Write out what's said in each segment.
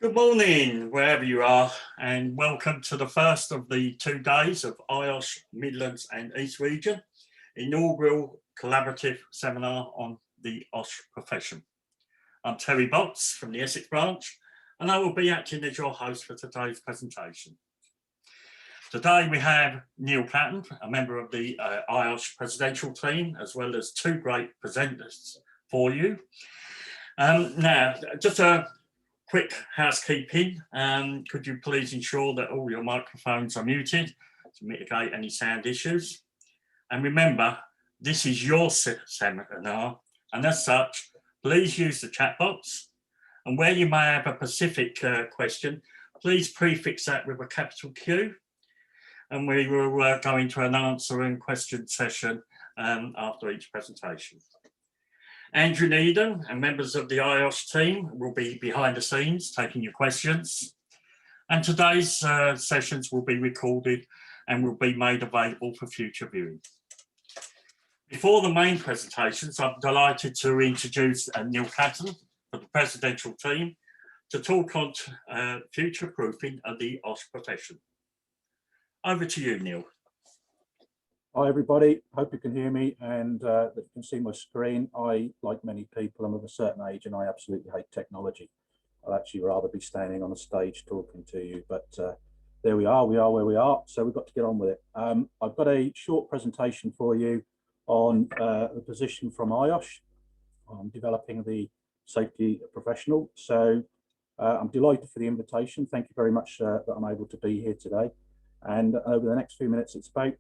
Good morning, wherever you are, and welcome to the first of the 2 days of Iosh Midlands and East Region inaugural collaborative seminar on the OSH profession. I'm Terry Botts from the Essex branch, and I will be acting as your host for today's presentation. Today we have Neil Patton, a member of the Iosh presidential team, as well as 2 great presenters for you. Now, just a quick housekeeping. Could you please ensure that all your microphones are muted to mitigate any sound issues? And remember, this is your seminar, and as such, please use the chat box. And where you may have a specific question, please prefix that with a capital Q. And we will go into an answer and question session after each presentation. Andrew Needham and members of the Iosh team will be behind the scenes taking your questions. And today's sessions will be recorded and will be made available for future viewing. Before the main presentations, I'm delighted to introduce Neil Patton for the presidential team to talk on future-proofing of the OSH profession. Over to you, Neil. Hi everybody, hope you can hear me and that you can see my screen. I, like many people, I'm of a certain age and I absolutely hate technology. I'd actually rather be standing on a stage talking to you, but there we are where we are, so we've got to get on with it. I've got a short presentation for you on the position from Iosh on developing the safety professional. So I'm delighted for the invitation. Thank you very much that I'm able to be here today. And over the next few minutes, it's about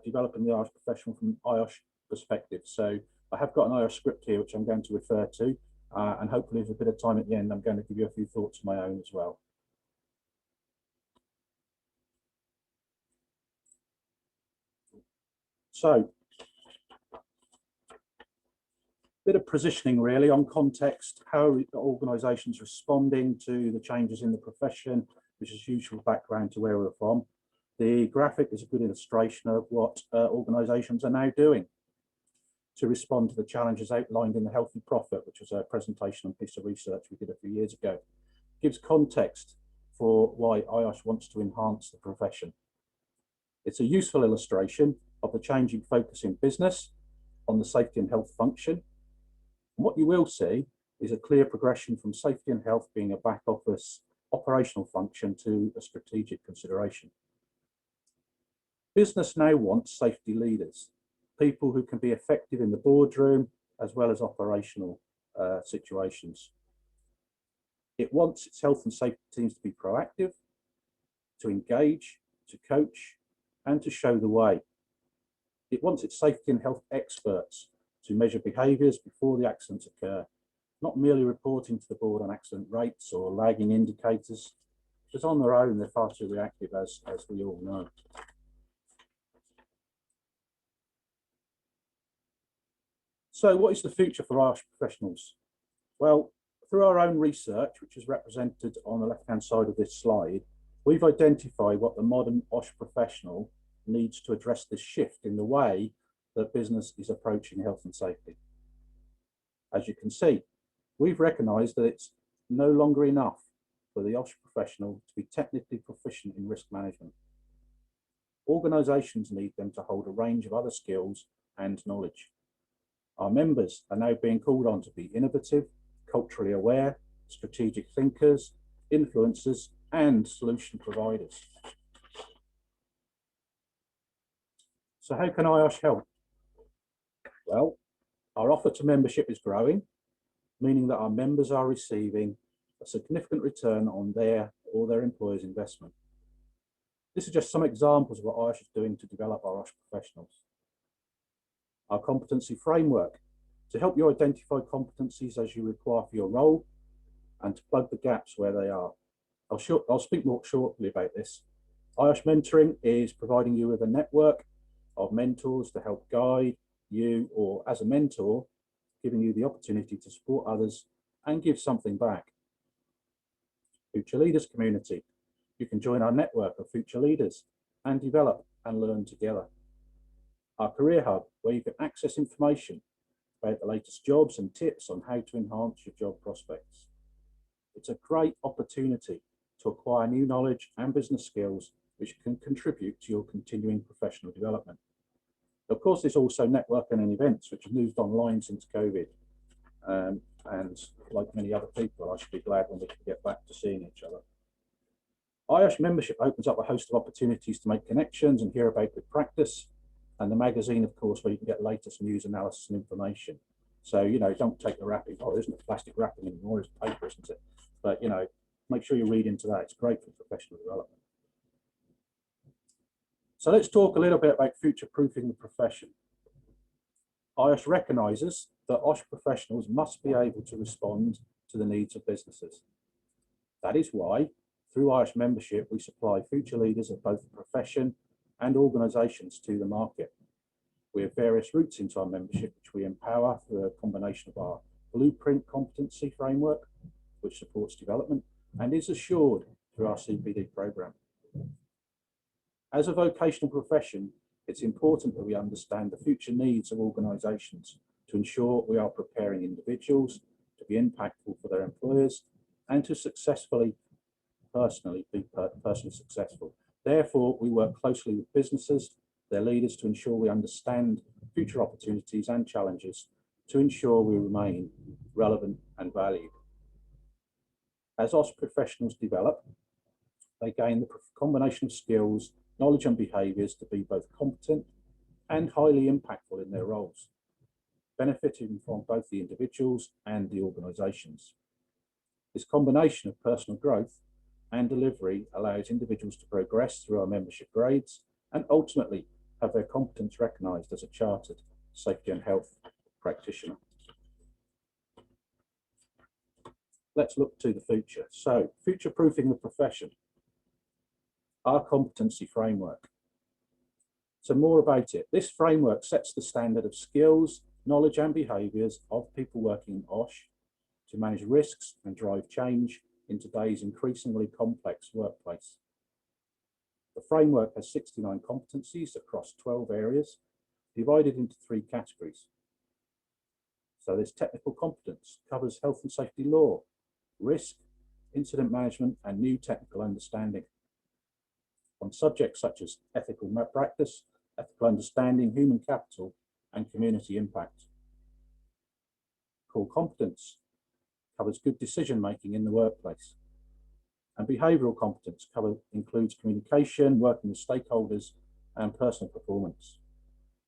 developing the Irish professional from Iosh perspective. So I have got an Irish script here which I'm going to refer to, and hopefully with a bit of time at the end I'm going to give you a few thoughts of my own as well. So a bit of positioning really on context, how are organisations responding to the changes in the profession, which is useful background to where we're from. The graphic is a good illustration of what organisations are now doing to respond to the challenges outlined in the Healthy Profit, which was a presentation and piece of research we did a few years ago. It gives context for why Iosh wants to enhance the profession. It's a useful illustration of the changing focus in business on the safety and health function. And what you will see is a clear progression from safety and health being a back office operational function to a strategic consideration. Business now wants safety leaders, people who can be effective in the boardroom as well as operational situations. It wants its health and safety teams to be proactive, to engage, to coach, and to show the way. It wants its safety and health experts to measure behaviours before the accidents occur, not merely reporting to the board on accident rates or lagging indicators, because on their own they're far too reactive, as we all know. So what is the future for Irish professionals? Well, through our own research, which is represented on the left-hand side of this slide, we've identified what the modern OSH professional needs to address this shift in the way that business is approaching health and safety. As you can see, we've recognised that it's no longer enough for the OSH professional to be technically proficient in risk management. Organisations need them to hold a range of other skills and knowledge. Our members are now being called on to be innovative, culturally aware, strategic thinkers, influencers, and solution providers. So how can Iosh help? Well, our offer to membership is growing, meaning that our members are receiving a significant return on their or their employer's investment. This is just some examples of what Iosh is doing to develop our Iosh professionals. Our competency framework to help you identify competencies as you require for your role and to plug the gaps where they are. I'll speak more shortly about this. Iosh Mentoring is providing you with a network of mentors to help guide you, or as a mentor, giving you the opportunity to support others and give something back. Future Leaders Community. You can join our network of future leaders and develop and learn together. Our Career Hub, where you can access information about the latest jobs and tips on how to enhance your job prospects. It's a great opportunity to acquire new knowledge and business skills which can contribute to your continuing professional development. Of course, there's also networking and events which have moved online since COVID. And like many other people, I should be glad when we can get back to seeing each other. Iosh membership opens up a host of opportunities to make connections and hear about good practice. And the magazine, of course, where you can get latest news, analysis, and information. So, you know, don't take the wrapping. Oh, there isn't plastic wrapping anymore, it's paper, isn't it? But, you know, make sure you read into that. It's great for professional development. So let's talk a little bit about future-proofing the profession. Iosh recognises that OSH professionals must be able to respond to the needs of businesses. That is why, through Iosh membership, we supply future leaders of both the profession and organisations to the market. We have various routes into our membership, which we empower through a combination of our Blueprint Competency Framework, which supports development, and is assured through our CPD programme. As a vocational profession, it's important that we understand the future needs of organisations to ensure we are preparing individuals to be impactful for their employers and to successfully, personally successful. Therefore, we work closely with businesses, their leaders, to ensure we understand future opportunities and challenges to ensure we remain relevant and valued. As OSH professionals develop, they gain the combination of skills, knowledge and behaviours to be both competent and highly impactful in their roles, benefiting from both the individuals and the organisations. This combination of personal growth and delivery allows individuals to progress through our membership grades and ultimately have their competence recognised as a chartered safety and health practitioner. Let's look to the future. So, future-proofing the profession. Our competency framework. So more about it. This framework sets the standard of skills, knowledge and behaviours of people working in OSH to manage risks and drive change in today's increasingly complex workplace. The framework has 69 competencies across 12 areas, divided into 3 categories. So there's technical competence, covers health and safety law, risk, incident management, and new technical understanding. On subjects such as ethical practice, ethical understanding, human capital, and community impact. Core competence covers good decision-making in the workplace. And behavioural competence includes communication, working with stakeholders, and personal performance.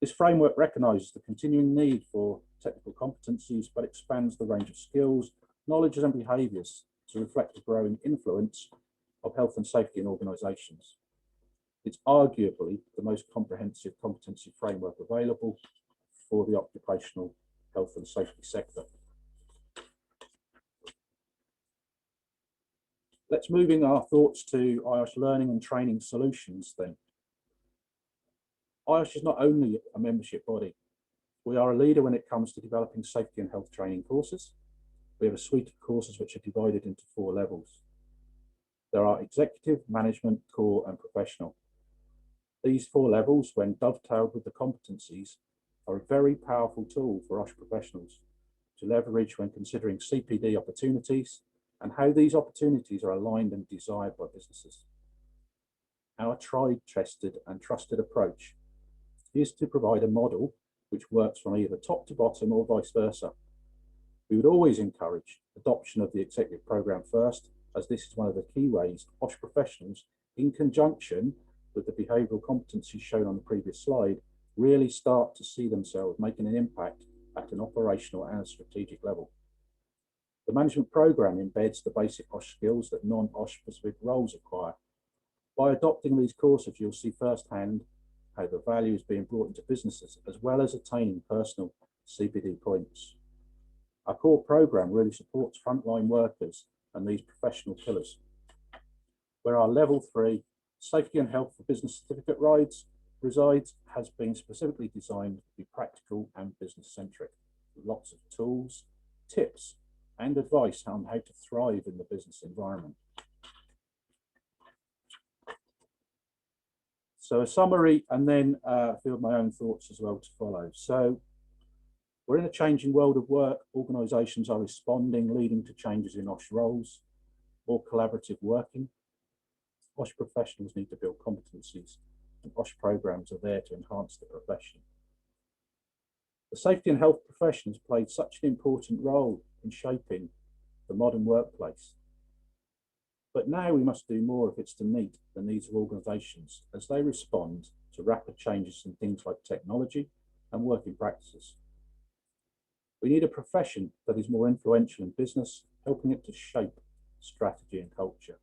This framework recognises the continuing need for technical competencies, but expands the range of skills, knowledge, and behaviours to reflect the growing influence of health and safety in organisations. It's arguably the most comprehensive competency framework available for the occupational health and safety sector. Let's move in our thoughts to Iosh Learning and Training Solutions then. Iosh is not only a membership body. We are a leader when it comes to developing safety and health training courses. We have a suite of courses which are divided into 4 levels. There are executive, management, core, and professional. These 4 levels, when dovetailed with the competencies, are a very powerful tool for OSH professionals to leverage when considering CPD opportunities and how these opportunities are aligned and desired by businesses. Our tried, tested, and trusted approach is to provide a model which works from either top to bottom or vice versa. We would always encourage adoption of the executive programme first, as this is one of the key ways OSH professionals, in conjunction with the behavioural competencies shown on the previous slide, really start to see themselves making an impact at an operational and strategic level. The management programme embeds the basic OSH skills that non-OSH specific roles acquire. By adopting these courses, you'll see firsthand how the value is being brought into businesses, as well as attaining personal CPD points. Our core programme really supports frontline workers and these professional pillars, where our level 3 Safety and Health for Business Certificate resides has been specifically designed to be practical and business-centric, with lots of tools, tips, and advice on how to thrive in the business environment. So a summary, and then a few of my own thoughts as well to follow. So we're in a changing world of work. Organisations are responding, leading to changes in OSH roles. more collaborative working. Iosh professionals need to build competencies, and Iosh programs are there to enhance the profession. The safety and health profession has played such an important role in shaping the modern workplace. But now we must do more if it's to meet the needs of organisations as they respond to rapid changes in things like technology and working practices. We need a profession that is more influential in business, helping it to shape strategy and culture.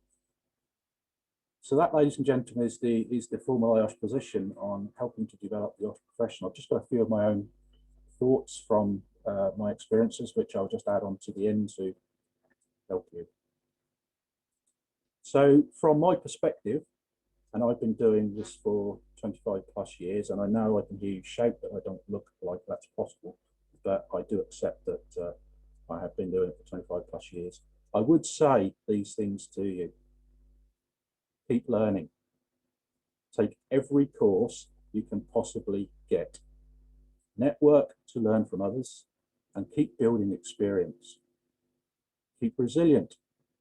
So that, ladies and gentlemen, is the formal Iosh position on helping to develop the Iosh profession. I've just got a few of my own thoughts from my experiences, which I'll just add on to the end to help you. So from my perspective, and I've been doing this for 25 plus years, and I know I can hear you shout that I don't look like that's possible, but I do accept that I have been doing it for 25 plus years. I would say these things to you. Keep learning. Take every course you can possibly get. Network to learn from others, and keep building experience. Keep resilient.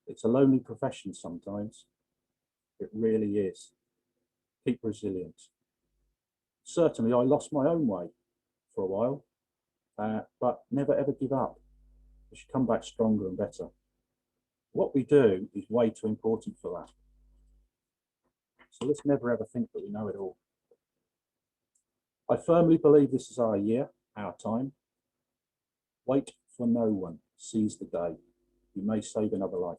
It's a lonely profession sometimes. It really is. Keep resilient. Certainly, I lost my own way for a while, but never ever give up. We should come back stronger and better. What we do is way too important for that. So let's never ever think that we know it all. I firmly believe this is our year, our time. Wait for no one. Seize the day. You may save another life.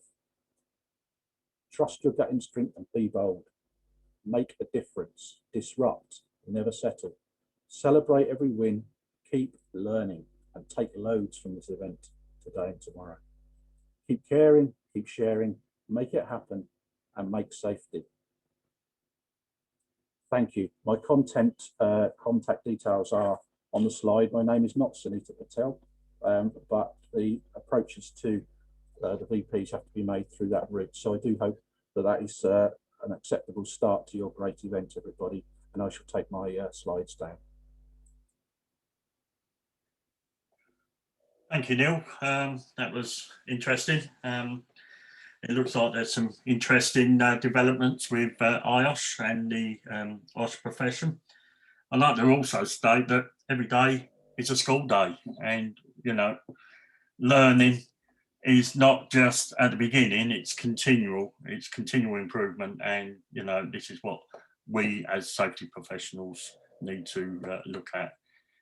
Trust your gut instinct and be bold. Make a difference. Disrupt. Never settle. Celebrate every win. Keep learning and take loads from this event today and tomorrow. Keep caring, keep sharing, make it happen, and make safety. Thank you. My contact details are on the slide. My name is not Sunita Patel, but the approaches to the VPs have to be made through that route. So I do hope that that is an acceptable start to your great event, everybody. And I shall take my slides down. Thank you, Neil. That was interesting. It looks like there's some interesting developments with Iosh and the Iosh profession. I'd like to also state that every day is a school day, and you know, learning is not just at the beginning; it's continual improvement, and you know, this is what we as safety professionals need to look at,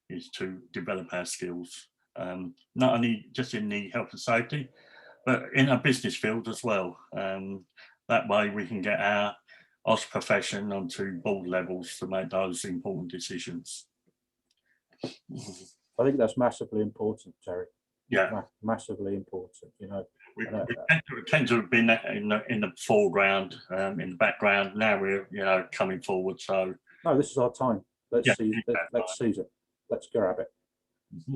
is to develop our skills, not only just in the health and safety, but in our business field as well. That way we can get our Iosh profession onto board levels to make those important decisions. I think that's massively important, Terry. Yeah, massively important. You know, we tend to have been in the foreground, in the background. Now we're coming forward. So no, this is our time. Let's seize it. Let's grab it. Mm-hmm.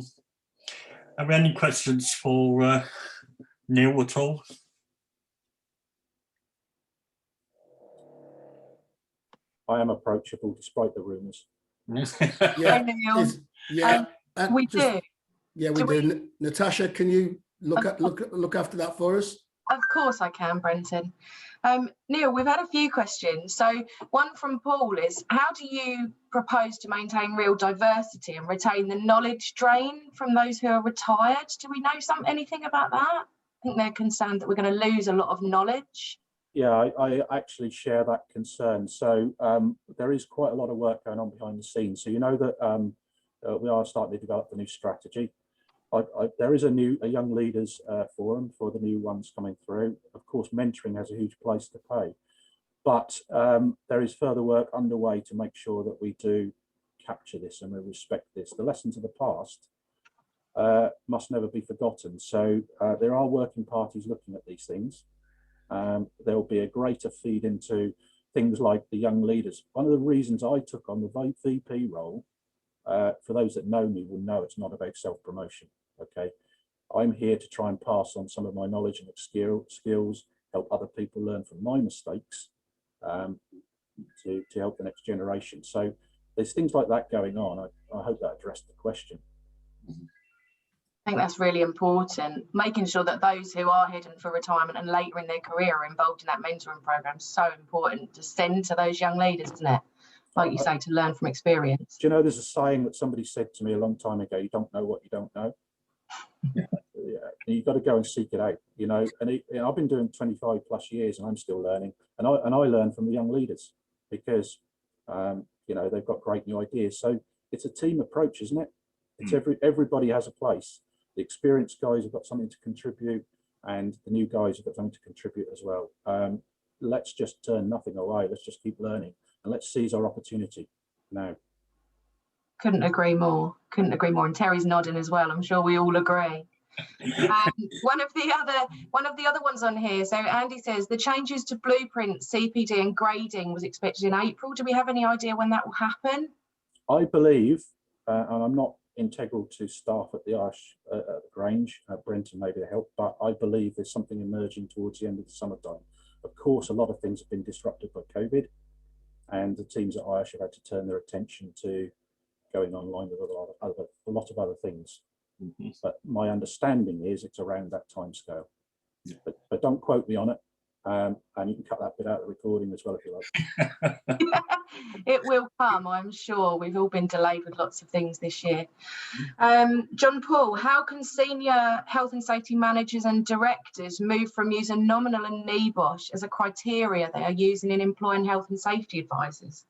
Have we any questions for Neil at all? I am approachable despite the rumours. Yeah, we do. Yeah, we do. Natasha, can you look after that for us? Of course I can, Brenton. Neil, we've had a few questions. So one from Paul is, how do you propose to maintain real diversity and retain the knowledge drain from those who are retired? Do we know anything about that? I think they're concerned that we're going to lose a lot of knowledge. Yeah, I actually share that concern. So there is quite a lot of work going on behind the scenes. So you know that we are starting to develop the new strategy. There is a young leaders forum for the new ones coming through. Of course, mentoring has a huge place to play, but there is further work underway to make sure that we do capture this and we respect this. The lessons of the past must never be forgotten. So there are working parties looking at these things. There will be a greater feed into things like the young leaders. One of the reasons I took on the VP role, for those that know me will know it's not about self-promotion. Okay, I'm here to try and pass on some of my knowledge and skills, help other people learn from my mistakes, to help the next generation. So there's things like that going on. I hope that addressed the question. I think that's really important. Making sure that those who are heading for retirement and later in their career are involved in that mentoring program is so important to send to those young leaders, isn't it? Like you say, to learn from experience. Do you know, there's a saying that somebody said to me a long time ago, you don't know what you don't know. Yeah, you've got to go and seek it out, you know. And I've been doing 25 plus years and I'm still learning. And I learn from the young leaders because, you know, they've got great new ideas. So it's a team approach, isn't it? It's everybody has a place. The experienced guys have got something to contribute and the new guys have got something to contribute as well. Let's just turn nothing away. Let's just keep learning and let's seize our opportunity now. Couldn't agree more. Couldn't agree more. And Terry's nodding as well. I'm sure we all agree. One of the other ones on here. So Andy says the changes to blueprint, CPD and grading was expected in April. Do we have any idea when that will happen? I believe, and I'm not integral to staff at the Iosh at the Grange, Brenton maybe to help, but I believe there's something emerging towards the end of the summertime. Of course, a lot of things have been disrupted by COVID, and the teams at Iosh have had to turn their attention to going online with a lot of other things. But my understanding is it's around that time scale. Yeah. But don't quote me on it. And you can cut that bit out of the recording as well if you like. It will come, I'm sure. We've all been delayed with lots of things this year. John Paul, how can senior health and safety managers and directors move from using nominal and NEBOSH as a criteria they are using in employing health and safety advisors?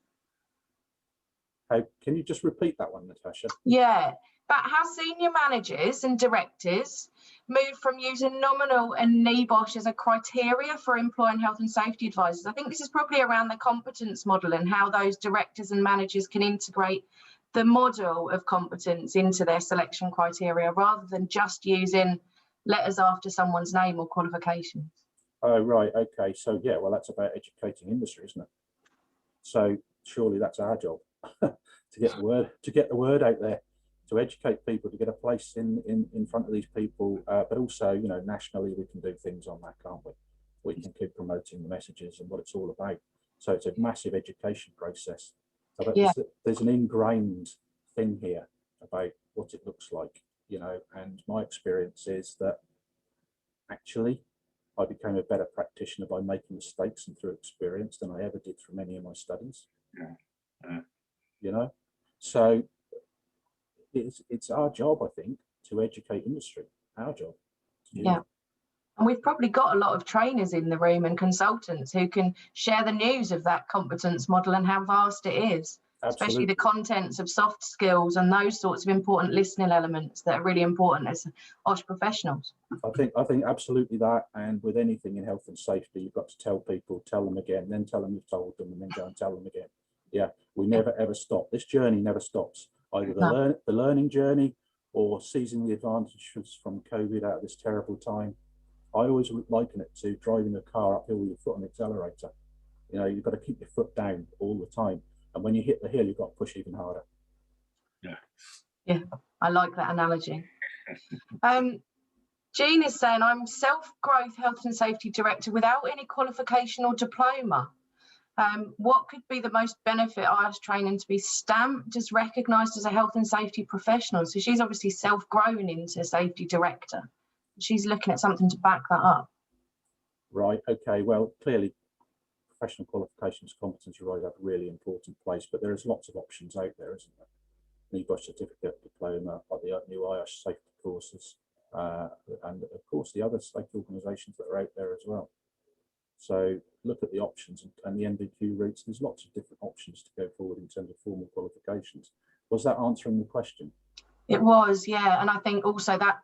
Can you just repeat that one, Natasha? Yeah, but how senior managers and directors move from using nominal and NEBOSH as a criteria for employing health and safety advisors. I think this is probably around the competence model and how those directors and managers can integrate the model of competence into their selection criteria rather than just using letters after someone's name or qualifications. Oh, right. Okay. So, yeah, well, that's about educating industry, isn't it? So surely that's our job to get the word out there, to educate people, to get a place in front of these people, but also, you know, nationally we can do things on that, can't we? We can keep promoting the messages and what it's all about. So it's a massive education process. So there's an ingrained thing here about what it looks like, you know, and my experience is that actually I became a better practitioner by making mistakes and through experience than I ever did from any of my studies. You know, so it's our job, I think, to educate industry. Our job. Yeah. And we've probably got a lot of trainers in the room and consultants who can share the news of that competence model and how vast it is. Absolutely. Especially the contents of soft skills and those sorts of important listening elements that are really important as Iosh professionals. I think absolutely that. And with anything in health and safety, you've got to tell people, tell them again, then tell them you've told them, and then go and tell them again. Yeah, we never ever stop. This journey never stops. Either the learning journey or seizing the advantages from COVID out of this terrible time. I always liken it to driving a car uphill with your foot on the accelerator. You know, you've got to keep your foot down all the time. And when you hit the hill, you've got to push even harder. Yeah, I like that analogy. Jean is saying, I'm self-growth health and safety director without any qualification or diploma. What could be the most benefit Iosh training to be stamped as recognised as a health and safety professional? So she's obviously self-grown into safety director. She's looking at something to back that up. Right. Okay. Well, clearly, professional qualifications, competency rise have a really important place, but there's lots of options out there, isn't there? NEBOSH certificate, diploma, like the new Iosh safety courses, and of course the other safety organisations that are out there as well. So look at the options and the MVQ routes. There's lots of different options to go forward in terms of formal qualifications. Was that answering the question? It was, yeah. And I think also that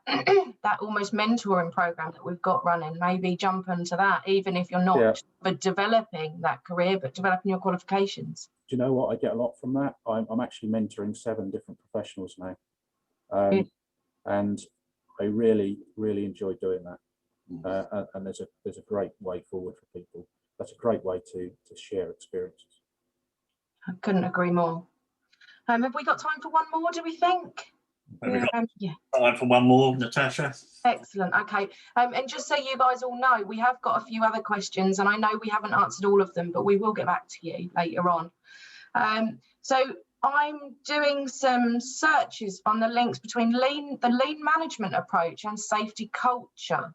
that almost mentoring program that we've got running, maybe jump into that, even if you're not developing that career, but developing your qualifications. Do you know what? I get a lot from that. I'm actually mentoring 7 different professionals now. And I really, really enjoy doing that. And there's a great way forward for people. That's a great way to share experiences. I couldn't agree more. Have we got time for one more, do we think? Yeah. Time for one more, Natasha. Excellent. Okay. And just so you guys all know, we have got a few other questions, and I know we haven't answered all of them, but we will get back to you later on. So I'm doing some searches on the links between the lean management approach and safety culture.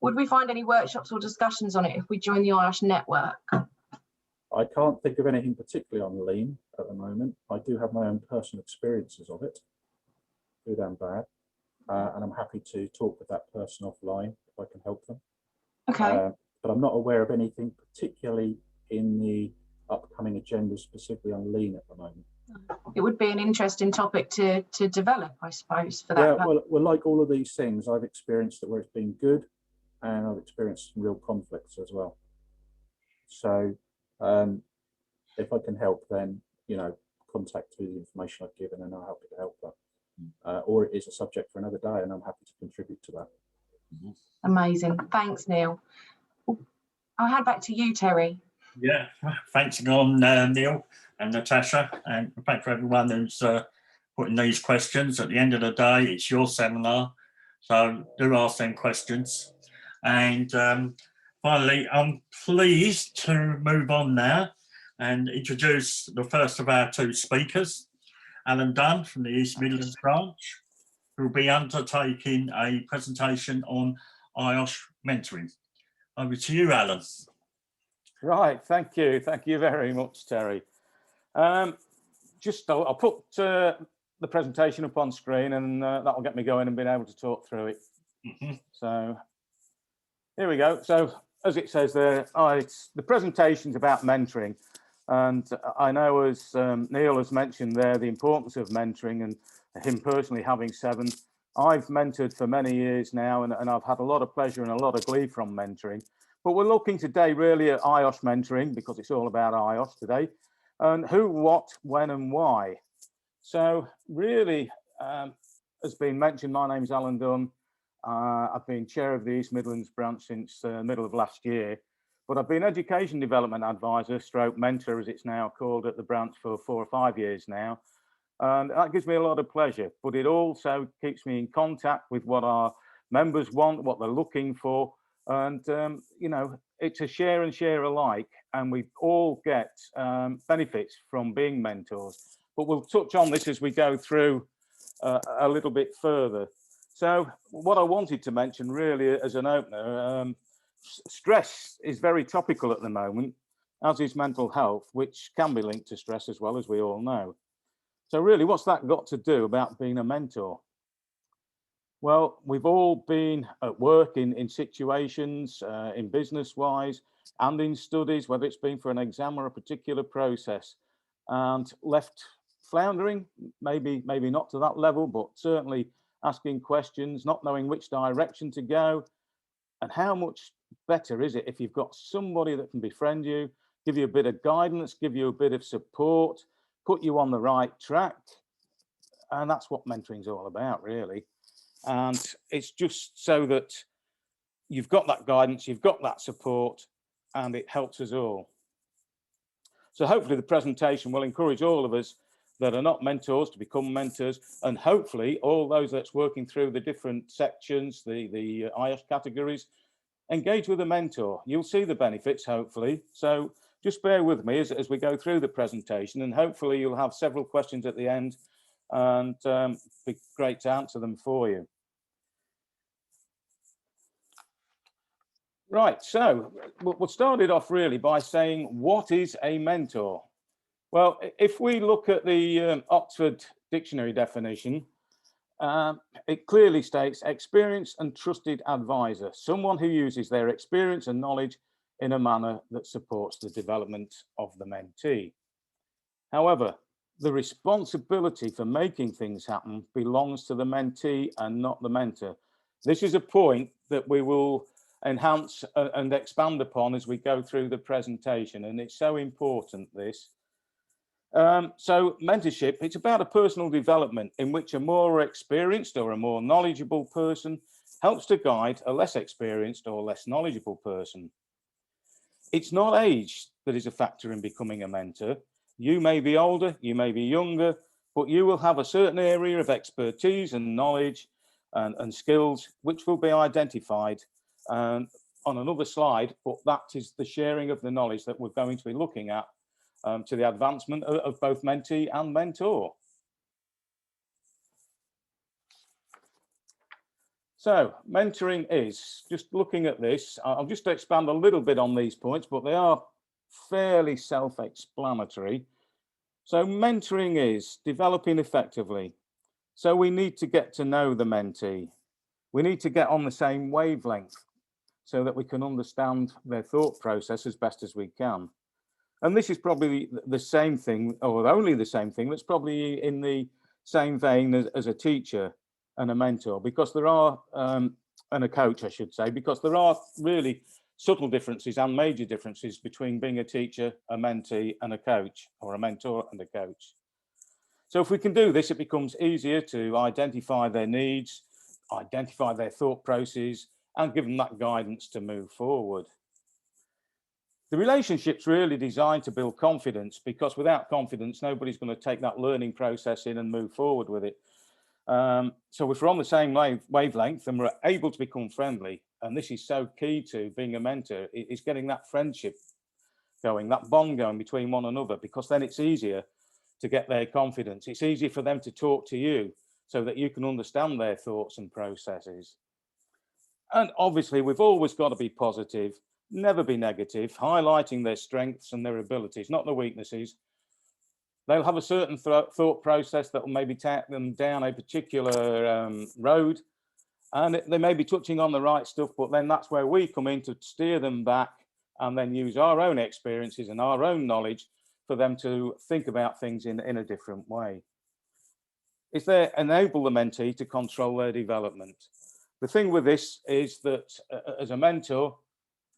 Would we find any workshops or discussions on it if we join the Iosh network? I can't think of anything particularly on lean at the moment. I do have my own personal experiences of it, good and bad, and I'm happy to talk with that person offline if I can help them. Okay. But I'm not aware of anything particularly in the upcoming agenda specifically on lean at the moment. It would be an interesting topic to develop, I suppose, for that. Yeah, well, like all of these things, I've experienced it where it's been good, and I've experienced some real conflicts as well. So if I can help, then, you know, contact through the information I've given and I'm happy to help that. Or it is a subject for another day and I'm happy to contribute to that. Amazing. Thanks, Neil. I'll hand back to you, Terry. Yeah, thanks again, Neil and Natasha, and thanks for everyone who's putting these questions. At the end of the day, it's your seminar, so do ask them questions. And finally, I'm pleased to move on now and introduce the first of our two speakers, Alan Dunn from the East Midlands branch, who will be undertaking a presentation on Iosh Mentoring. Over to you, Alan. Right, thank you very much, Terry. I'll put the presentation up on screen, and that'll get me going and being able to talk through it. So here we go. So as it says there, the presentation's about mentoring, and I know, as Neil has mentioned there, the importance of mentoring, and him personally having 7. I've mentored for many years now, and I've had a lot of pleasure and a lot of glee from mentoring. But we're looking today really at Iosh mentoring, because it's all about Iosh today, and who, what, when and why. So really, as been mentioned, my name's Alan Dunn. I've been chair of the East Midlands branch since the middle of last year, but I've been education development advisor stroke mentor, as it's now called, at the branch for 4 or 5 years now. And that gives me a lot of pleasure, but it also keeps me in contact with what our members want, what they're looking for. And, you know, it's a share and share alike, and we all get benefits from being mentors. But we'll touch on this as we go through a little bit further. So what I wanted to mention really as an opener, stress is very topical at the moment, as is mental health, which can be linked to stress as well, as we all know. So really, what's that got to do about being a mentor? Well, we've all been at work in situations, in business-wise and in studies, whether it's been for an exam or a particular process, and left floundering, maybe not to that level, but certainly asking questions, not knowing which direction to go. And how much better is it if you've got somebody that can befriend you, give you a bit of guidance, give you a bit of support, put you on the right track? And that's what mentoring is all about, really. And it's just so that you've got that guidance, you've got that support, and it helps us all. So hopefully the presentation will encourage all of us that are not mentors to become mentors, and hopefully all those that's working through the different sections, the Iosh categories, engage with a mentor. You'll see the benefits, hopefully. So just bear with me as we go through the presentation, and hopefully you'll have several questions at the end, and be great to answer them for you. Right, so we'll start it off really by saying, what is a mentor? Well, if we look at the Oxford Dictionary definition, it clearly states experienced and trusted advisor, someone who uses their experience and knowledge in a manner that supports the development of the mentee. However, the responsibility for making things happen belongs to the mentee and not the mentor. This is a point that we will enhance and expand upon as we go through the presentation, and it's so important, this. So mentorship, it's about a personal development in which a more experienced or a more knowledgeable person helps to guide a less experienced or less knowledgeable person. It's not age that is a factor in becoming a mentor. You may be older, you may be younger, but you will have a certain area of expertise and knowledge and skills which will be identified on another slide, but that is the sharing of the knowledge that we're going to be looking at to the advancement of both mentee and mentor. So mentoring is, just looking at this, I'll just expand a little bit on these points, but they are fairly self-explanatory. So mentoring is developing effectively. So we need to get to know the mentee. We need to get on the same wavelength so that we can understand their thought process as best as we can. And this is probably the same thing, or only the same thing, that's probably in the same vein as a teacher and a mentor, because there are, and a coach, I should say, because there are really subtle differences and major differences between being a teacher, a mentee, and a coach, or a mentor and a coach. So if we can do this, it becomes easier to identify their needs, identify their thought processes, and give them that guidance to move forward. The relationship's really designed to build confidence, because without confidence, nobody's going to take that learning process in and move forward with it. So if we're on the same wavelength and we're able to become friendly, and this is so key to being a mentor, is getting that friendship going, that bond going between one another, because then it's easier to get their confidence. It's easier for them to talk to you so that you can understand their thoughts and processes. And obviously, we've always got to be positive, never be negative, highlighting their strengths and their abilities, not their weaknesses. They'll have a certain thought process that will maybe take them down a particular road, and they may be touching on the right stuff, but then that's where we come in to steer them back and then use our own experiences and our own knowledge for them to think about things in a different way. Is they enable the mentee to control their development. The thing with this is that as a mentor,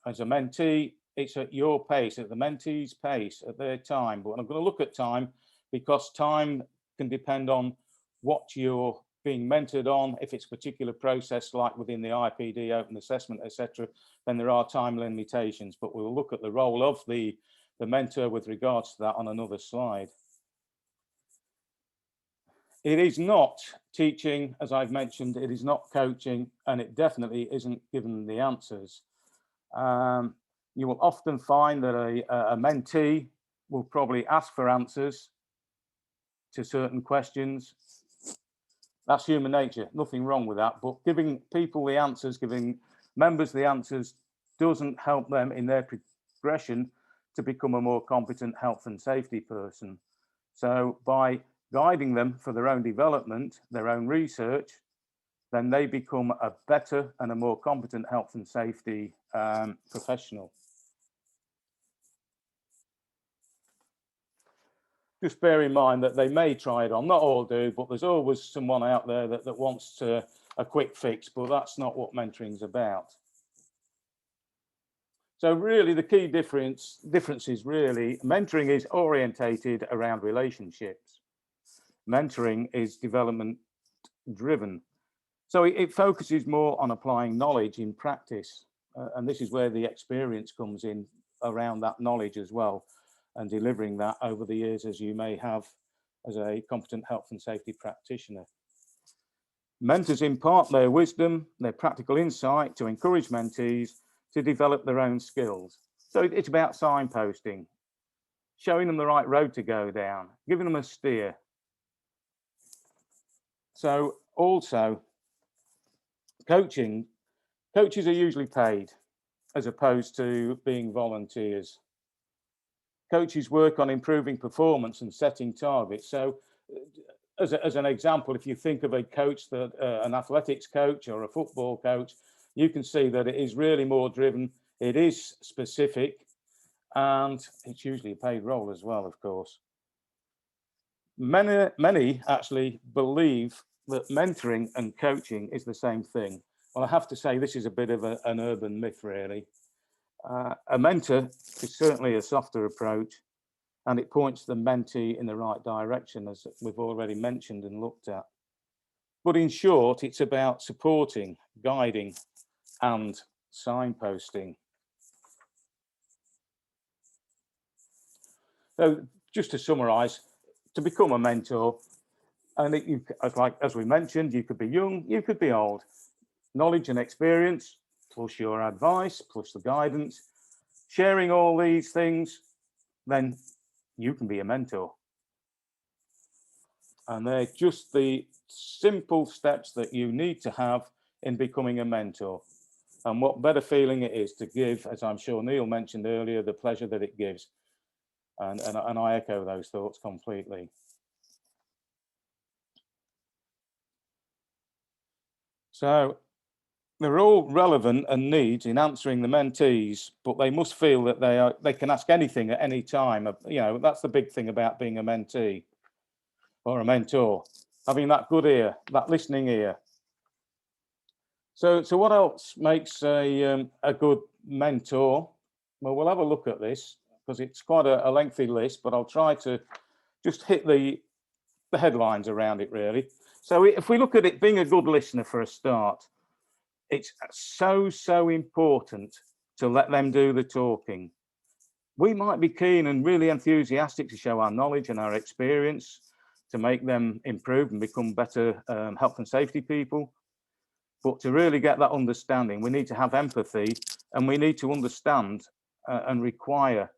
as a mentee, it's at your pace, at the mentee's pace, at their time. But I'm going to look at time because time can depend on what you're being mentored on. If it's a particular process like within the IPD, open assessment, etc., then there are time limitations. But we'll look at the role of the mentor with regards to that on another slide. It is not teaching, as I've mentioned, it is not coaching, and it definitely isn't giving the answers. You will often find that a mentee will probably ask for answers to certain questions. That's human nature, nothing wrong with that, but giving people the answers, giving members the answers doesn't help them in their progression to become a more competent health and safety person. So by guiding them for their own development, their own research, then they become a better and a more competent health and safety professional. Just bear in mind that they may try it on, not all do, but there's always someone out there that wants a quick fix, but that's not what mentoring is about. So really the key difference is really, mentoring is orientated around relationships. Mentoring is development driven. So it focuses more on applying knowledge in practice. And this is where the experience comes in around that knowledge as well, and delivering that over the years as you may have as a competent health and safety practitioner. Mentors impart their wisdom, their practical insight to encourage mentees to develop their own skills. So it's about signposting, showing them the right road to go down, giving them a steer. So also, coaches are usually paid as opposed to being volunteers. Coaches work on improving performance and setting targets. So as an example, if you think of a coach, an athletics coach or a football coach, you can see that it is really more driven, it is specific, and it's usually a paid role as well, of course. Many actually believe that mentoring and coaching is the same thing. Well, I have to say this is a bit of an urban myth, really. A mentor is certainly a softer approach, and it points the mentee in the right direction, as we've already mentioned and looked at. But in short, it's about supporting, guiding, and signposting. So just to summarize, to become a mentor, and as we mentioned, you could be young, you could be old. Knowledge and experience, plus your advice, plus the guidance, sharing all these things, then you can be a mentor. And they're just the simple steps that you need to have in becoming a mentor. And what better feeling it is to give, as I'm sure Neil mentioned earlier, the pleasure that it gives. And I echo those thoughts completely. So they're all relevant and needs in answering the mentees, but they must feel that they can ask anything at any time. You know, that's the big thing about being a mentee or a mentor, having that good ear, that listening ear. So what else makes a good mentor? Well, we'll have a look at this because it's quite a lengthy list, but I'll try to just hit the headlines around it, really. So if we look at it, being a good listener for a start, it's so important to let them do the talking. We might be keen and really enthusiastic to show our knowledge and our experience to make them improve and become better health and safety people. But to really get that understanding, we need to have empathy, and we need to understand and require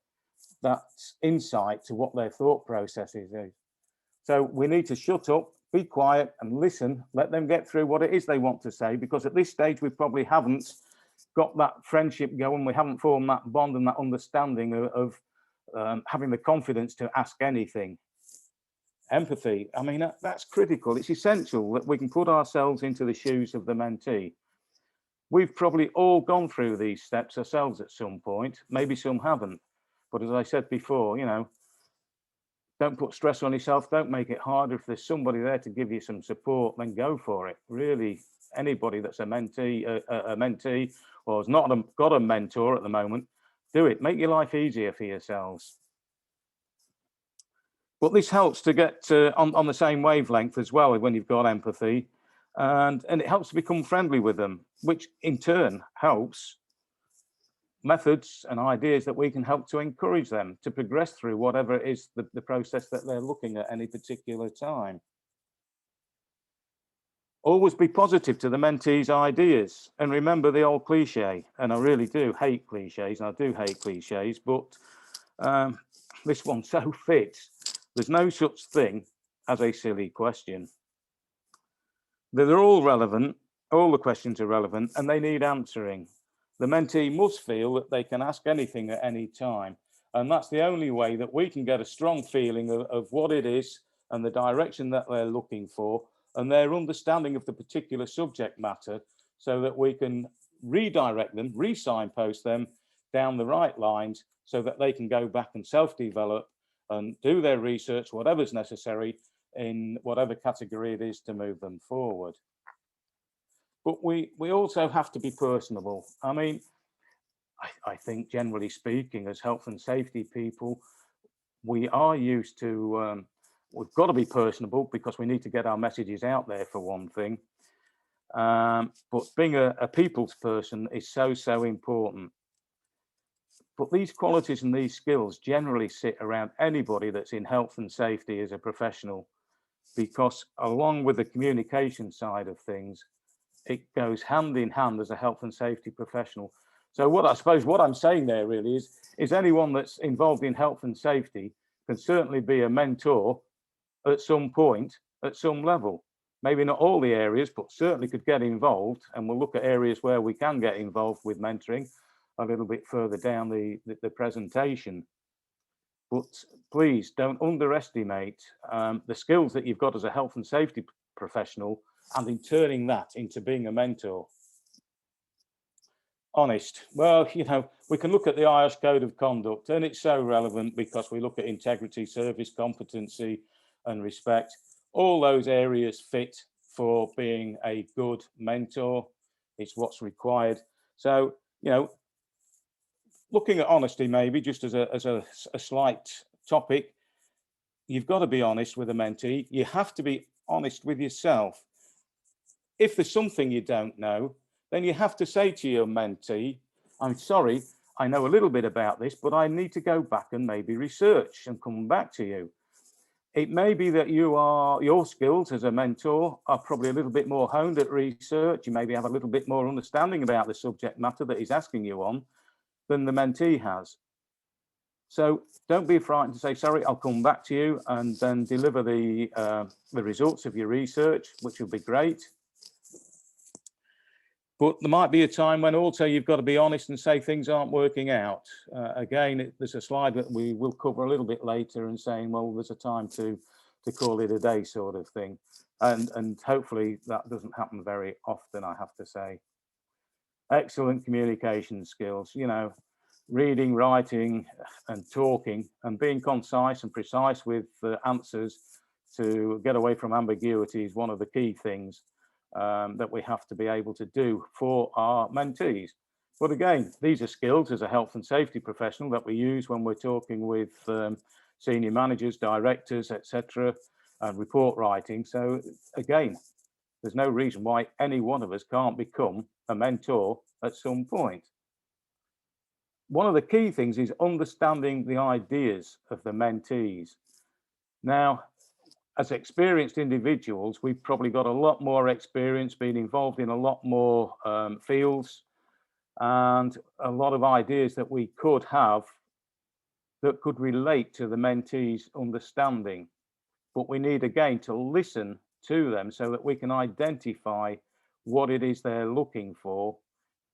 that insight to what their thought process is. So we need to shut up, be quiet and listen, let them get through what it is they want to say, because at this stage we probably haven't got that friendship going, we haven't formed that bond and that understanding of having the confidence to ask anything. Empathy, I mean, that's critical. It's essential that we can put ourselves into the shoes of the mentee. We've probably all gone through these steps ourselves at some point, maybe some haven't. But as I said before, you know, don't put stress on yourself, don't make it harder. If there's somebody there to give you some support, then go for it. Really, anybody that's a mentee or has not got a mentor at the moment, do it. Make your life easier for yourselves. But this helps to get on the same wavelength as well when you've got empathy, and it helps to become friendly with them, which in turn helps methods and ideas that we can help to encourage them to progress through whatever it is the process that they're looking at any particular time. Always be positive to the mentee's ideas, and remember the old cliche, and I really do hate cliches, and I do hate cliches, but this one so fits. There's no such thing as a silly question. They're all relevant, all the questions are relevant, and they need answering. The mentee must feel that they can ask anything at any time. And that's the only way that we can get a strong feeling of what it is and the direction that they're looking for and their understanding of the particular subject matter, so that we can redirect them, re-signpost them down the right lines so that they can go back and self-develop and do their research, whatever's necessary in whatever category it is to move them forward. But we also have to be personable. I mean, I think generally speaking, as health and safety people, we are used to, we've got to be personable because we need to get our messages out there for one thing. But being a people's person is so important. But these qualities and these skills generally sit around anybody that's in health and safety as a professional, because along with the communication side of things, it goes hand in hand as a health and safety professional. So what I suppose what I'm saying there really is anyone that's involved in health and safety can certainly be a mentor at some point, at some level. Maybe not all the areas, but certainly could get involved. And we'll look at areas where we can get involved with mentoring a little bit further down the presentation. But please don't underestimate the skills that you've got as a health and safety professional, and in turning that into being a mentor. Honest. Well, you know, we can look at the Iosh Code of Conduct, and it's so relevant because we look at integrity, service, competency, and respect. All those areas fit for being a good mentor. It's what's required. So, you know, looking at honesty, maybe just as a slight topic, you've got to be honest with a mentee. You have to be honest with yourself. If there's something you don't know, then you have to say to your mentee, I'm sorry, I know a little bit about this, but I need to go back and maybe research and come back to you. It may be that your skills as a mentor are probably a little bit more honed at research. You maybe have a little bit more understanding about the subject matter that he's asking you on than the mentee has. So don't be frightened to say, sorry, I'll come back to you, and then deliver the results of your research, which will be great. But there might be a time when also you've got to be honest and say things aren't working out. Again, there's a slide that we will cover a little bit later and saying, well, there's a time to call it a day sort of thing. And hopefully that doesn't happen very often, I have to say. Excellent communication skills, you know, reading, writing and talking and being concise and precise with answers to get away from ambiguity is one of the key things that we have to be able to do for our mentees. But again, these are skills as a health and safety professional that we use when we're talking with senior managers, directors, etc., and report writing. So again, there's no reason why any one of us can't become a mentor at some point. One of the key things is understanding the ideas of the mentees. Now, as experienced individuals, we've probably got a lot more experience, being involved in a lot more fields, and a lot of ideas that we could have that could relate to the mentees' understanding. But we need, again, to listen to them so that we can identify what it is they're looking for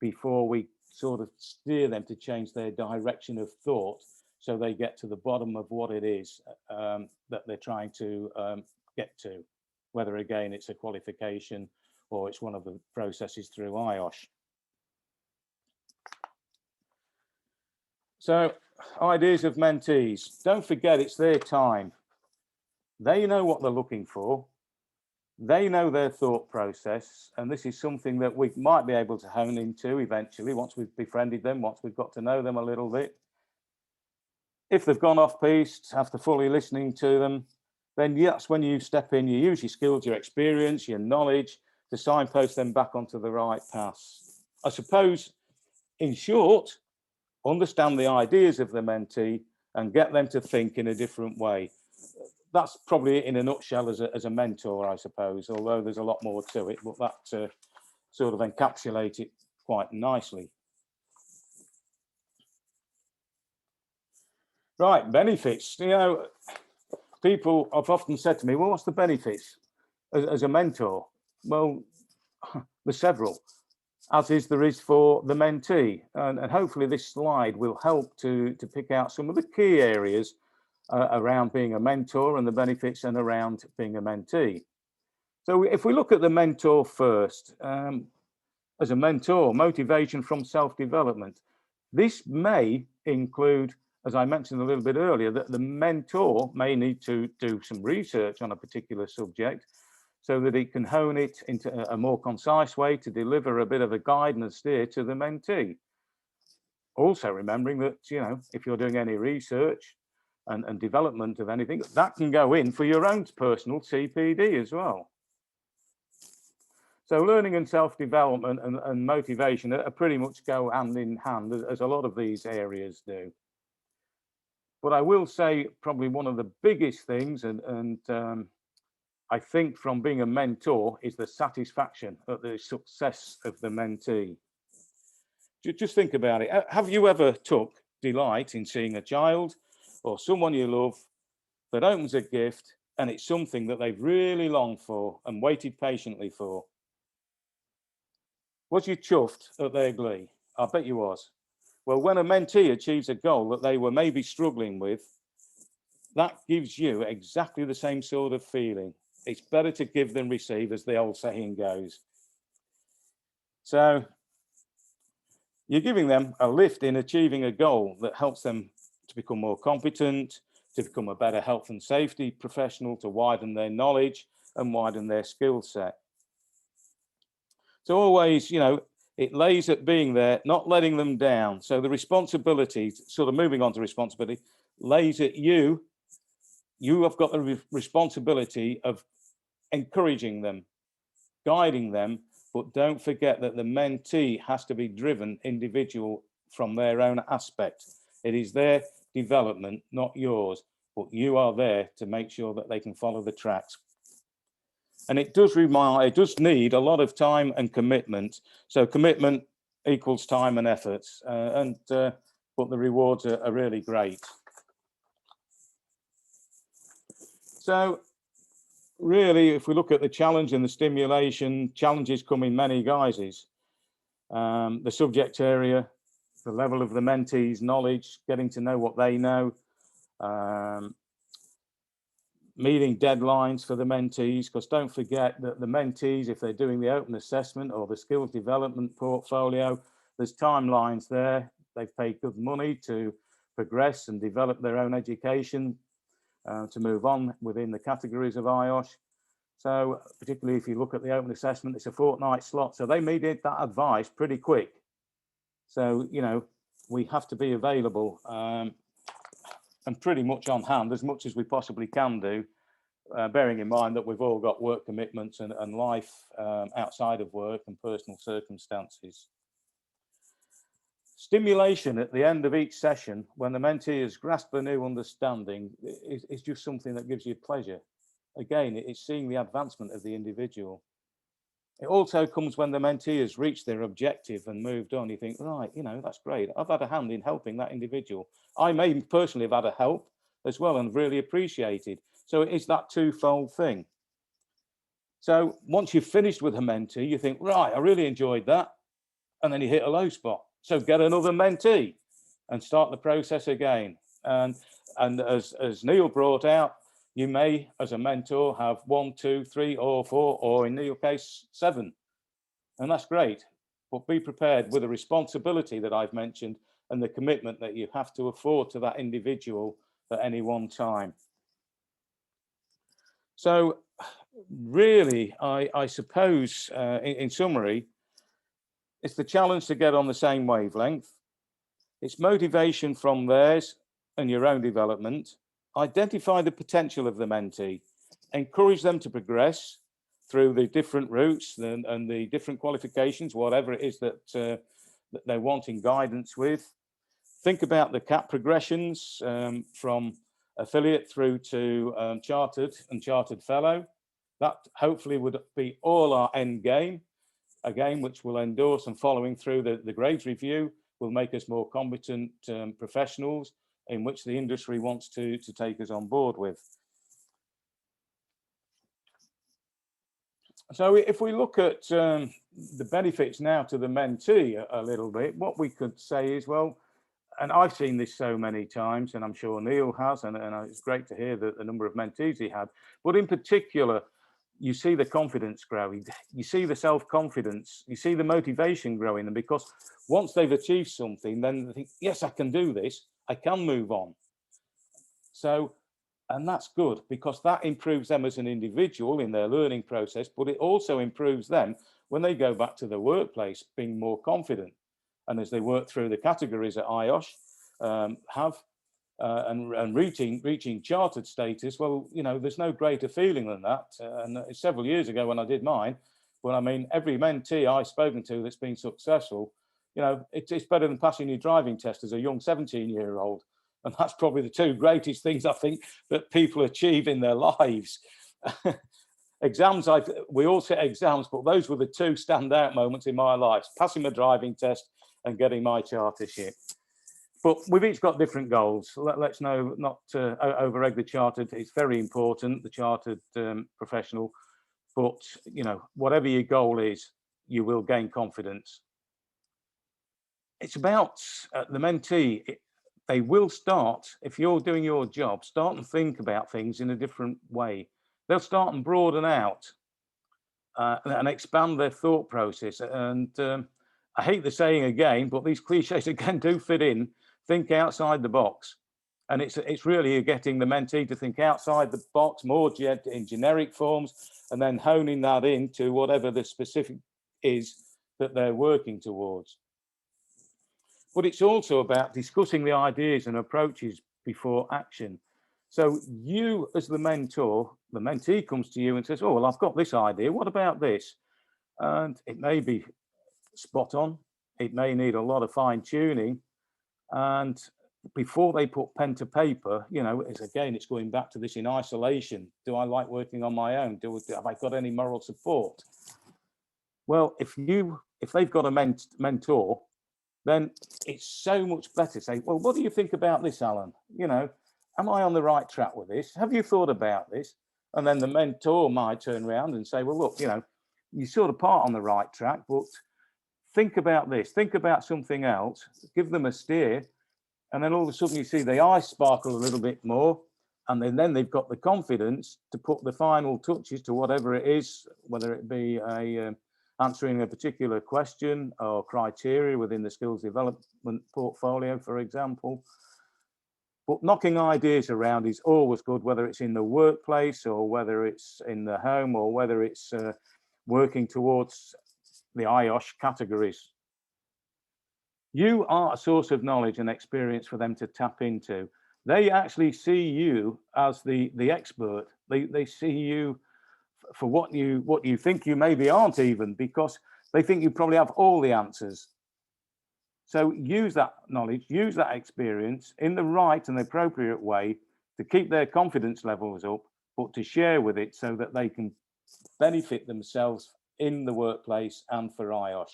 before we sort of steer them to change their direction of thought, so they get to the bottom of what it is that they're trying to get to, whether again it's a qualification or it's one of the processes through Iosh. So ideas of mentees, don't forget it's their time. They know what they're looking for. They know their thought process, and this is something that we might be able to hone into eventually once we've befriended them, once we've got to know them a little bit. If they've gone off piste after fully listening to them, then that's when you step in, you use your skills, your experience, your knowledge to signpost them back onto the right path. I suppose, in short, understand the ideas of the mentee and get them to think in a different way. That's probably in a nutshell as a mentor, I suppose, although there's a lot more to it, but that sort of encapsulates it quite nicely. Right, benefits. You know, people have often said to me, well, what's the benefits as a mentor? Well, there's several, as there is for the mentee. And hopefully this slide will help to pick out some of the key areas around being a mentor and the benefits and around being a mentee. So if we look at the mentor first, as a mentor, motivation from self-development. This may include, as I mentioned a little bit earlier, that the mentor may need to do some research on a particular subject so that it can hone it into a more concise way to deliver a bit of a guide and a steer to the mentee. Also remembering that, you know, if you're doing any research and development of anything, that can go in for your own personal CPD as well. So learning and self-development and motivation are pretty much go hand in hand, as a lot of these areas do. But I will say probably one of the biggest things, and I think from being a mentor, is the satisfaction at the success of the mentee. Just think about it. Have you ever took delight in seeing a child or someone you love that opens a gift and it's something that they've really longed for and waited patiently for? Was you chuffed at their glee? I bet you was. Well, when a mentee achieves a goal that they were maybe struggling with, that gives you exactly the same sort of feeling. It's better to give than receive, as the old saying goes. So you're giving them a lift in achieving a goal that helps them to become more competent, to become a better health and safety professional, to widen their knowledge and widen their skill set. So always, you know, it lays at being there, not letting them down. So the responsibility, sort of moving on to responsibility, lays at you. You have got the responsibility of encouraging them, guiding them, but don't forget that the mentee has to be driven individual from their own aspect. It is their development, not yours, but you are there to make sure that they can follow the tracks. And it does need a lot of time and commitment. So commitment equals time and efforts, but the rewards are really great. So really, if we look at the challenge and the stimulation, challenges come in many guises. The subject area, the level of the mentee's knowledge, getting to know what they know, meeting deadlines for the mentees, because don't forget that the mentees, if they're doing the open assessment or the skills development portfolio, there's timelines there. They've paid good money to progress and develop their own education, to move on within the categories of Iosh. So particularly if you look at the open assessment, it's a fortnight slot. So they needed that advice pretty quick. So, you know, we have to be available and pretty much on hand as much as we possibly can do, bearing in mind that we've all got work commitments and life outside of work and personal circumstances. Stimulation at the end of each session, when the mentee has grasped a new understanding, is just something that gives you pleasure. Again, it's seeing the advancement of the individual. It also comes when the mentee has reached their objective and moved on. You think, right, you know, that's great. I've had a hand in helping that individual. I may personally have had a help as well and really appreciated. So it's that twofold thing. So once you've finished with a mentee, you think, right, I really enjoyed that. And then you hit a low spot. So get another mentee and start the process again. And as Neil brought out, you may, as a mentor, have 1, 2, 3, or 4, or in Neil's case, 7. And that's great. But be prepared with the responsibility that I've mentioned and the commitment that you have to afford to that individual at any one time. So really, I suppose, in summary, it's the challenge to get on the same wavelength. It's motivation from theirs and your own development. Identify the potential of the mentee. Encourage them to progress through the different routes and the different qualifications, whatever it is that they're wanting guidance with. Think about the CAP progressions from affiliate through to chartered and chartered fellow. That hopefully would be all our end game, again, which will endorse and following through the grades review will make us more competent professionals in which the industry wants to take us on board with. So if we look at the benefits now to the mentee a little bit, what we could say is, well, and I've seen this so many times, and I'm sure Neil has, and it's great to hear the number of mentees he had, but in particular, you see the confidence growing, you see the self-confidence, you see the motivation growing, and because once they've achieved something, then they think, yes, I can do this, I can move on. So, and that's good because that improves them as an individual in their learning process, but it also improves them when they go back to the workplace being more confident. And as they work through the categories at Iosh and reaching chartered status, well, you know, there's no greater feeling than that. And several years ago when I did mine, well, I mean, every mentee I've spoken to that's been successful, you know, it's better than passing your driving test as a young 17-year-old. And that's probably the two greatest things I think that people achieve in their lives. Exams, we all set exams, but those were the two standout moments in my life, passing my driving test and getting my chartership. But we've each got different goals. Let's know not to over-egg the chartered. It's very important, the chartered professional. But, you know, whatever your goal is, you will gain confidence. It's about the mentee. They will start, if you're doing your job, start and think about things in a different way. They'll start and broaden out and expand their thought process. And I hate the saying again, but these cliches again do fit in. Think outside the box. And it's really getting the mentee to think outside the box, more in generic forms, and then honing that into whatever the specific is that they're working towards. But it's also about discussing the ideas and approaches before action. So you, as the mentor, the mentee comes to you and says, oh, well, I've got this idea. What about this? And it may be spot on. It may need a lot of fine tuning. And before they put pen to paper, you know, it's going back to this in isolation. Do I like working on my own? Have I got any moral support? Well, if they've got a mentor, then it's so much better to say, well, what do you think about this, Alan? You know, am I on the right track with this? Have you thought about this? And then the mentor might turn around and say, well, look, you're sort of part on the right track, but think about this, think about something else, give them a steer. And then all of a sudden you see the eyes sparkle a little bit more. And then they've got the confidence to put the final touches to whatever it is, whether it be answering a particular question or criteria within the skills development portfolio, for example. But knocking ideas around is always good, whether it's in the workplace or whether it's in the home or whether it's working towards the Iosh categories. You are a source of knowledge and experience for them to tap into. They actually see you as the expert. They see you for what you think you maybe aren't even, because they think you probably have all the answers. So use that knowledge, use that experience in the right and the appropriate way to keep their confidence levels up, but to share with it so that they can benefit themselves in the workplace and for Iosh.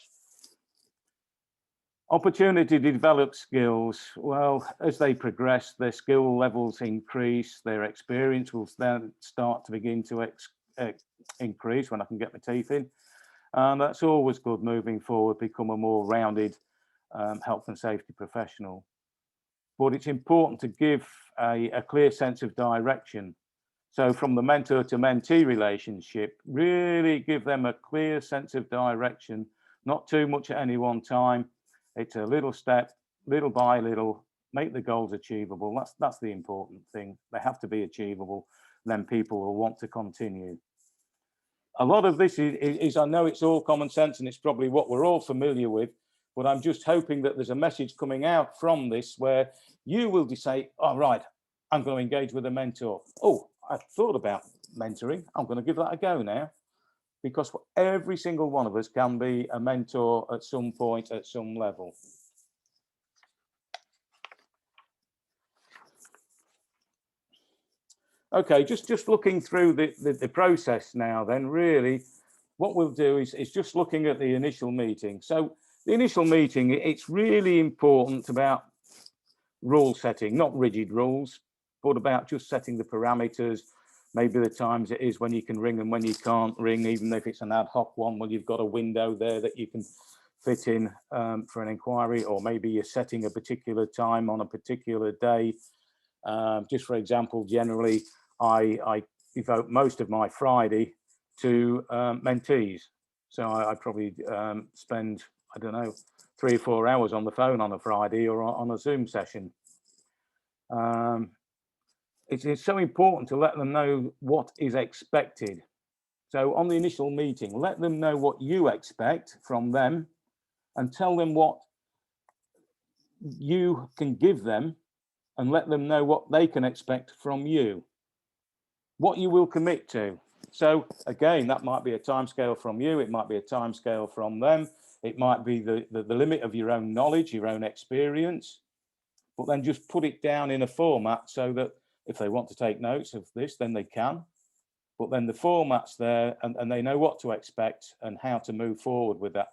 Opportunity to develop skills. Well, as they progress, their skill levels increase, their experience will then start to begin to increase when I can get my teeth in. And that's always good moving forward, become a more rounded health and safety professional. But it's important to give a clear sense of direction. So from the mentor to mentee relationship, really give them a clear sense of direction, not too much at any one time. It's a little step, little by little, make the goals achievable. That's the important thing. They have to be achievable, then people will want to continue. A lot of this is I know it's all common sense and it's probably what we're all familiar with, but I'm just hoping that there's a message coming out from this where you will say, all right, I'm going to engage with a mentor. Oh, I thought about mentoring. I'm going to give that a go now. Because every single one of us can be a mentor at some point, at some level. Okay, just looking through the process now, then really what we'll do is just looking at the initial meeting. So the initial meeting, it's really important about rule setting, not rigid rules, but about just setting the parameters, maybe the times it is when you can ring and when you can't ring, even if it's an ad hoc one, well, you've got a window there that you can fit in for an inquiry, or maybe you're setting a particular time on a particular day. Just for example, generally, I devote most of my Friday to mentees. So I probably spend, I don't know, 3 or 4 hours on the phone on a Friday or on a Zoom session. It's so important to let them know what is expected. So on the initial meeting, let them know what you expect from them and tell them what you can give them, and let them know what they can expect from you, what you will commit to. So again, that might be a timescale from you, it might be a timescale from them, it might be the limit of your own knowledge, your own experience, but then just put it down in a format so that if they want to take notes of this, then they can. But then the format's there and they know what to expect and how to move forward with that.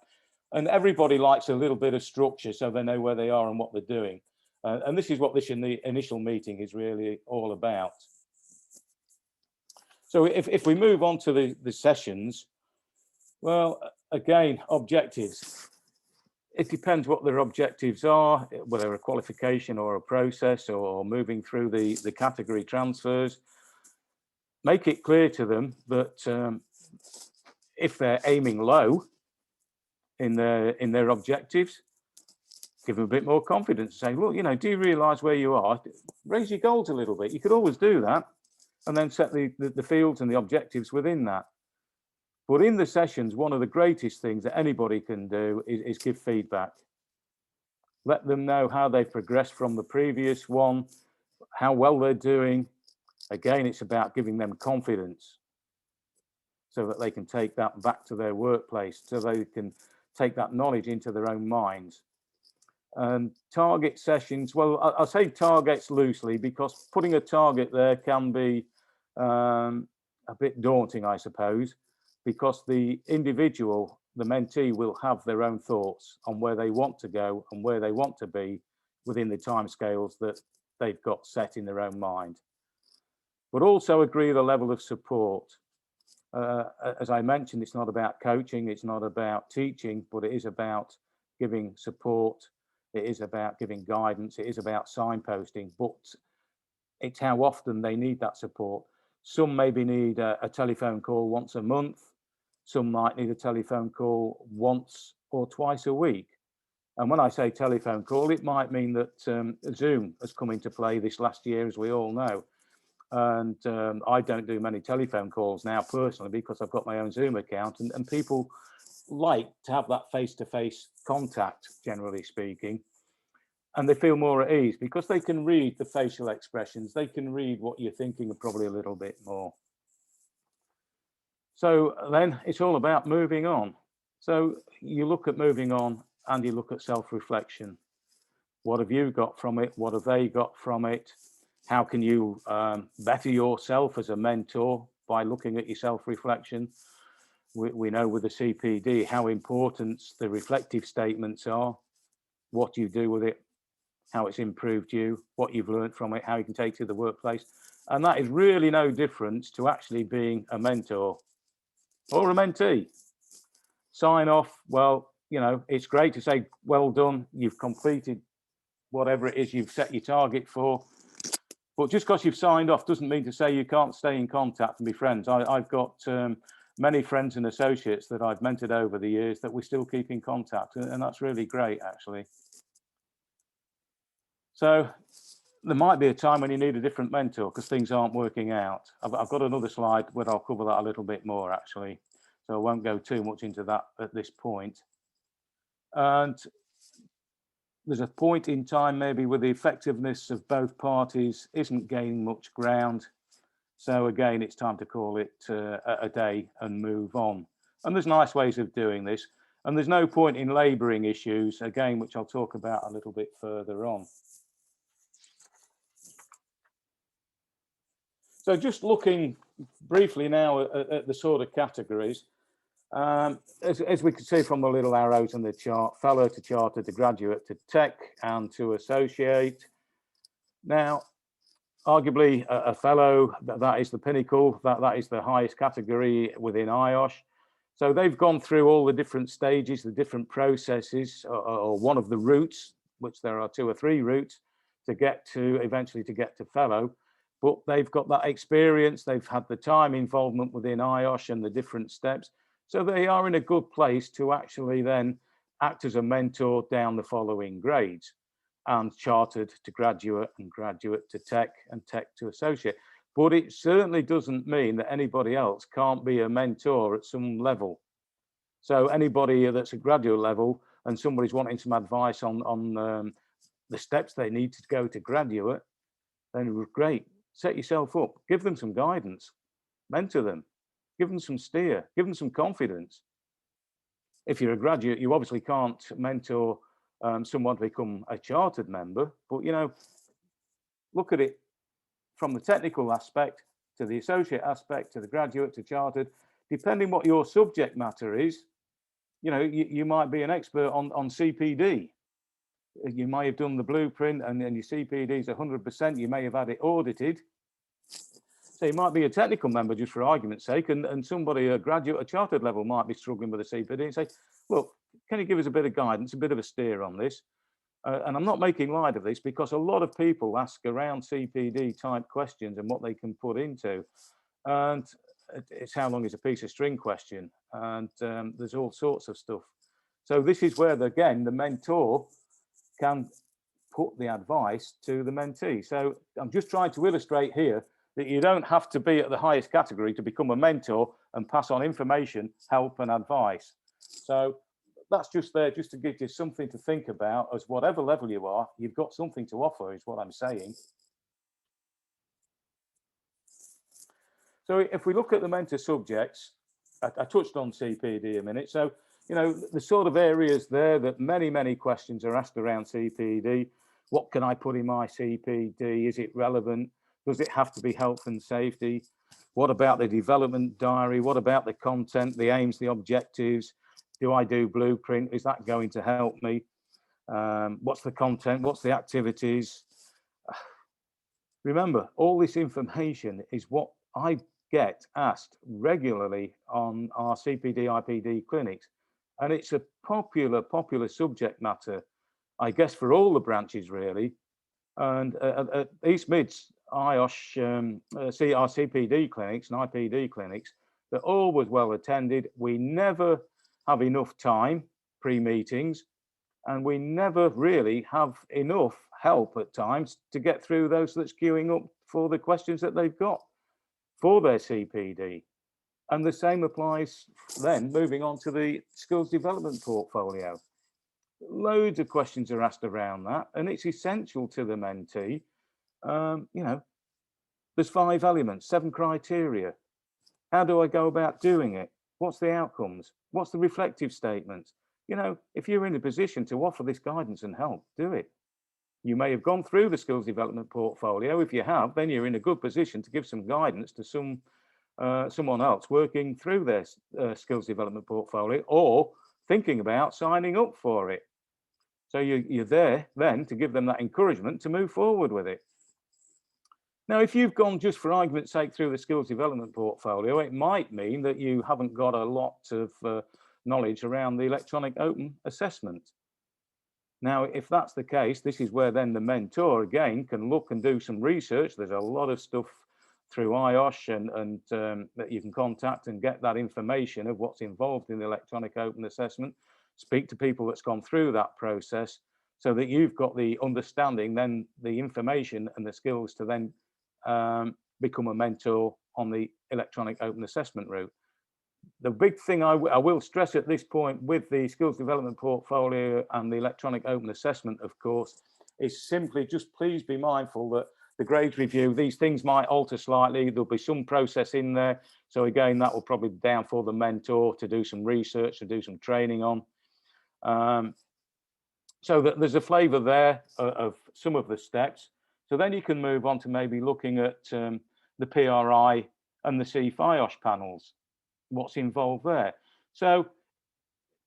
And everybody likes a little bit of structure so they know where they are and what they're doing. And this is what this in the initial meeting is really all about. So if we move on to the sessions, well, again, objectives. It depends what their objectives are, whether a qualification or a process or moving through the category transfers. Make it clear to them that if they're aiming low in their objectives, give them a bit more confidence. Say, look, do you realise where you are? Raise your goals a little bit. You could always do that, and then set the fields and the objectives within that. But in the sessions, one of the greatest things that anybody can do is give feedback. Let them know how they've progressed from the previous one, how well they're doing. Again, it's about giving them confidence so that they can take that back to their workplace, so they can take that knowledge into their own minds. And target sessions, well, I say targets loosely because putting a target there can be a bit daunting, I suppose, because the individual, the mentee, will have their own thoughts on where they want to go and where they want to be within the timescales that they've got set in their own mind. But also agree the level of support. As I mentioned, it's not about coaching, it's not about teaching, but it is about giving support, it is about giving guidance, it is about signposting, but it's how often they need that support. Some maybe need a telephone call once a month, some might need a telephone call once or twice a week. And when I say telephone call, it might mean that Zoom has come into play this last year, as we all know. And I don't do many telephone calls now personally because I've got my own Zoom account, and people like to have that face-to-face contact, generally speaking, and they feel more at ease because they can read the facial expressions, they can read what you're thinking probably a little bit more. So then it's all about moving on. So you look at moving on and you look at self-reflection. What have you got from it? What have they got from it? How can you better yourself as a mentor by looking at your self-reflection? We know with the CPD how important the reflective statements are, what you do with it, how it's improved you, what you've learned from it, how you can take it to the workplace. And that is really no difference to actually being a mentor or a mentee. Sign off, well, you know, it's great to say, well done, you've completed whatever it is you've set your target for. But just because you've signed off doesn't mean to say you can't stay in contact and be friends. I've got many friends and associates that I've mentored over the years that we still keep in contact, and that's really great, actually. So there might be a time when you need a different mentor because things aren't working out. I've got another slide where I'll cover that a little bit more, actually. So I won't go too much into that at this point. And there's a point in time maybe where the effectiveness of both parties isn't gaining much ground. So again, it's time to call it a day and move on. And there's nice ways of doing this. And there's no point in labouring issues, again, which I'll talk about a little bit further on. So just looking briefly now at the sort of categories, as we can see from the little arrows in the chart, fellow to chartered to graduate to tech and to associate. Now, arguably a fellow, that is the pinnacle, that is the highest category within Iosh. So they've gone through all the different stages, the different processes, or one of the routes, which there are 2 or 3 routes to get to, eventually to get to fellow. But they've got that experience, they've had the time involvement within Iosh and the different steps. So they are in a good place to actually then act as a mentor down the following grades, and chartered to graduate and graduate to tech and tech to associate. But it certainly doesn't mean that anybody else can't be a mentor at some level. So anybody that's at graduate level and somebody's wanting some advice on the steps they need to go to graduate, then great, set yourself up, give them some guidance, mentor them, give them some steer, give them some confidence. If you're a graduate, you obviously can't mentor someone to become a chartered member, but, you know, look at it from the technical aspect to the associate aspect to the graduate to chartered, depending what your subject matter is. You know, you might be an expert on CPD. You may have done the blueprint and your CPD is 100%. You may have had it audited. So you might be a technical member, just for argument's sake, and somebody, a graduate, a chartered level, might be struggling with a CPD and say, look, can you give us a bit of guidance, a bit of a steer on this? And I'm not making light of this because a lot of people ask around CPD type questions and what they can put into. And it's how long is a piece of string question. And there's all sorts of stuff. So this is where, again, the mentor can put the advice to the mentee. So I'm just trying to illustrate here that you don't have to be at the highest category to become a mentor and pass on information, help and advice. So that's just there just to give you something to think about. As whatever level you are, you've got something to offer, is what I'm saying. So if we look at the mentor subjects, I touched on CPD a minute. So, you know, the sort of areas there that many questions are asked around CPD. What can I put in my CPD? Is it relevant? Does it have to be health and safety? What about the development diary? What about the content, the aims, the objectives? Do I do blueprint? Is that going to help me? What's the content? What's the activities? Remember, all this information is what I get asked regularly on our CPD, IPD clinics. And it's a popular subject matter, I guess, for all the branches really. And at East Mid's Iosh, our CPD clinics and IPD clinics, they're always well attended. We never have enough time pre-meetings, and we never really have enough help at times to get through those that's queuing up for the questions that they've got for their CPD. And the same applies then moving on to the skills development portfolio. Loads of questions are asked around that, and it's essential to the mentee. You know, there's 5 elements, 7 criteria. How do I go about doing it? What's the outcomes? What's the reflective statement? You know, if you're in a position to offer this guidance and help, do it. You may have gone through the skills development portfolio. If you have, then you're in a good position to give some guidance to someone else working through their skills development portfolio or thinking about signing up for it. So you're there then to give them that encouragement to move forward with it. Now, if you've gone just for argument's sake through the skills development portfolio, it might mean that you haven't got a lot of knowledge around the electronic open assessment. Now, if that's the case, this is where then the mentor again can look and do some research. There's a lot of stuff through Iosh and that you can contact and get that information of what's involved in the electronic open assessment. Speak to people that's gone through that process so that you've got the understanding, then the information and the skills to then become a mentor on the electronic open assessment route. The big thing I will stress at this point with the skills development portfolio and the electronic open assessment, of course, is simply just please be mindful that the grade review, these things might alter slightly. There'll be some process in there. So again, that will probably be down for the mentor to do some research, to do some training on. So that there's a flavour there of some of the steps. So then you can move on to maybe looking at the PRI and the CFIOSH panels, what's involved there. So it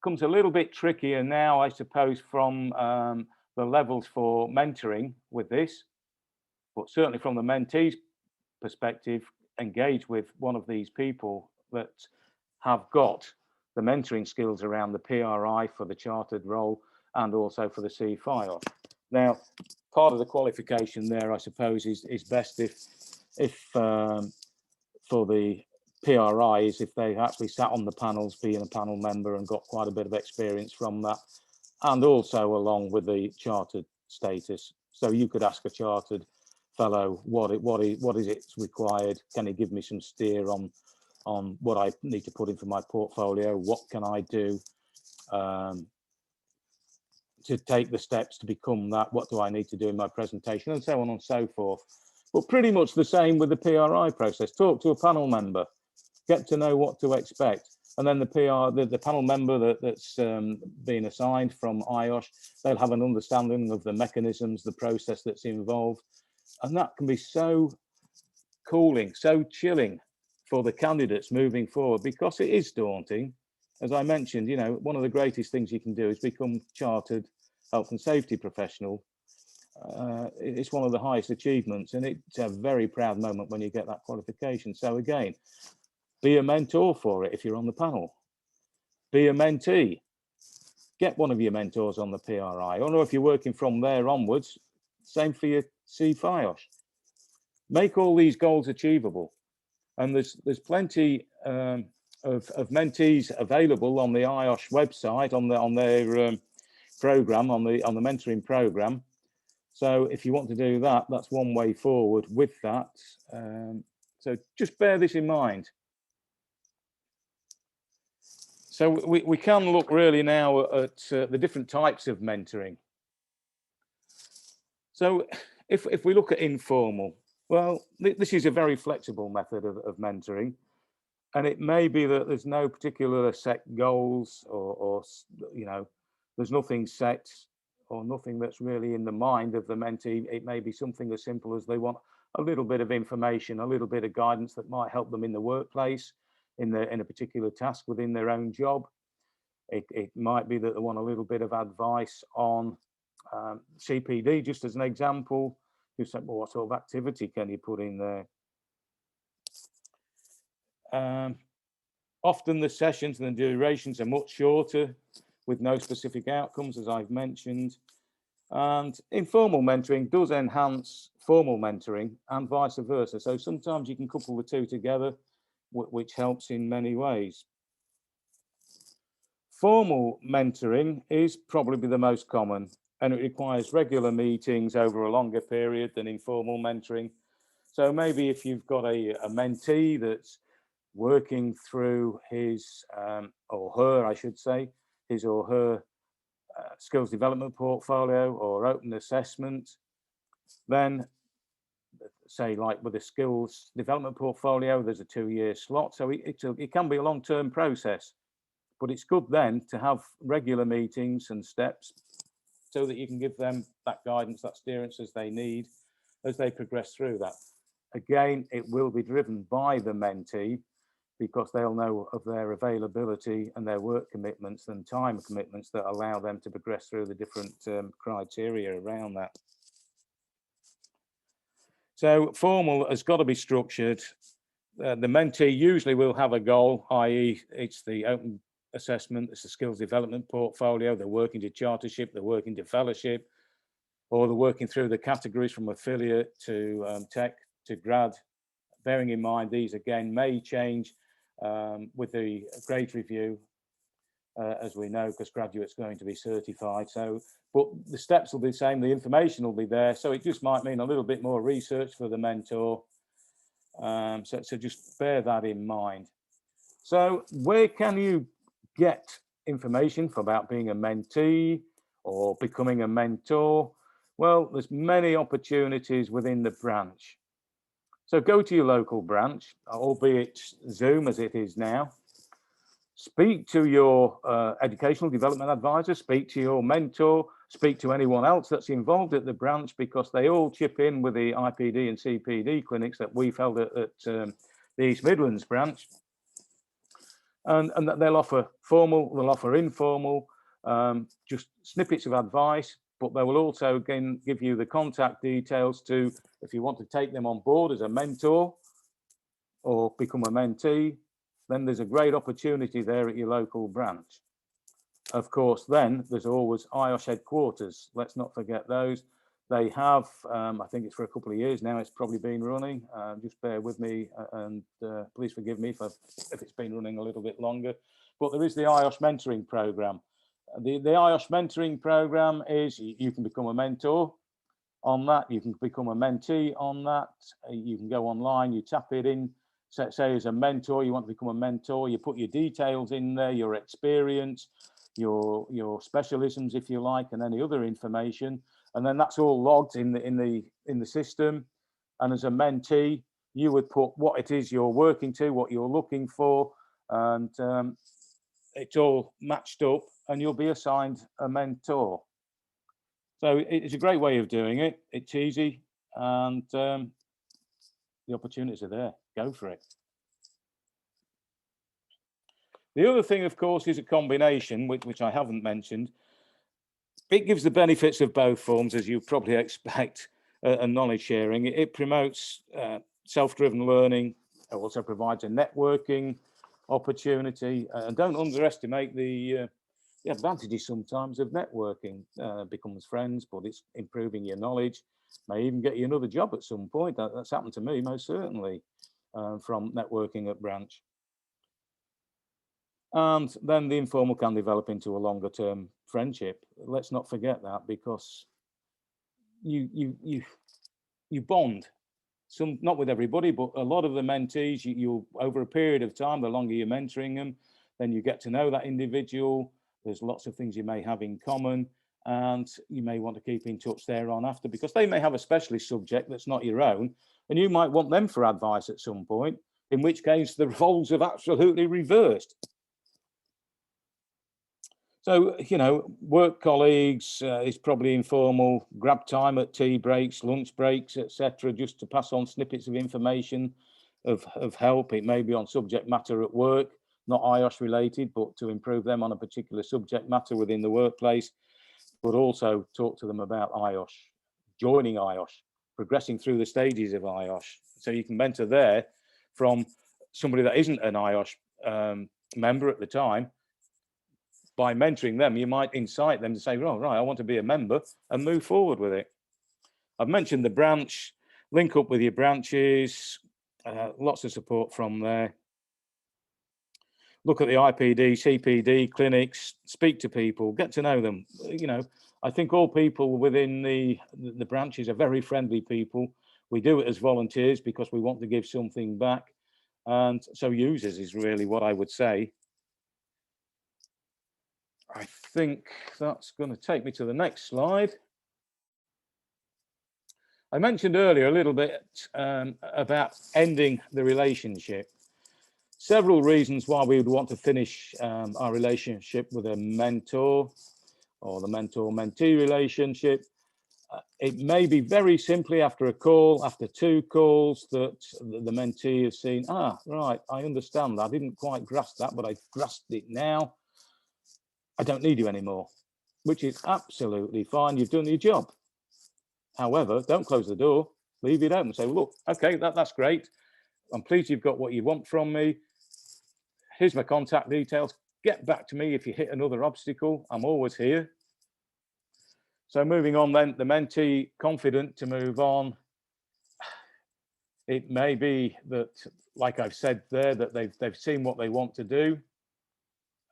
becomes a little bit trickier now, I suppose, from the levels for mentoring with this, but certainly from the mentee's perspective, engage with one of these people that have got the mentoring skills around the PRI for the chartered role and also for the CFIOSH. Now, part of the qualification there, I suppose, is best if for the PRIs, if they actually sat on the panels, being a panel member and got quite a bit of experience from that, and also along with the chartered status. So you could ask a chartered fellow, what is it required? Can he give me some steer on what I need to put in for my portfolio? What can I do to take the steps to become that? What do I need to do in my presentation, and so on and so forth. But pretty much the same with the PRI process. Talk to a panel member, get to know what to expect, and then the panel member that's being assigned from Iosh, they'll have an understanding of the mechanisms, the process that's involved, and that can be so cooling, so chilling for the candidates moving forward, because it is daunting. As I mentioned, you know, one of the greatest things you can do is become chartered health and safety professional. It's one of the highest achievements, and it's a very proud moment when you get that qualification. So again, be a mentor for it if you're on the panel. Be a mentee. Get one of your mentors on the PRI, or if you're working from there onwards, same for your CFIOSH. Make all these goals achievable. And there's plenty of mentees available on the Iosh website, on their program, on the mentoring program. So if you want to do that, that's one way forward with that. So just bear this in mind. So we can look really now at the different types of mentoring. So if we look at informal, well, this is a very flexible method of mentoring. And it may be that there's no particular set goals or you know, there's nothing set or nothing that's really in the mind of the mentee. It may be something as simple as they want a little bit of information, a little bit of guidance that might help them in the workplace, in a particular task within their own job. It might be that they want a little bit of advice on CPD, just as an example. You say, well, what sort of activity can you put in there? Often the sessions and the durations are much shorter with no specific outcomes, as I've mentioned. And informal mentoring does enhance formal mentoring and vice versa. So sometimes you can couple the two together, which helps in many ways. Formal mentoring is probably the most common, and it requires regular meetings over a longer period than informal mentoring. So maybe if you've got a mentee that's working through his or her, I should say, his or her skills development portfolio or open assessment, then say like with a skills development portfolio, there's a 2-year slot. So it can be a long-term process, but it's good then to have regular meetings and steps so that you can give them that guidance, that steerance as they need, as they progress through that. Again, it will be driven by the mentee, because they'll know of their availability and their work commitments and time commitments that allow them to progress through the different criteria around that. So formal has got to be structured. The mentee usually will have a goal, i.e. it's the open assessment, it's the skills development portfolio, they're working to chartership, they're working to fellowship, or they're working through the categories from affiliate to tech to grad. Bearing in mind, these again may change with the grade review, as we know, because graduate's going to be certified. So, but the steps will be the same, the information will be there. So it just might mean a little bit more research for the mentor. So just bear that in mind. So where can you get information about being a mentee or becoming a mentor? Well, there's many opportunities within the branch. So go to your local branch, albeit Zoom as it is now. Speak to your educational development advisor, speak to your mentor, speak to anyone else that's involved at the branch, because they all chip in with the IPD and CPD clinics that we've held at the East Midlands branch. And they'll offer formal, they'll offer informal, just snippets of advice, but they will also again give you the contact details to, if you want to take them on board as a mentor or become a mentee, then there's a great opportunity there at your local branch. Of course, then there's always Iosh headquarters. Let's not forget those. They have, I think it's for a couple of years now, it's probably been running. Just bear with me and please forgive me if it's been running a little bit longer. But there is the Iosh Mentoring Programme. The Iosh Mentoring Programme is, you can become a mentor on that, you can become a mentee on that, you can go online, you tap it in, say as a mentor, you want to become a mentor, you put your details in there, your experience, your specialisms, if you like, and any other information, and then that's all logged in the system. And as a mentee, you would put what it is you're working to, what you're looking for, and it's all matched up, and you'll be assigned a mentor. So it's a great way of doing it. It's easy, and the opportunities are there. Go for it. The other thing, of course, is a combination, which I haven't mentioned. It gives the benefits of both forms, as you probably expect, and knowledge sharing. It promotes self-driven learning. It also provides a networking opportunity. And don't underestimate the advantages sometimes of networking. Becomes friends, but it's improving your knowledge. May even get you another job at some point. That's happened to me, most certainly, from networking at branch. And then the informal can develop into a longer term friendship. Let's not forget that, because you bond. Some, not with everybody, but a lot of the mentees, you over a period of time, the longer you're mentoring them, then you get to know that individual. There's lots of things you may have in common, and you may want to keep in touch there on after, because they may have a specialist subject that's not your own, and you might want them for advice at some point, in which case the roles have absolutely reversed. So, you know, work colleagues is probably informal, grab time at tea breaks, lunch breaks, etc., just to pass on snippets of information of help. It may be on subject matter at work, not Iosh related, but to improve them on a particular subject matter within the workplace, but also talk to them about Iosh, joining Iosh, progressing through the stages of Iosh. So you can mentor there from somebody that isn't an Iosh member at the time. By mentoring them, you might incite them to say, oh, right, I want to be a member, and move forward with it. I've mentioned the branch, link up with your branches, lots of support from there. Look at the IPD, CPD clinics, speak to people, get to know them. You know, I think all people within the branches are very friendly people. We do it as volunteers because we want to give something back. And so users is really what I would say. I think that's going to take me to the next slide. I mentioned earlier a little bit about ending the relationship. Several reasons why we would want to finish our relationship with a mentor or the mentor-mentee relationship. It may be very simply after a call, after 2 calls, that the mentee has seen, right, I understand that. I didn't quite grasp that, but I've grasped it now. I don't need you anymore, which is absolutely fine. You've done your job. However, don't close the door, leave it open. Say, well, look, okay, that's great. I'm pleased you've got what you want from me. Here's my contact details. Get back to me if you hit another obstacle. I'm always here. So moving on then, the mentee confident to move on. It may be that, like I've said there, that they've seen what they want to do,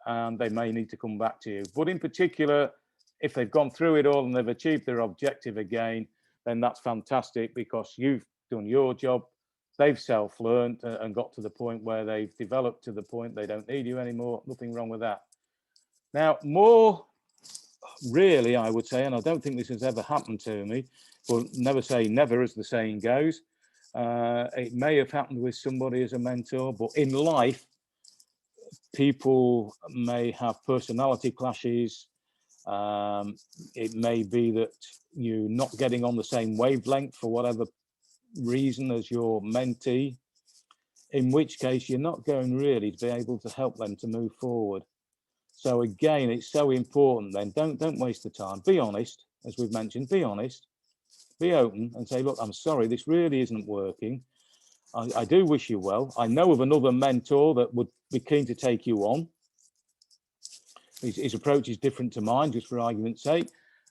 and they may need to come back to you. But in particular, if they've gone through it all and they've achieved their objective again, then that's fantastic because you've done your job. They've self-learned and got to the point where they've developed to the point they don't need you anymore. Nothing wrong with that. Now, more really, I would say, and I don't think this has ever happened to me, but never say never, as the saying goes. It may have happened with somebody as a mentor, but in life, people may have personality clashes. It may be that you're not getting on the same wavelength for whatever reason as your mentee, in which case you're not going really to be able to help them to move forward. So again, it's so important then, don't waste the time. Be honest, as we've mentioned, be honest, be open and say, look, I'm sorry, this really isn't working. I do wish you well. I know of another mentor that would be keen to take you on. His approach is different to mine, just for argument's sake.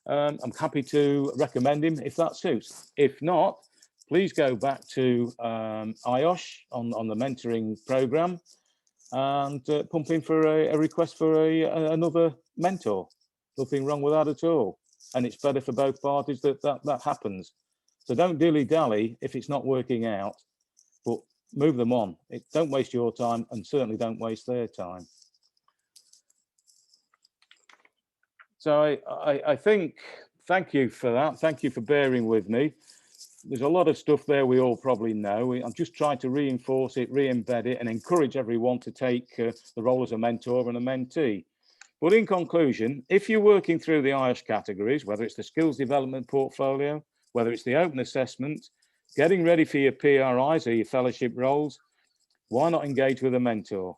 I'm happy to recommend him if that suits. If not, please go back to Iosh on the mentoring program and pump in for a request for another mentor. Nothing wrong with that at all. And it's better for both parties that happens. So don't dilly-dally if it's not working out, but move them on. Don't waste your time and certainly don't waste their time. So I think, thank you for that. Thank you for bearing with me. There's a lot of stuff there we all probably know. I'm just trying to reinforce it, re-embed it, and encourage everyone to take the role as a mentor and a mentee. But in conclusion, if you're working through the Iosh categories, whether it's the skills development portfolio, whether it's the open assessment, getting ready for your PRIs or your fellowship roles, why not engage with a mentor?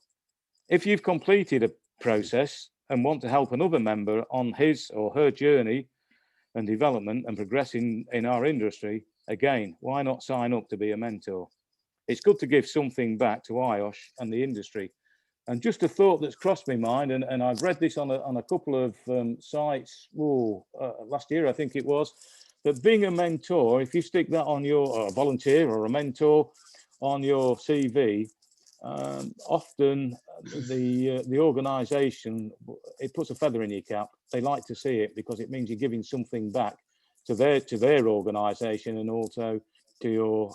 If you've completed a process and want to help another member on his or her journey and development and progressing in our industry, again, why not sign up to be a mentor? It's good to give something back to Iosh and the industry. And just a thought that's crossed my mind, and I've read this on a couple of sites last year, I think it was, that being a mentor, if you stick that on your volunteer or a mentor on your CV, often the organisation, it puts a feather in your cap. They like to see it because it means you're giving something back to their organisation and also to your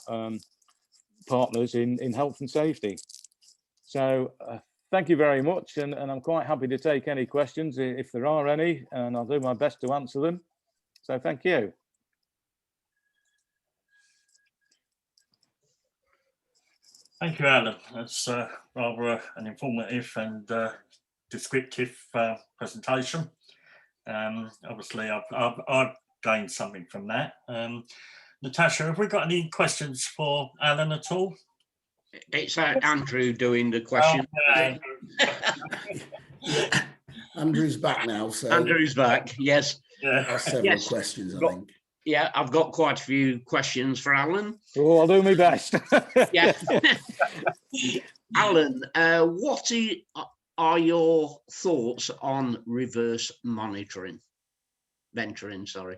partners in health and safety. So thank you very much, and I'm quite happy to take any questions if there are any, and I'll do my best to answer them. So thank you. Thank you, Alan. That's rather an informative and descriptive presentation. Obviously, I've gained something from that. Natasha, have we got any questions for Alan at all? It's Andrew doing the question. Okay. Andrew's back now. So Andrew's back, yes. Yeah. there are several questions, I think. Yeah, I've got quite a few questions for Alan. Oh, I'll do my best. Yeah. Alan, what are your thoughts on reverse mentoring? Sorry.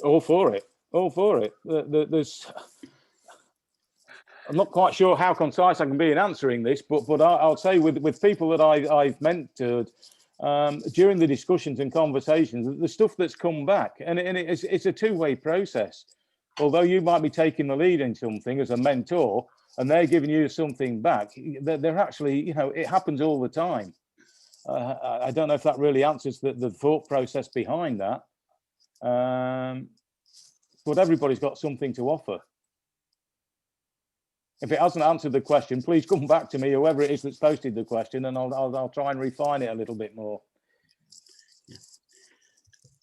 All for it. All for it. I'm not quite sure how concise I can be in answering this, but I'll say with people that I've mentored during the discussions and conversations, the stuff that's come back, and it's a two-way process. Although you might be taking the lead in something as a mentor, and they're giving you something back, they're actually, you know, it happens all the time. I don't know if that really answers the thought process behind that, but everybody's got something to offer. If it hasn't answered the question, please come back to me, whoever it is that's posted the question, and I'll try and refine it a little bit more.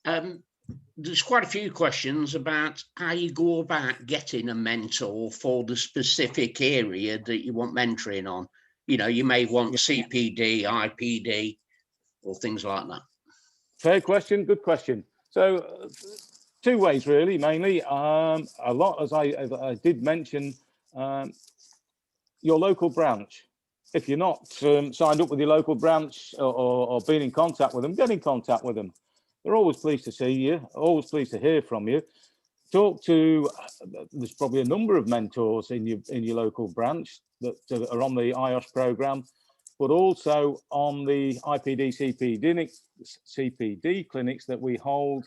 There's quite a few questions about how you go about getting a mentor for the specific area that you want mentoring on. You know, you may want CPD, IPD, or things like that. Fair question, good question. So two ways really, mainly. A lot, as I did mention, your local branch. If you're not signed up with your local branch or been in contact with them, get in contact with them. They're always pleased to see you, always pleased to hear from you. Talk to, there's probably a number of mentors in your local branch that are on the Iosh program, but also on the IPD CPD clinics that we hold.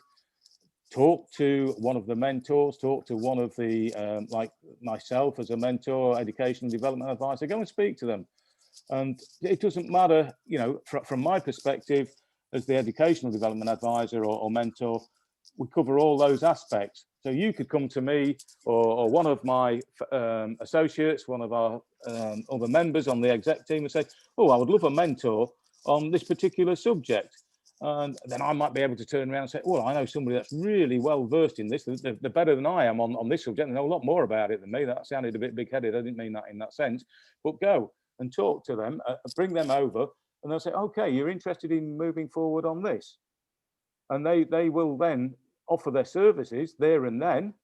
Talk to one of the mentors, talk to one of the, like myself as a mentor, education and development advisor, go and speak to them. And it doesn't matter, you know, from my perspective, as the educational development advisor or mentor, we cover all those aspects. So you could come to me or one of my associates, one of our other members on the exec team and say, oh, I would love a mentor on this particular subject. And then I might be able to turn around and say, well, I know somebody that's really well versed in this. They're better than I am on this subject. They know a lot more about it than me. That sounded a bit big-headed. I didn't mean that in that sense. But go and talk to them, bring them over, and they'll say, okay, you're interested in moving forward on this. And they will then offer their services there and then.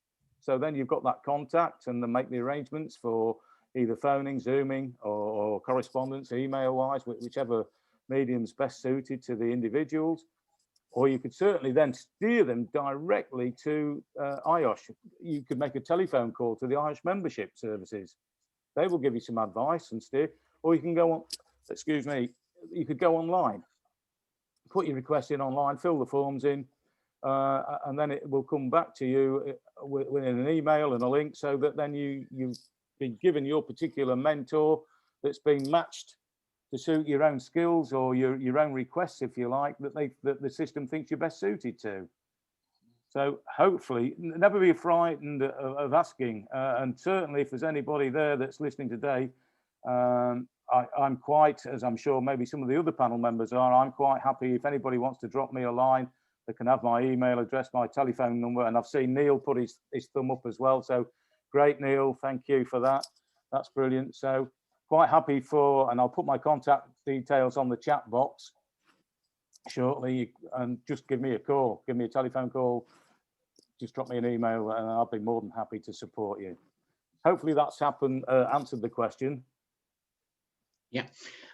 So then you've got that contact and then make the arrangements for either phoning, Zooming, or correspondence, email-wise, whichever medium's best suited to the individuals. Or you could certainly then steer them directly to Iosh. You could make a telephone call to the Iosh membership services. They will give you some advice and steer. Or you can go on, excuse me, you could go online, put your request in online, fill the forms in, and then it will come back to you within an email and a link, so that then you've been given your particular mentor that's been matched to suit your own skills or your own requests, if you like, that the system thinks you're best suited to. So hopefully, never be frightened of asking. And certainly if there's anybody there that's listening today, I'm quite, as I'm sure maybe some of the other panel members are, I'm quite happy if anybody wants to drop me a line, they can have my email address, my telephone number, and I've seen Neil put his thumb up as well. So great, Neil, thank you for that. That's brilliant. So quite happy for, and I'll put my contact details on the chat box shortly, and just give me a call, give me a telephone call, just drop me an email, and I'll be more than happy to support you. Hopefully that's answered the question. Yeah,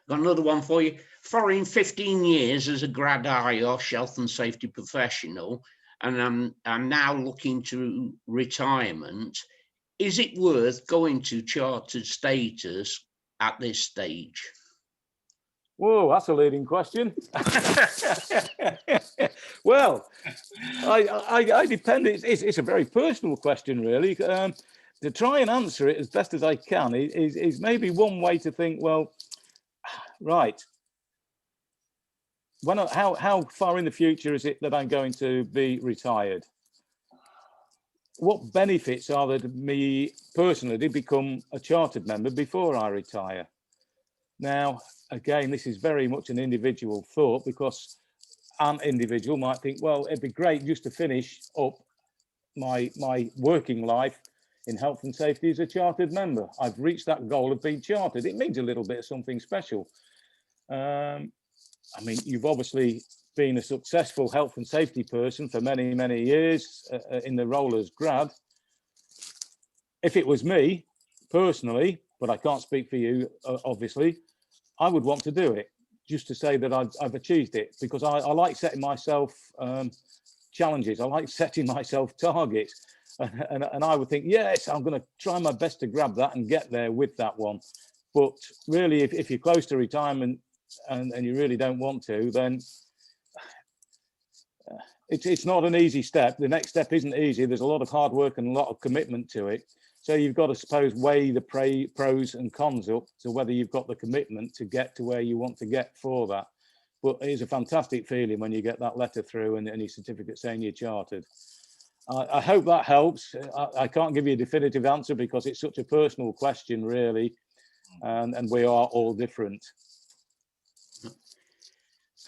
got another one for you. Following 15 years as a grad Iosh health and safety professional, and I'm now looking to retirement, is it worth going to chartered status at this stage? Whoa, that's a leading question. Well, I depend. It's a very personal question, really. To try and answer it as best as I can is maybe one way to think. Well, right. How far in the future is it that I'm going to be retired? What benefits are there to me personally to become a chartered member before I retire? Now, again, this is very much an individual thought, because an individual might think, well, it'd be great just to finish up my working life in health and safety as a chartered member. I've reached that goal of being chartered. It means a little bit of something special. I mean, you've obviously been a successful health and safety person for many, many years in the role as grad. If it was me personally, but I can't speak for you, obviously, I would want to do it just to say that I've achieved it, because I like setting myself challenges. I like setting myself targets. And I would think, yes, I'm going to try my best to grab that and get there with that one. But really, if you're close to retirement and you really don't want to, then it's not an easy step. The next step isn't easy. There's a lot of hard work and a lot of commitment to it. So you've got to, suppose, weigh the pros and cons up to whether you've got the commitment to get to where you want to get for that. But it's a fantastic feeling when you get that letter through and your certificate saying you're chartered. I hope that helps. I can't give you a definitive answer because it's such a personal question, really, and we are all different.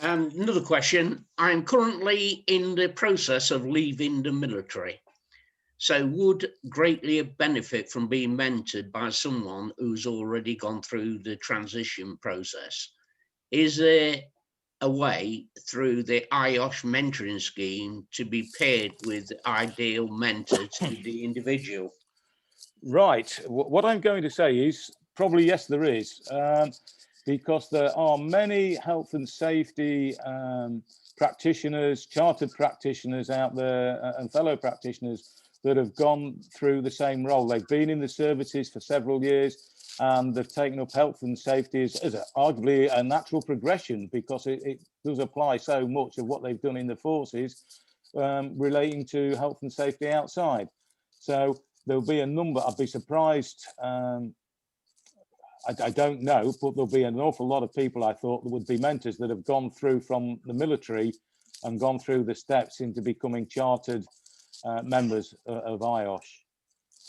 Another question. I'm currently in the process of leaving the military. So would greatly benefit from being mentored by someone who's already gone through the transition process. Is there a way through the Iosh mentoring scheme to be paired with ideal mentor to the individual? Right. What I'm going to say is probably yes, there is, because there are many health and safety practitioners, chartered practitioners out there and fellow practitioners that have gone through the same role. They've been in the services for several years and they've taken up health and safety as arguably a natural progression, because it does apply so much of what they've done in the forces relating to health and safety outside. So there'll be a number. I'd be surprised. I don't know, but there'll be an awful lot of people, I thought, that would be mentors that have gone through from the military and gone through the steps into becoming chartered members of Iosh.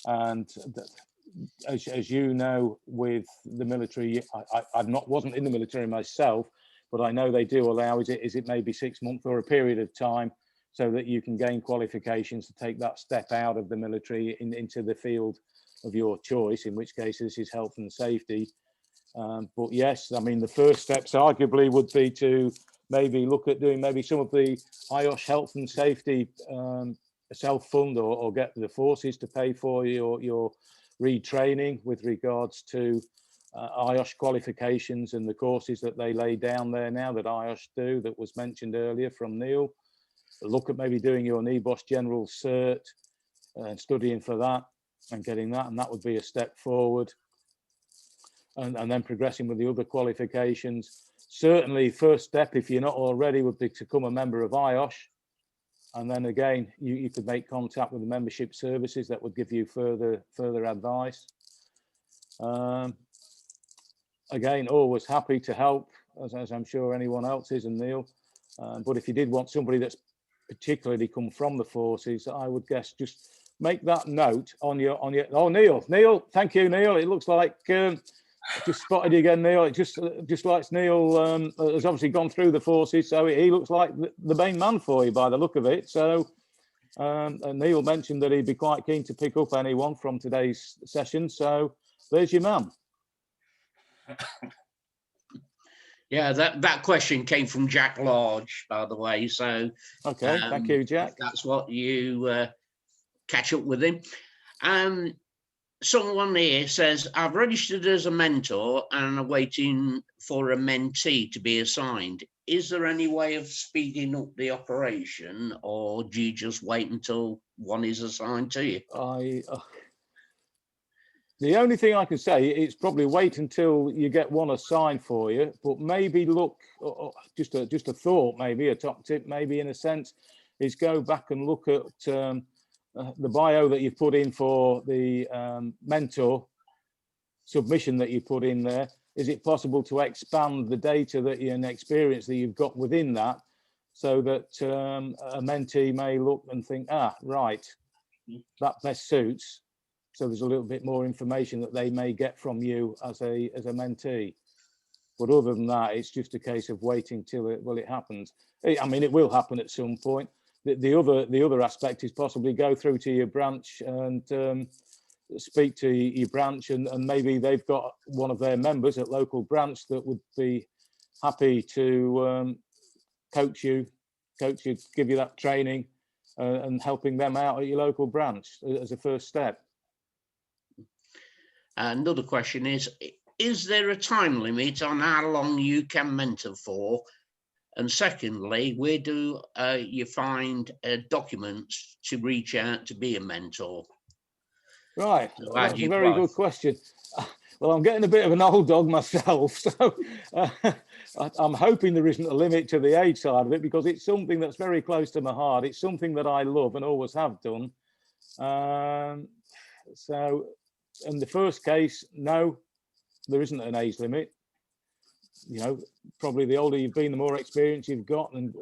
And as you know, with the military, I wasn't in the military myself, but I know they do allow, is it maybe 6 months or a period of time, so that you can gain qualifications to take that step out of the military into the field of your choice, in which case this is health and safety. But yes, I mean, the first steps arguably would be to maybe look at doing maybe some of the Iosh health and safety self-fund, or get the forces to pay for your retraining with regards to Iosh qualifications and the courses that they lay down there now that Iosh do, that was mentioned earlier from Neil. Look at maybe doing your NEBOSH General Cert and studying for that and getting that, and that would be a step forward. And then progressing with the other qualifications. Certainly, first step, if you're not already, would be to become a member of Iosh. And then again, you could make contact with the membership services that would give you further advice. Again, always happy to help, as I'm sure anyone else is, and Neil. But if you did want somebody that's particularly come from the forces, I would guess just make that note on your. Oh, Neil, thank you, Neil. It looks like I just spotted you again, Neil. It just like Neil has obviously gone through the forces, so he looks like the main man for you by the look of it. So and Neil mentioned that he'd be quite keen to pick up anyone from today's session. So there's your man. Yeah, that question came from Jack Large, by the way. So okay, thank you, Jack. That's what you catch up with him. Someone here says, I've registered as a mentor and I'm waiting for a mentee to be assigned. Is there any way of speeding up the operation, or do you just wait until one is assigned to you? The only thing I can say is probably wait until you get one assigned for you, but maybe look, just a thought, maybe a top tip, maybe in a sense, is go back and look at the bio that you put in for the mentor submission that you put in there. Is it possible to expand the data that you and experience that you've got within that, so that a mentee may look and think, right, that best suits. So there's a little bit more information that they may get from you as a mentee. But other than that, it's just a case of waiting till it happens. I mean, it will happen at some point. The other aspect is possibly go through to your branch and speak to your branch, and maybe they've got one of their members at local branch that would be happy to coach you, give you that training, and helping them out at your local branch as a first step. Another question is there a time limit on how long you can mentor for? And secondly, where do you find documents to reach out to be a mentor? Right, So that's a very good question. Well, I'm getting a bit of an old dog myself, so I'm hoping there isn't a limit to the age side of it, because it's something that's very close to my heart. It's something that I love and always have done. So in the first case, no, there isn't an age limit. You know, probably the older you've been, the more experience you've got, and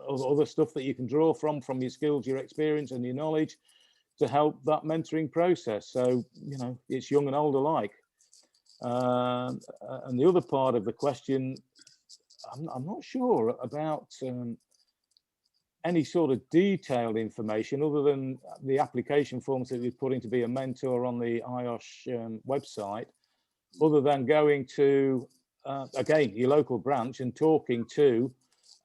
other stuff that you can draw from your skills, your experience and your knowledge to help that mentoring process. So, you know, it's young and old alike. And the other part of the question, I'm not sure about any sort of detailed information other than the application forms that you're putting to be a mentor on the Iosh website, other than going to, again, your local branch and talking to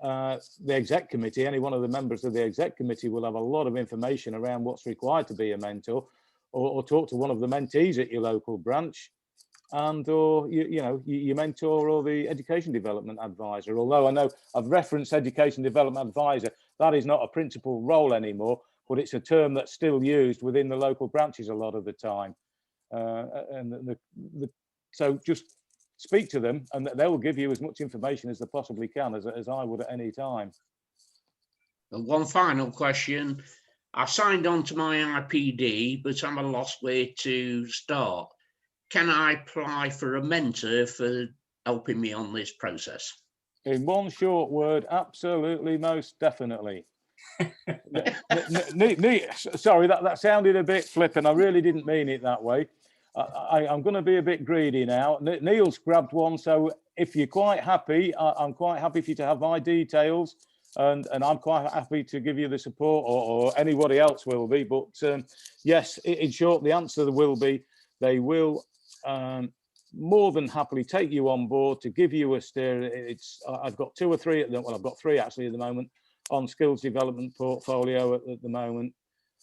the exec committee. Any one of the members of the exec committee will have a lot of information around what's required to be a mentor, or talk to one of the mentees at your local branch, and or your mentor or the education development advisor. Although I know I've referenced education development advisor, that is not a principal role anymore, but it's a term that's still used within the local branches a lot of the time. So just speak to them, and they will give you as much information as they possibly can, as I would at any time. And one final question. I've signed on to my IPD, but I'm at a loss where to start. Can I apply for a mentor for helping me on this process? In one short word, absolutely, most definitely. Sorry, that sounded a bit flippant. I really didn't mean it that way. I'm going to be a bit greedy now. Neil's grabbed one, so if you're quite happy, I'm quite happy for you to have my details, and I'm quite happy to give you the support, or anybody else will be. But yes, in short, the answer will be they will more than happily take you on board to give you a steer. I've got 2 or 3 well, I've got 3 actually at the moment on skills development portfolio at the moment,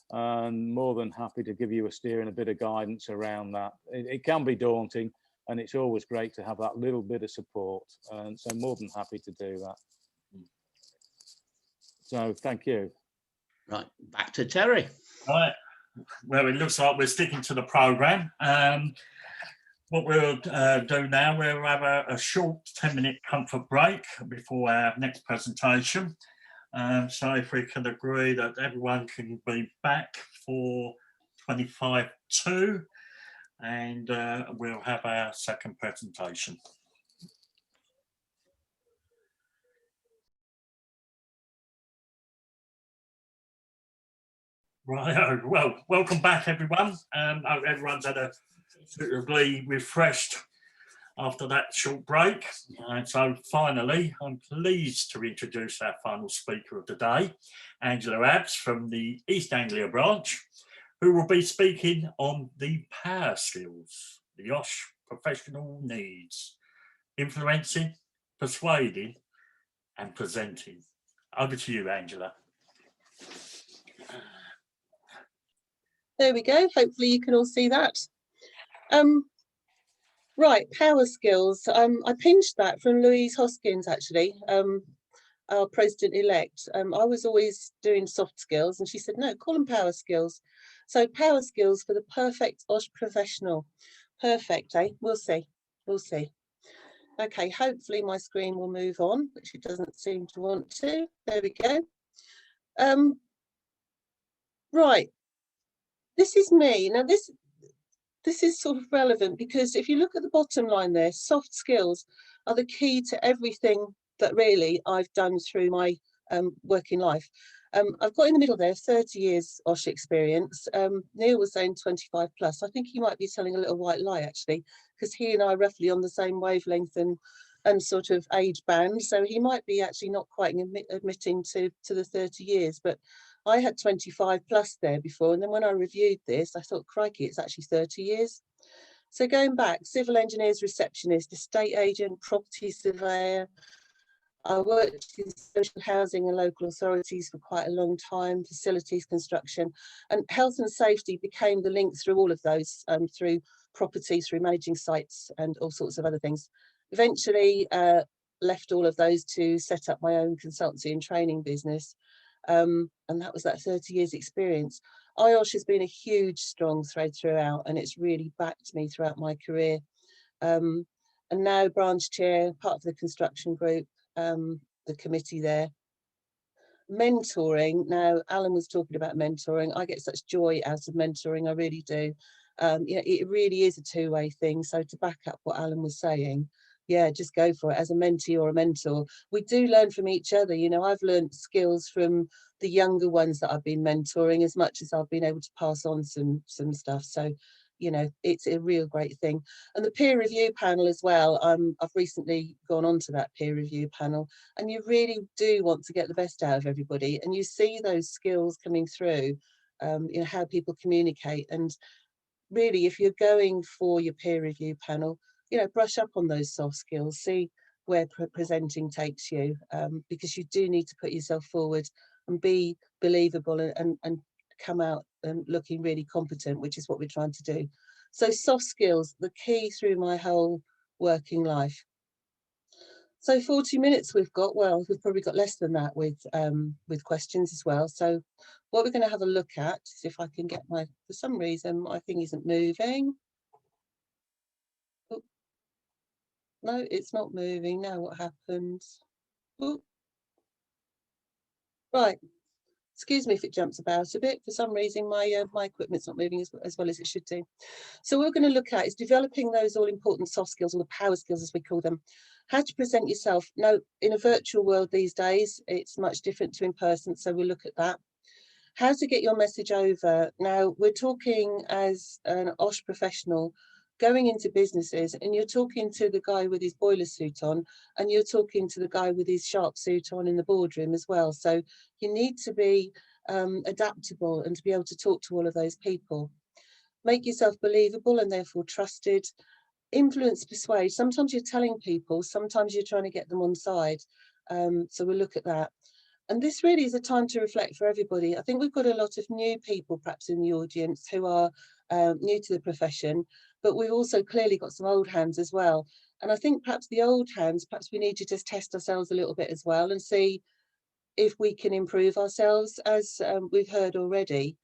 and more than happy to give you a steer and a bit of guidance around that. It can be daunting, and it's always great to have that little bit of support, and so more than happy to do that. So thank you. Right, back to Terry. Right, well, it looks like we're sticking to the programme. What we'll do now, we'll have a short 10-minute comfort break before our next presentation. So if we can agree that everyone can be back for 25:02, and we'll have our second presentation. Right, well, welcome back everyone. I hope everyone's had a suitably refreshed after that short break. So finally, I'm pleased to introduce our final speaker of the day, Angela Abbs from the East Anglia branch, who will be speaking on the power skills, the Iosh professional needs, influencing, persuading and presenting. Over to you, Angela. There we go. Hopefully you can all see that. Right, power skills. I pinched that from Louise Hoskins, actually, our president-elect. I was always doing soft skills, and she said, no, call them power skills. So power skills for the perfect Iosh professional. Perfect, eh? We'll see. We'll see. Okay, hopefully my screen will move on, which it doesn't seem to want to. There we go. Right. This is me. Now, this is sort of relevant because if you look at the bottom line there, soft skills are the key to everything that really I've done through my working life. I've got in the middle there 30 years Iosh experience. Neil was saying 25 plus. I think he might be telling a little white lie actually, because he and I are roughly on the same wavelength and sort of age band. So he might be actually not quite admitting to the 30 years, but I had 25 plus there before, and then when I reviewed this, I thought, crikey, it's actually 30 years. So going back, civil engineers, receptionist, estate agent, property surveyor, I worked in social housing and local authorities for quite a long time, facilities construction, and health and safety became the link through all of those, through property, through managing sites and all sorts of other things. Eventually left all of those to set up my own consultancy and training business. And that was that 30 years experience. Iosh has been a huge strong thread throughout, and it's really backed me throughout my career. And now branch chair, part of the construction group, the committee there. Mentoring, now Alan was talking about mentoring. I get such joy out of mentoring, I really do. Yeah, it really is a two-way thing. So to back up what Alan was saying, yeah, just go for it as a mentee or a mentor. We do learn from each other. You know, I've learned skills from the younger ones that I've been mentoring as much as I've been able to pass on some stuff. So, you know, it's a real great thing. And the peer review panel as well. I've recently gone on to that peer review panel, and you really do want to get the best out of everybody. And you see those skills coming through, you know, how people communicate. And really, if you're going for your peer review panel, you know, brush up on those soft skills, see where presenting takes you, because you do need to put yourself forward and be believable and come out and looking really competent, which is what we're trying to do. So soft skills, the key through my whole working life. So 40 minutes we've got. Well, we've probably got less than that with questions as well. So what we're going to have a look at is if I can get my, for some reason, my thing isn't moving. Oh, no, it's not moving. Now what happens? Oh. Right. Excuse me if it jumps about a bit. For some reason, my equipment's not moving as well as it should do. So what we're going to look at is developing those all-important soft skills, or the power skills as we call them. How to present yourself. Now, in a virtual world these days, it's much different to in person, so we'll look at that. How to get your message over. Now, we're talking as an OSH professional going into businesses, and you're talking to the guy with his boiler suit on, and you're talking to the guy with his sharp suit on in the boardroom as well. So you need to be adaptable and to be able to talk to all of those people. Make yourself believable and therefore trusted. Influence, persuade. Sometimes you're telling people, sometimes you're trying to get them on side. So we'll look at that. And this really is a time to reflect for everybody. I think we've got a lot of new people perhaps in the audience who are new to the profession, but we've also clearly got some old hands as well. And I think perhaps the old hands, perhaps we need to just test ourselves a little bit as well and see if we can improve ourselves. As we've heard already,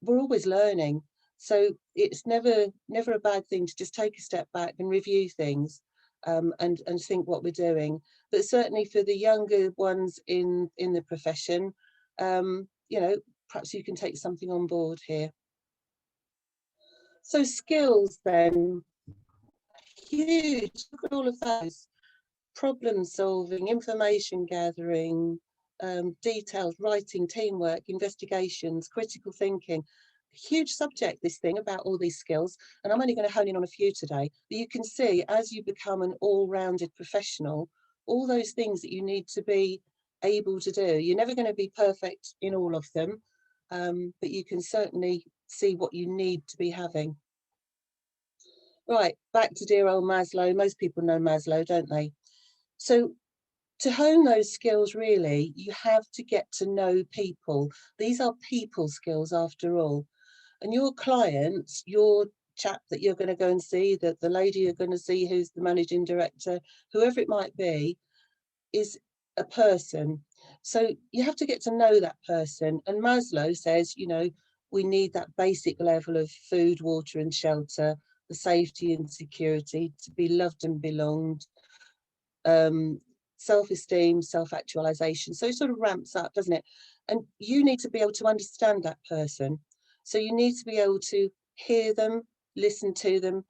we're always learning. So it's never a bad thing to just take a step back and review things and think what we're doing. But certainly for the younger ones in the profession, you know, perhaps you can take something on board here. So skills then, huge, look at all of those. Problem solving, information gathering, detailed writing, teamwork, investigations, critical thinking. Huge subject, this thing, about all these skills, and I'm only going to hone in on a few today. But you can see as you become an all-rounded professional, all those things that you need to be able to do. You're never going to be perfect in all of them, but you can certainly see what you need to be having. Right, back to dear old Maslow. Most people know Maslow, don't they? So to hone those skills, really, you have to get to know people. These are people skills after all. And your clients, your chap that you're going to go and see, the lady you're going to see who's the managing director, whoever it might be, is a person. So you have to get to know that person. And Maslow says, you know, we need that basic level of food, water and shelter, the safety and security, to be loved and belonged, self-esteem, self-actualization. So it sort of ramps up, doesn't it? And you need to be able to understand that person. So you need to be able to hear them, listen to them,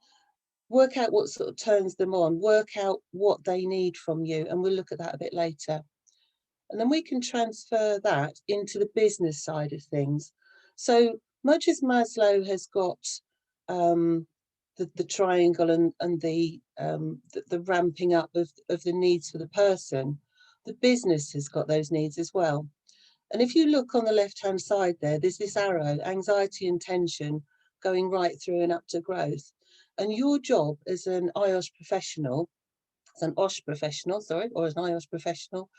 work out what sort of turns them on, work out what they need from you. And we'll look at that a bit later. And then we can transfer that into the business side of things. So much as Maslow has got the triangle and the ramping up of the needs for the person, the business has got those needs as well. And if you look on the left-hand side there, there's this arrow, anxiety and tension, going right through and up to growth. And your job as an Iosh professional as an Iosh professional, sorry, or as an Iosh professional,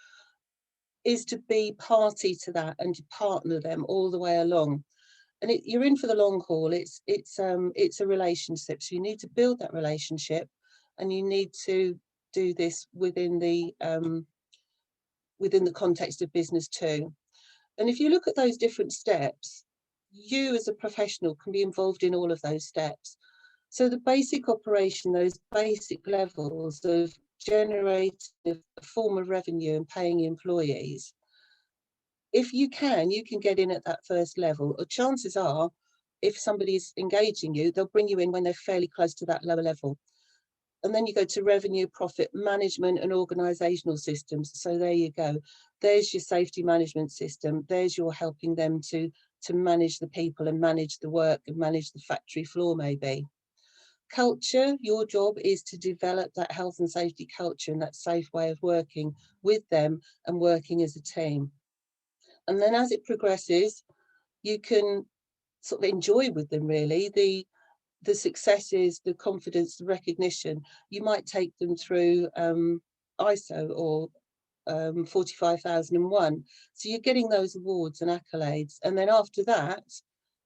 is to be party to that and to partner them all the way along. And you're in for the long haul. It's a relationship, so you need to build that relationship, and you need to do this within the context of business too. And if you look at those different steps, you as a professional can be involved in all of those steps. So the basic operation, those basic levels of generating a form of revenue and paying employees, if you can get in at that first level, or chances are, if somebody's engaging you, they'll bring you in when they're fairly close to that lower level. And then you go to revenue, profit management and organisational systems. So there you go. There's your safety management system. There's your helping them to manage the people and manage the work and manage the factory floor maybe. Culture, your job is to develop that health and safety culture and that safe way of working with them and working as a team. And then as it progresses, you can sort of enjoy with them really the successes, the confidence, the recognition. You might take them through ISO or 45001. So you're getting those awards and accolades. And then after that,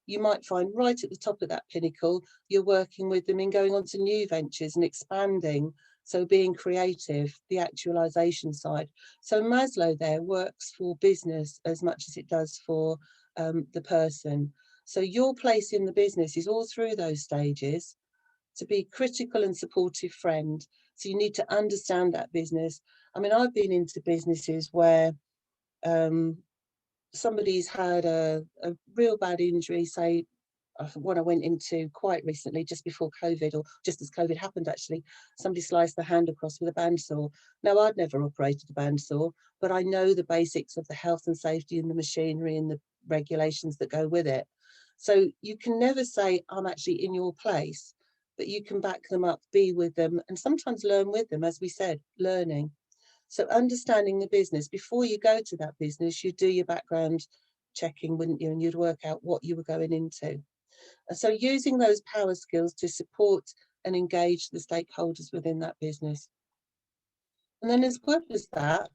you might find right at the top of that pinnacle, you're working with them in going on to new ventures and expanding. So being creative, the actualization side. So Maslow there works for business as much as it does for the person. So your place in the business is all through those stages to be critical and supportive friend. So you need to understand that business. I mean, I've been into businesses where somebody's had a real bad injury, say, one I went into quite recently, just before COVID, or just as COVID happened actually, somebody sliced their hand across with a bandsaw. Now, I'd never operated a bandsaw, but I know the basics of the health and safety and the machinery and the regulations that go with it. So you can never say, I'm actually in your place, but you can back them up, be with them, and sometimes learn with them, as we said, learning. So understanding the business, before you go to that business, you do your background checking, wouldn't you? And you'd work out what you were going into. And so using those power skills to support and engage the stakeholders within that business. And then as well as that,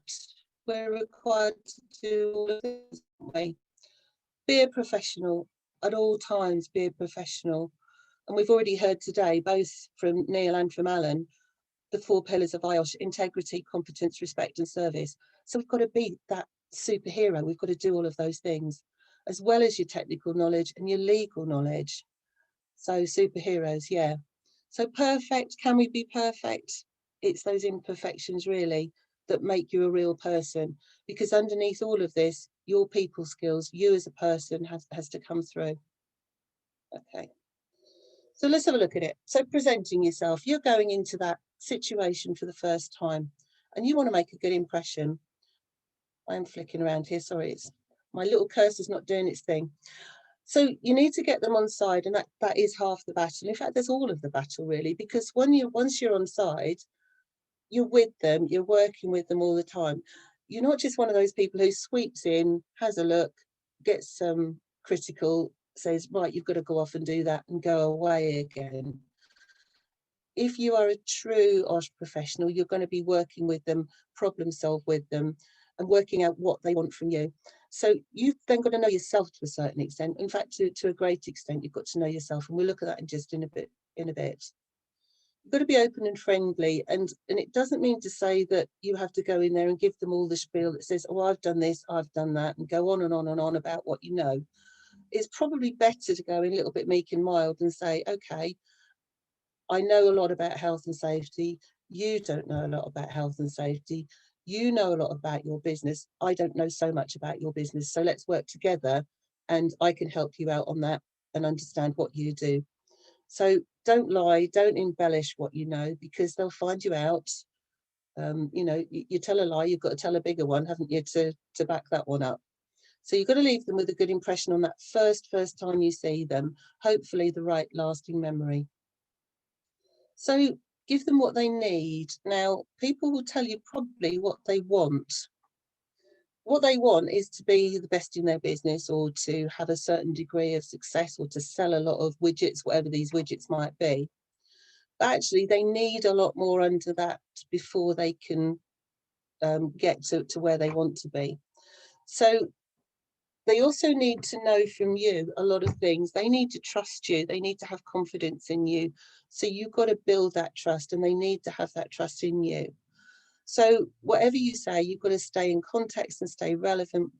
we're required to do all of this way. Be a professional at all times, be a professional. And we've already heard today, both from Neil and from Alan, the 4 pillars of Iosh: integrity, competence, respect and service. So we've got to be that superhero. We've got to do all of those things, as well as your technical knowledge and your legal knowledge. So superheroes, yeah. So perfect, can we be perfect? It's those imperfections really that make you a real person, because underneath all of this, your people skills, you as a person has to come through. Okay. So let's have a look at it. So presenting yourself, you're going into that situation for the first time and you want to make a good impression. I'm flicking around here, sorry, it's my little cursor's not doing its thing. So you need to get them on side, and that is half the battle. In fact, there's all of the battle really, because once you're on side, you're with them, you're working with them all the time. You're not just one of those people who sweeps in, has a look, gets some critical, says, right, you've got to go off and do that and go away again. If you are a true Iosh professional, you're going to be working with them, problem solve with them, and working out what they want from you. So you've then got to know yourself to a certain extent. In fact, to a great extent, you've got to know yourself, and we'll look at that in a bit. You've got to be open and friendly, and it doesn't mean to say that you have to go in there and give them all the spiel that says, oh, I've done this, I've done that, and go on and on and on about what you know. It's probably better to go in a little bit meek and mild and say, okay, I know a lot about health and safety. You don't know a lot about health and safety. You know a lot about your business. I don't know so much about your business. So let's work together and I can help you out on that and understand what you do. So don't lie, don't embellish what you know, because they'll find you out. You know, you tell a lie, you've got to tell a bigger one, haven't you, to back that one up. So you've got to leave them with a good impression on that first time you see them, hopefully the right lasting memory. So give them what they need. Now, people will tell you probably what they want. What they want is to be the best in their business, or to have a certain degree of success, or to sell a lot of widgets, whatever these widgets might be. But actually, they need a lot more under that before they can get to where they want to be. So they also need to know from you a lot of things. They need to trust you. They need to have confidence in you. So you've got to build that trust, and they need to have that trust in you. So whatever you say, you've got to stay in context and stay relevant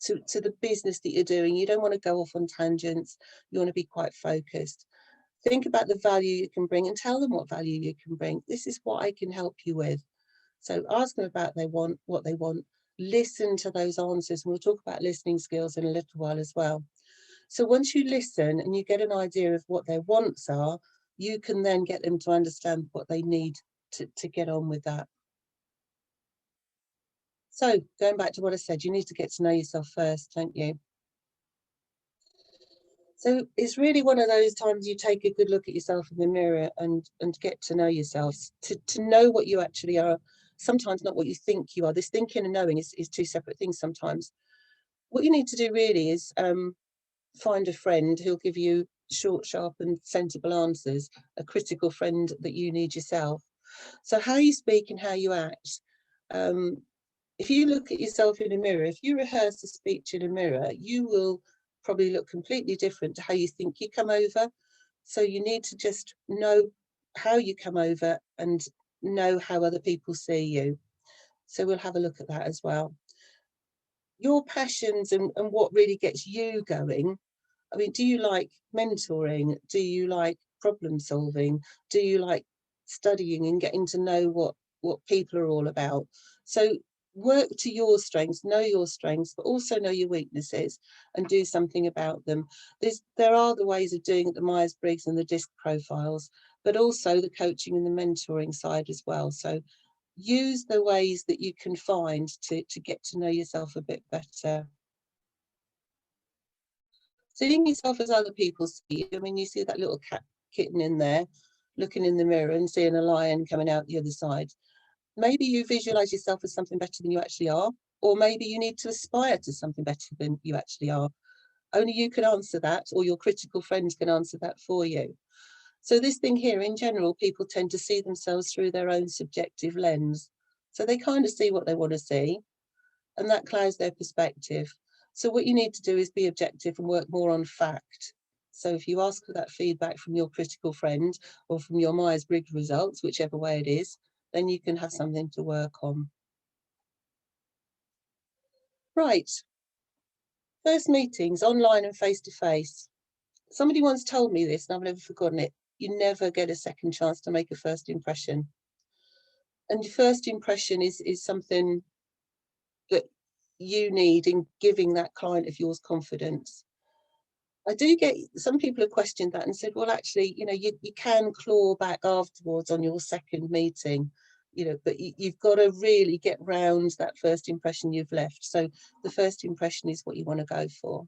to the business that you're doing. You don't want to go off on tangents. You want to be quite focused. Think about the value you can bring and tell them what value you can bring. This is what I can help you with. So ask them about what they want. Listen to those answers. And we'll talk about listening skills in a little while as well. So once you listen and you get an idea of what their wants are, you can then get them to understand what they need to get on with that. So going back to what I said, you need to get to know yourself first, don't you? So it's really one of those times you take a good look at yourself in the mirror and get to know yourself, to know what you actually are. Sometimes not what you think you are. This thinking and knowing is two separate things sometimes. What you need to do really is find a friend who'll give you short, sharp and sensible answers, a critical friend that you need yourself. So how you speak and how you act. If you look at yourself in a mirror, if you rehearse a speech in a mirror, you will probably look completely different to how you think you come over. So you need to just know how you come over and know how other people see you. So we'll have a look at that as well. Your passions and what really gets you going. I mean, do you like mentoring? Do you like problem solving? Do you like studying and getting to know what people are all about? So work to your strengths, know your strengths, but also know your weaknesses and do something about them. There are the ways of doing it, the Myers-Briggs and the DISC profiles, but also the coaching and the mentoring side as well. So use the ways that you can find to get to know yourself a bit better. Seeing yourself as other people see you. I mean, you see that little kitten in there, looking in the mirror and seeing a lion coming out the other side. Maybe you visualize yourself as something better than you actually are, or maybe you need to aspire to something better than you actually are. Only you can answer that, or your critical friends can answer that for you. So this thing here, in general, people tend to see themselves through their own subjective lens. So they kind of see what they want to see, and that clouds their perspective. So what you need to do is be objective and work more on fact. So if you ask for that feedback from your critical friend or from your Myers-Briggs results, whichever way it is, then you can have something to work on. Right. First meetings, online and face-to-face. Somebody once told me this and I've never forgotten it. You never get a second chance to make a first impression. And your first impression is something that you need in giving that client of yours confidence. I do get some people have questioned that and said, well, actually, you know, you can claw back afterwards on your second meeting, you know, but you've got to really get round that first impression you've left. So the first impression is what you want to go for.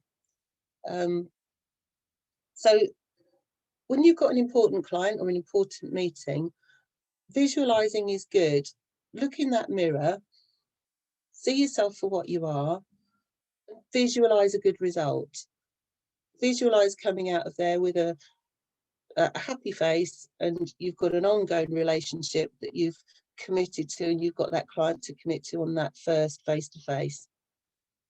So when you've got an important client or an important meeting, visualizing is good. Look in that mirror, see yourself for what you are, visualize a good result. Visualize coming out of there with a happy face, and you've got an ongoing relationship that you've committed to, and you've got that client to commit to on that first face-to-face.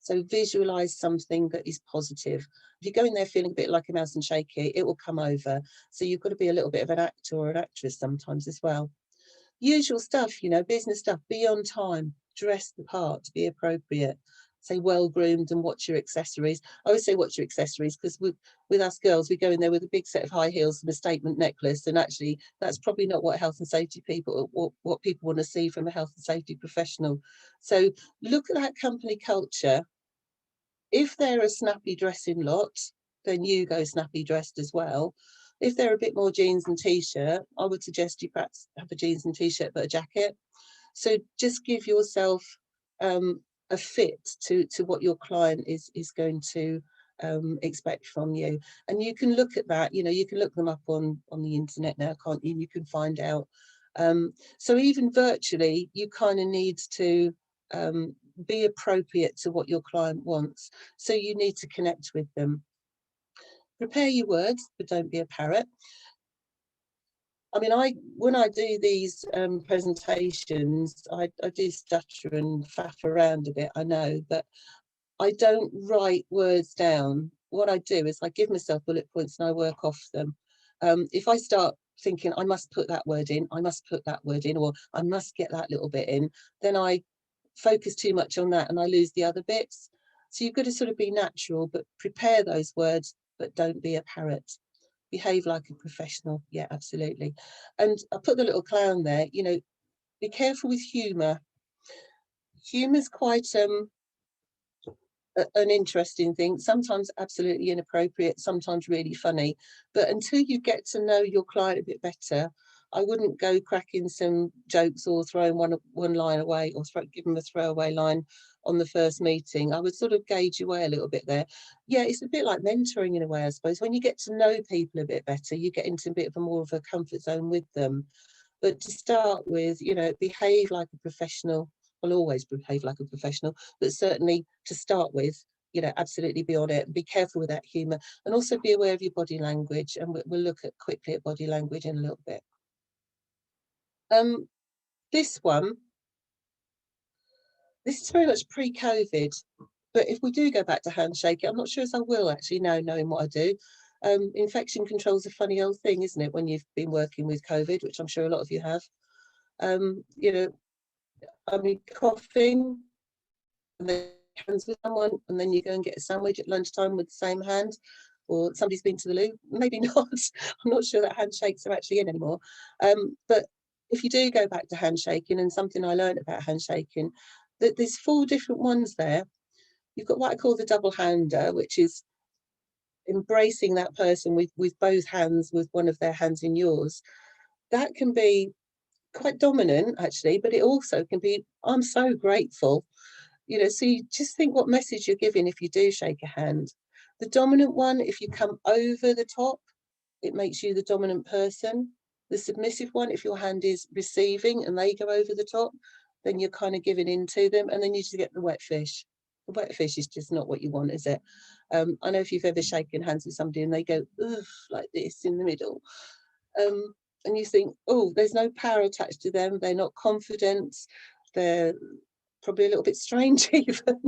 So visualize something that is positive. If you go in there feeling a bit like a mouse and shaky, it will come over. So you've got to be a little bit of an actor or an actress sometimes as well. Usual stuff, you know, business stuff, be on time, dress the part, be appropriate, say well groomed, and watch your accessories. I always say watch your accessories because with us girls, we go in there with a big set of high heels and a statement necklace, and actually that's probably not what health and safety people, what people want to see from a health and safety professional. So look at that company culture. If they're a snappy dressing lot, then you go snappy dressed as well. If they're a bit more jeans and t-shirt, I would suggest you perhaps have a jeans and t-shirt but a jacket. So just give yourself a fit to what your client is going to expect from you. And you can look at that, you know, you can look them up on the internet now, can't you? You can find out. So even virtually, you kind of need to be appropriate to what your client wants. So you need to connect with them. Prepare your words, but don't be a parrot. I mean, when I do these presentations, I do stutter and faff around a bit, I know, but I don't write words down. What I do is I give myself bullet points and I work off them. If I start thinking I must put that word in, I must put that word in, or I must get that little bit in, then I focus too much on that and I lose the other bits. So you've got to sort of be natural, but prepare those words, but don't be a parrot. Behave like a professional. Yeah, absolutely. And I put the little clown there, you know, be careful with humour. Humour's quite an interesting thing, sometimes absolutely inappropriate, sometimes really funny. But until you get to know your client a bit better, I wouldn't go cracking some jokes or throwing one line away, or give them a throwaway line on the first meeting. I would sort of gauge your way a little bit there. Yeah, it's a bit like mentoring in a way, I suppose. When you get to know people a bit better, you get into a bit of a more of a comfort zone with them. But to start with, you know, behave like a professional. Will always behave like a professional, but certainly to start with, you know, absolutely be on it and be careful with that humour, and also be aware of your body language. And we'll look at quickly at body language in a little bit. This is very much pre-COVID, but if we do go back to handshaking, I'm not sure as I will actually now, knowing what I do. Infection control is a funny old thing, isn't it, when you've been working with COVID, which I'm sure a lot of you have. You know, I mean, coughing, and then hands with someone, and then you go and get a sandwich at lunchtime with the same hand, or somebody's been to the loo. Maybe not. I'm not sure that handshakes are actually in anymore. But if you do go back to handshaking, and something I learned about handshaking, that there's 4 different ones there. You've got what I call the double hander, which is embracing that person with both hands, with one of their hands in yours. That can be quite dominant actually, but it also can be, I'm so grateful. You know, so you just think what message you're giving if you do shake a hand. The dominant one, if you come over the top, it makes you the dominant person. The submissive one, if your hand is receiving and they go over the top, then you're kind of giving in to them, and then you just get the wet fish. The wet fish is just not what you want, is it? I know if you've ever shaken hands with somebody and they go, ugh, like this in the middle. And you think, oh, there's no power attached to them. They're not confident. They're probably a little bit strange even.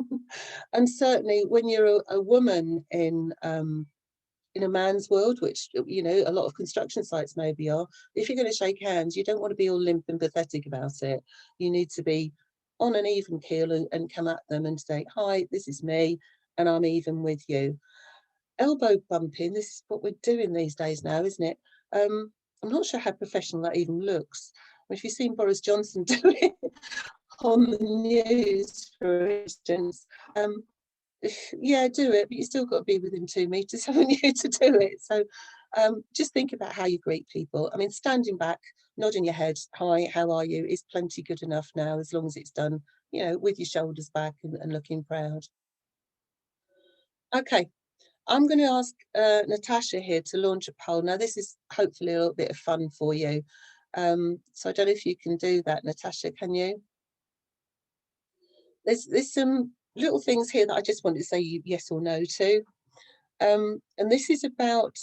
And certainly when you're a woman in a man's world, which, you know, a lot of construction sites maybe are, if you're going to shake hands, you don't want to be all limp and pathetic about it. You need to be on an even keel and come at them and say, hi, this is me, and I'm even with you. Elbow bumping, this is what we're doing these days now, isn't it? I'm not sure how professional that even looks. If you've seen Boris Johnson do it on the news, for instance, yeah, do it, but you still got to be within 2 meters, haven't you, to do it? So just think about how you greet people. I mean, standing back, nodding your head, hi, how are you, is plenty good enough now, as long as it's done, you know, with your shoulders back and looking proud. Okay, I'm going to ask Natasha here to launch a poll. Now, this is hopefully a little bit of fun for you. So I don't know if you can do that, Natasha, can you? There's some little things here that I just wanted to say yes or no to. And this is about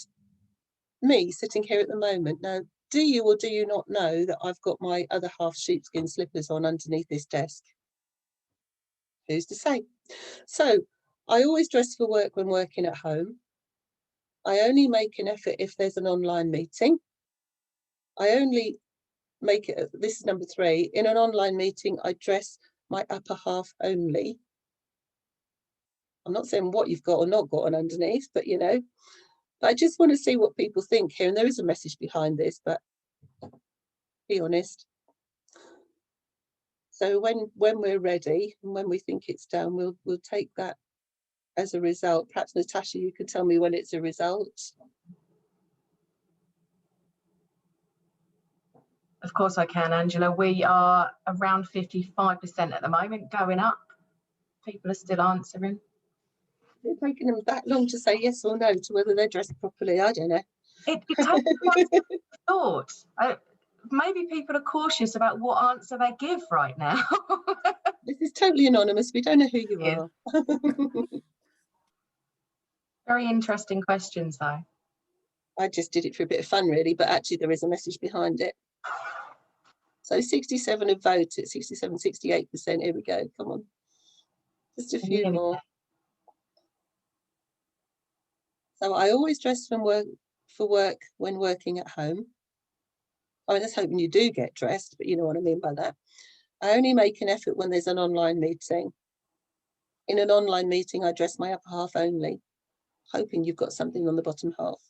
me sitting here at the moment. Now, do you or do you not know that I've got my other half sheepskin slippers on underneath this desk? Who's to say? So I always dress for work when working at home. I only make an effort if there's an online meeting. I only make it, this is number 3, in an online meeting, I dress my upper half only. I'm not saying what you've got or not got on underneath, but you know, I just want to see what people think here. And there is a message behind this, but be honest. So when we're ready and when we think it's done, we'll take that as a result. Perhaps Natasha, you could tell me when it's a result. Of course I can, Angela. We are around 55% at the moment, going up. People are still answering. It's taking them that long to say yes or no to whether they're dressed properly. I don't know. It takes thought. Maybe people are cautious about what answer they give right now. This is totally anonymous. We don't know who you are. Very interesting questions, though. I just did it for a bit of fun, really, but actually there is a message behind it. So 67 have voted, 67, 68%. Here we go. Come on. Just a few more. So I always dress for work when working at home. I mean, that's hoping you do get dressed, but you know what I mean by that. I only make an effort when there's an online meeting. In an online meeting, I dress my upper half only, hoping you've got something on the bottom half.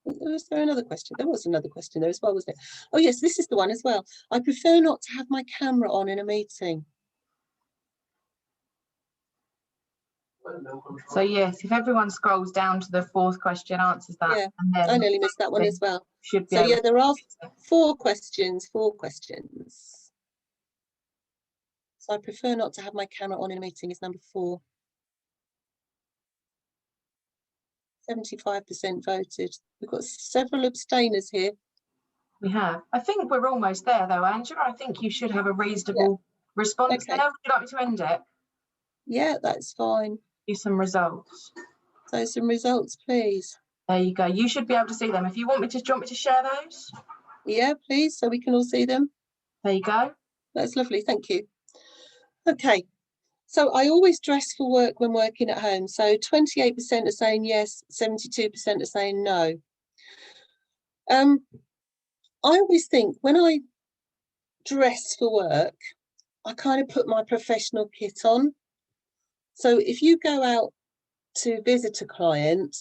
Was there another question? There was another question there as well, wasn't it? Oh yes, this is the one as well. I prefer not to have my camera on in a meeting. So yes, if everyone scrolls down to the fourth question, answers that. Yeah, and then I nearly missed that one as well. Should be so yeah, there are 4 questions. So I prefer not to have my camera on in a meeting is number 4. 75% voted. We've got several abstainers here. We have. I think we're almost there though, Angela. I think you should have a reasonable response Okay. there. Would you like me to end it? Yeah, that's fine. Do some results. So some results, please. There you go. You should be able to see them. If you want me to, do you want me to share those? Yeah, please, so we can all see them. There you go. That's lovely, thank you. Okay, so I always dress for work when working at home. So 28% are saying yes, 72% are saying no. I always think when I dress for work, I kind of put my professional kit on. So if you go out to visit a client,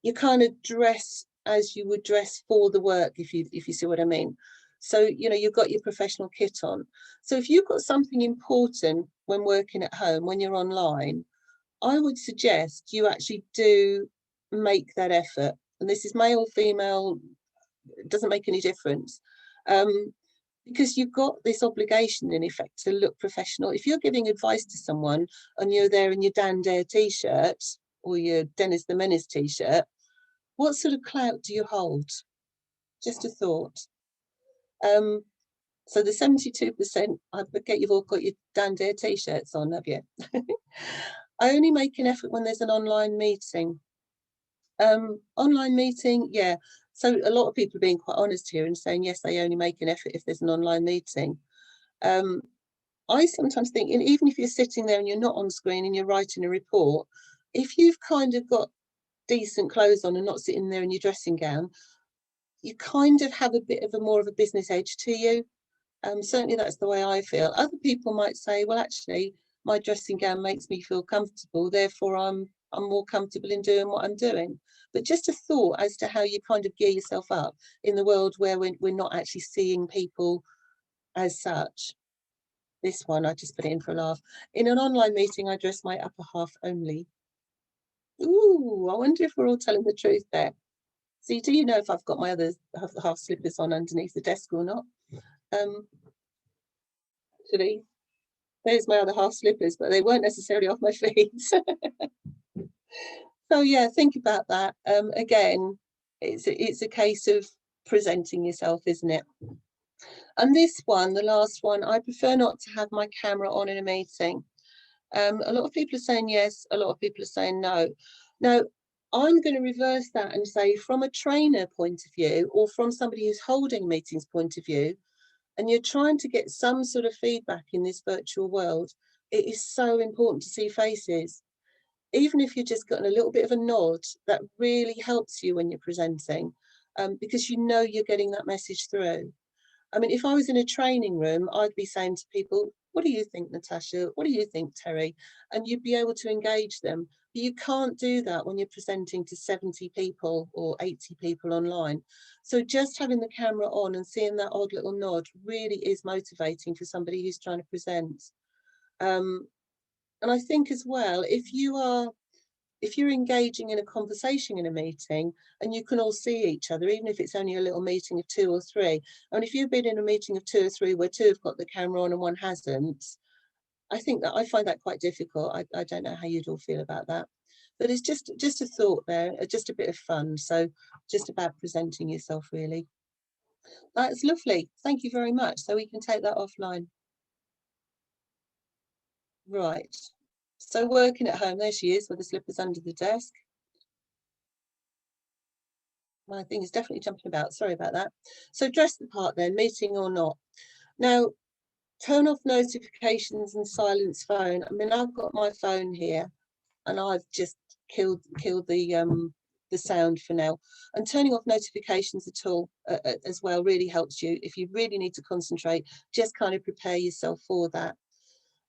you kind of dress as you would dress for the work, if you see what I mean. So, you know, you've got your professional kit on. So if you've got something important when working at home, when you're online, I would suggest you actually do make that effort. And this is male, female, it doesn't make any difference. Because you've got this obligation, in effect, to look professional. If you're giving advice to someone and you're there in your Dan Dare t-shirt or your Dennis the Menace t-shirt, what sort of clout do you hold? Just a thought. So the 72%, I forget you've all got your Dan Dare t-shirts on, have you? I only make an effort when there's an online meeting. Online meeting, yeah. So a lot of people are being quite honest here and saying, yes, they only make an effort if there's an online meeting. I sometimes think, and even if you're sitting there and you're not on screen and you're writing a report, if you've kind of got decent clothes on and not sitting there in your dressing gown, you kind of have a bit of a more of a business edge to you. Certainly that's the way I feel. Other people might say, well, actually, my dressing gown makes me feel comfortable, therefore I'm more comfortable in doing what I'm doing. But just a thought as to how you kind of gear yourself up in the world where we're not actually seeing people as such. This one, I just put it in for a laugh. In an online meeting, I dress my upper half only. Ooh, I wonder if we're all telling the truth there. See, do you know if I've got my other half slippers on underneath the desk or not? Actually, there's my other half slippers, but they weren't necessarily off my feet. So yeah, think about that. Again, it's a case of presenting yourself, isn't it? And this one, the last one, I prefer not to have my camera on in a meeting. A lot of people are saying yes, a lot of people are saying no. Now, I'm going to reverse that and say, from a trainer point of view, or from somebody who's holding meetings point of view, and you're trying to get some sort of feedback in this virtual world, it is so important to see faces. Even if you're just getting a little bit of a nod, that really helps you when you're presenting, because you know you're getting that message through. I mean, if I was in a training room, I'd be saying to people, what do you think, Natasha? What do you think, Terry? And you'd be able to engage them. But you can't do that when you're presenting to 70 people or 80 people online. So just having the camera on and seeing that odd little nod really is motivating for somebody who's trying to present. And I think as well, if you're engaging in a conversation in a meeting and you can all see each other, even if it's only a little meeting of 2 or 3, and if you've been in a meeting of 2 or 3 where 2 have got the camera on and 1 hasn't, I find that quite difficult. I don't know how you'd all feel about that, but it's just a thought there, just a bit of fun. So just about presenting yourself, really. That's lovely. Thank you very much. So we can take that offline. Right. So working at home, there she is with the slippers under the desk. My thing is definitely jumping about, sorry about that. So dress the part then, meeting or not. Now, turn off notifications and silence phone. I mean, I've got my phone here and I've just killed the sound for now. And turning off notifications at all as well really helps you. If you really need to concentrate, just kind of prepare yourself for that.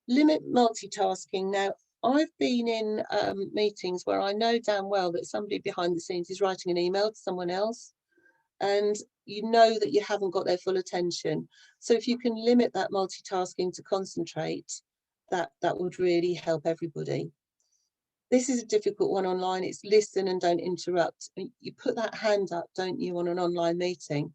Limit multitasking. Now, I've been in meetings where I know damn well that somebody behind the scenes is writing an email to someone else, and you know that you haven't got their full attention. So if you can limit that multitasking to concentrate, that would really help everybody. This is a difficult one online. It's listen and don't interrupt. You put that hand up, don't you, on an online meeting?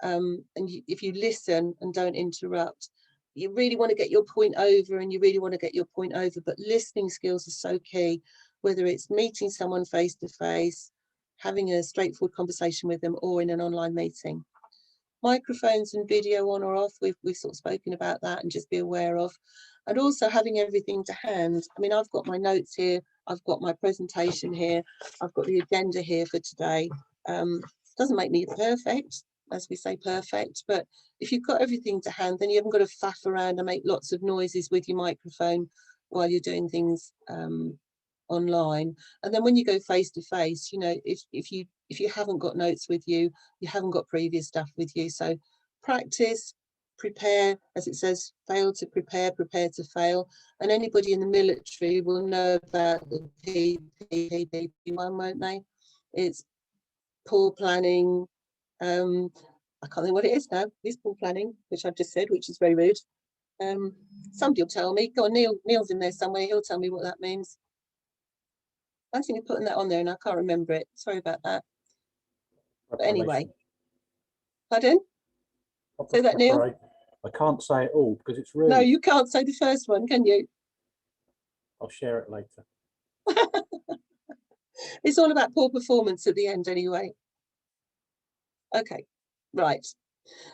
If you listen and don't interrupt, you really want to get your point over, and you really want to get your point over, but listening skills are so key, whether it's meeting someone face to face, having a straightforward conversation with them, or in an online meeting. Microphones and video on or off, we've sort of spoken about that, and just be aware of. And also having everything to hand. I mean, I've got my notes here, I've got my presentation here, I've got the agenda here for today. Doesn't make me perfect, as we say, perfect, but if you've got everything to hand, then you haven't got to faff around and make lots of noises with your microphone while you're doing things online. And then when you go face to face, you know, if you haven't got notes with you, you haven't got previous stuff with you. So practice, prepare, as it says, fail to prepare, prepare to fail. And anybody in the military will know about the PPP one, won't they? It's poor planning. I can't think what it is now. It's poor planning, which I've just said, which is very rude. Somebody will tell me. Go on, Neil's in there somewhere. He'll tell me what that means. I think you're putting that on there and I can't remember it. Sorry about that. But anyway, pardon? Say that, Neil. I can't say it all because it's rude. No, you can't say the first one, can you? I'll share it later. It's all about poor performance at the end anyway. Okay, right.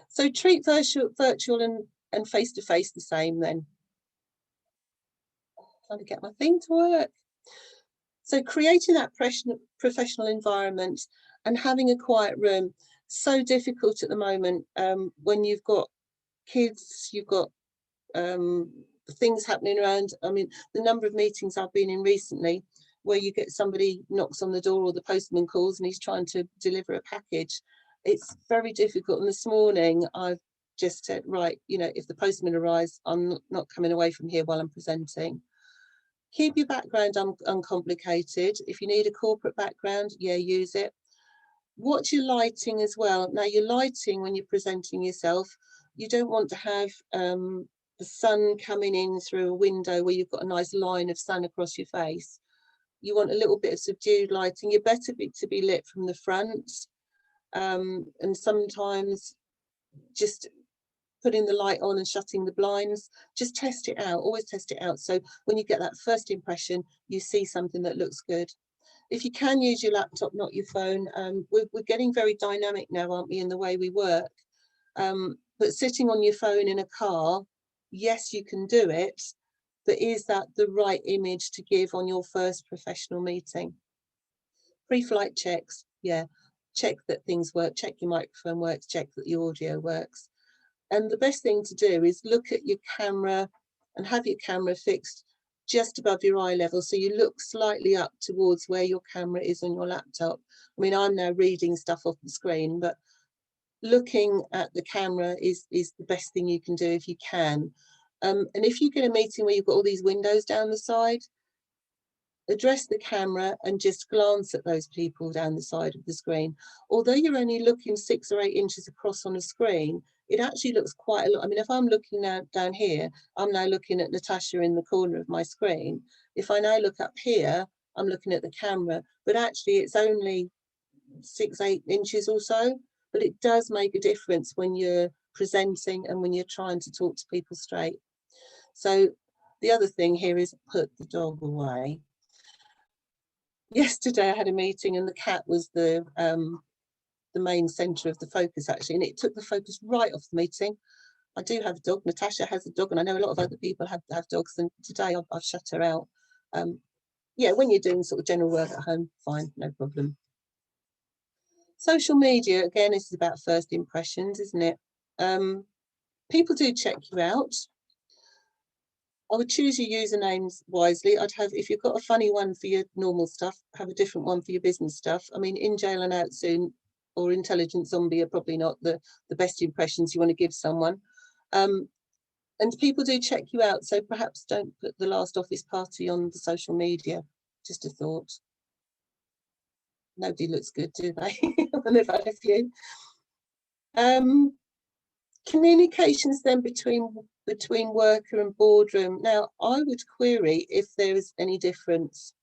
So treat virtual and face-to-face the same then. Trying to get my thing to work. So creating that professional environment and having a quiet room, so difficult at the moment when you've got kids, you've got things happening around. I mean, the number of meetings I've been in recently where you get somebody knocks on the door or the postman calls and he's trying to deliver a package. It's very difficult. And this morning I've just said, right, you know, if the postman arrives, I'm not coming away from here while I'm presenting. Keep your background uncomplicated. If you need a corporate background, yeah, use it. Watch your lighting as well. Now, your lighting when you're presenting yourself, you don't want to have the sun coming in through a window where you've got a nice line of sun across your face. You want a little bit of subdued lighting. You're better to be lit from the front. And sometimes just putting the light on and shutting the blinds, just test it out, always test it out. So when you get that first impression, you see something that looks good. If you can use your laptop, not your phone, we're getting very dynamic now, aren't we, in the way we work. But sitting on your phone in a car, yes, you can do it, but is that the right image to give on your first professional meeting? Pre-flight checks, yeah, check that things work, check your microphone works, check that the audio works. And the best thing to do is look at your camera and have your camera fixed just above your eye level. So you look slightly up towards where your camera is on your laptop. I mean, I'm now reading stuff off the screen, but looking at the camera is the best thing you can do if you can. And if you get a meeting where you've got all these windows down the side, address the camera and just glance at those people down the side of the screen. Although you're only looking 6 or 8 inches across on a screen, it actually looks quite a lot. I mean, if I'm looking now down here, I'm now looking at Natasha in the corner of my screen. If I now look up here, I'm looking at the camera, but actually it's only 6, 8 inches or so, but it does make a difference when you're presenting and when you're trying to talk to people straight. So the other thing here is put the dog away. Yesterday I had a meeting and the cat was the main centre of the focus actually, and it took the focus right off the meeting. I do have a dog, Natasha has a dog, and I know a lot of other people have dogs, and today I've shut her out. Yeah, when you're doing sort of general work at home, fine, no problem. Social media, again, this is about first impressions, isn't it? People do check you out. I would choose your usernames wisely. I'd have, if you've got a funny one for your normal stuff, have a different one for your business stuff. I mean, in jail and out soon or intelligent zombie are probably not the best impressions you want to give someone. And people do check you out, so perhaps don't put the last office party on the social media. Just a thought. Nobody looks good, do they? When they've had a few. Communications then between worker and boardroom. Now, I would query if there is any difference.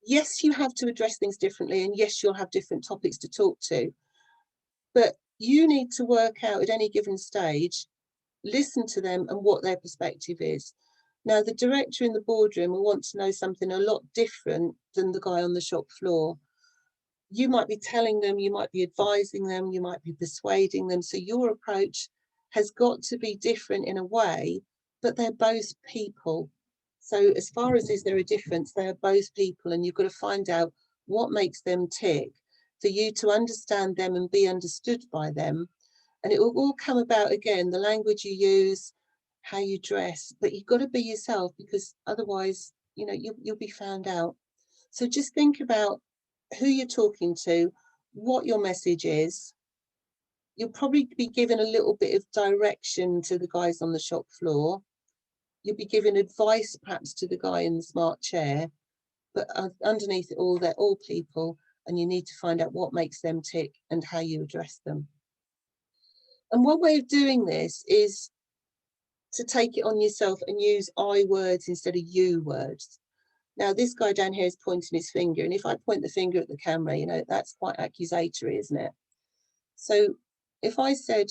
Yes, you have to address things differently, and yes, you'll have different topics to talk to, but you need to work out at any given stage, listen to them and what their perspective is. Now, the director in the boardroom will want to know something a lot different than the guy on the shop floor. You might be telling them, you might be advising them, you might be persuading them. So your approach has got to be different in a way, but they're both people. So as far as is there a difference, they are both people, and you've got to find out what makes them tick for you to understand them and be understood by them. And it will all come about, again, the language you use, how you dress, but you've got to be yourself, because otherwise, you know, you'll be found out. So just think about who you're talking to, what your message is. You'll probably be given a little bit of direction to the guys on the shop floor. You'll be giving advice perhaps to the guy in the smart chair, but underneath it all, they're all people, and you need to find out what makes them tick and how you address them. And one way of doing this is to take it on yourself and use I words instead of you words. Now, this guy down here is pointing his finger, and if I point the finger at the camera, you know, that's quite accusatory, isn't it? So if I said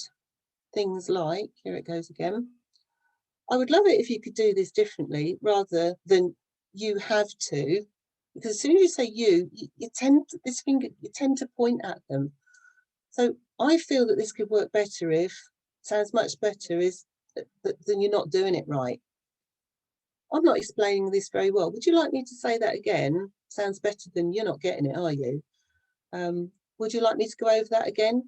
things like, here it goes again, I would love it if you could do this differently rather than you have to, because as soon as you say you tend to point at them. So I feel that this could work better if, sounds much better is than you're not doing it right. I'm not explaining this very well. Would you like me to say that again? Sounds better than you're not getting it, are you? Would you like me to go over that again?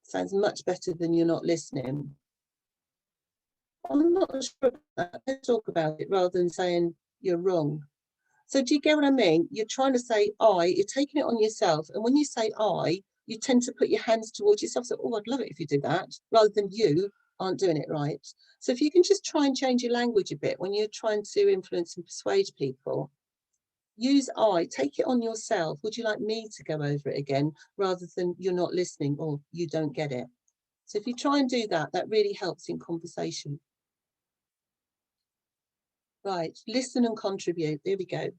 Sounds much better than you're not listening. I'm not sure about that. Let's talk about it rather than saying you're wrong. So do you get what I mean? You're trying to say I, you're taking it on yourself. And when you say I, you tend to put your hands towards yourself. So, oh, I'd love it if you did that, rather than you aren't doing it right. So if you can just try and change your language a bit when you're trying to influence and persuade people, use I, take it on yourself. Would you like me to go over it again, rather than you're not listening or you don't get it? So if you try and do that, that really helps in conversation. Right, listen and contribute. There we go.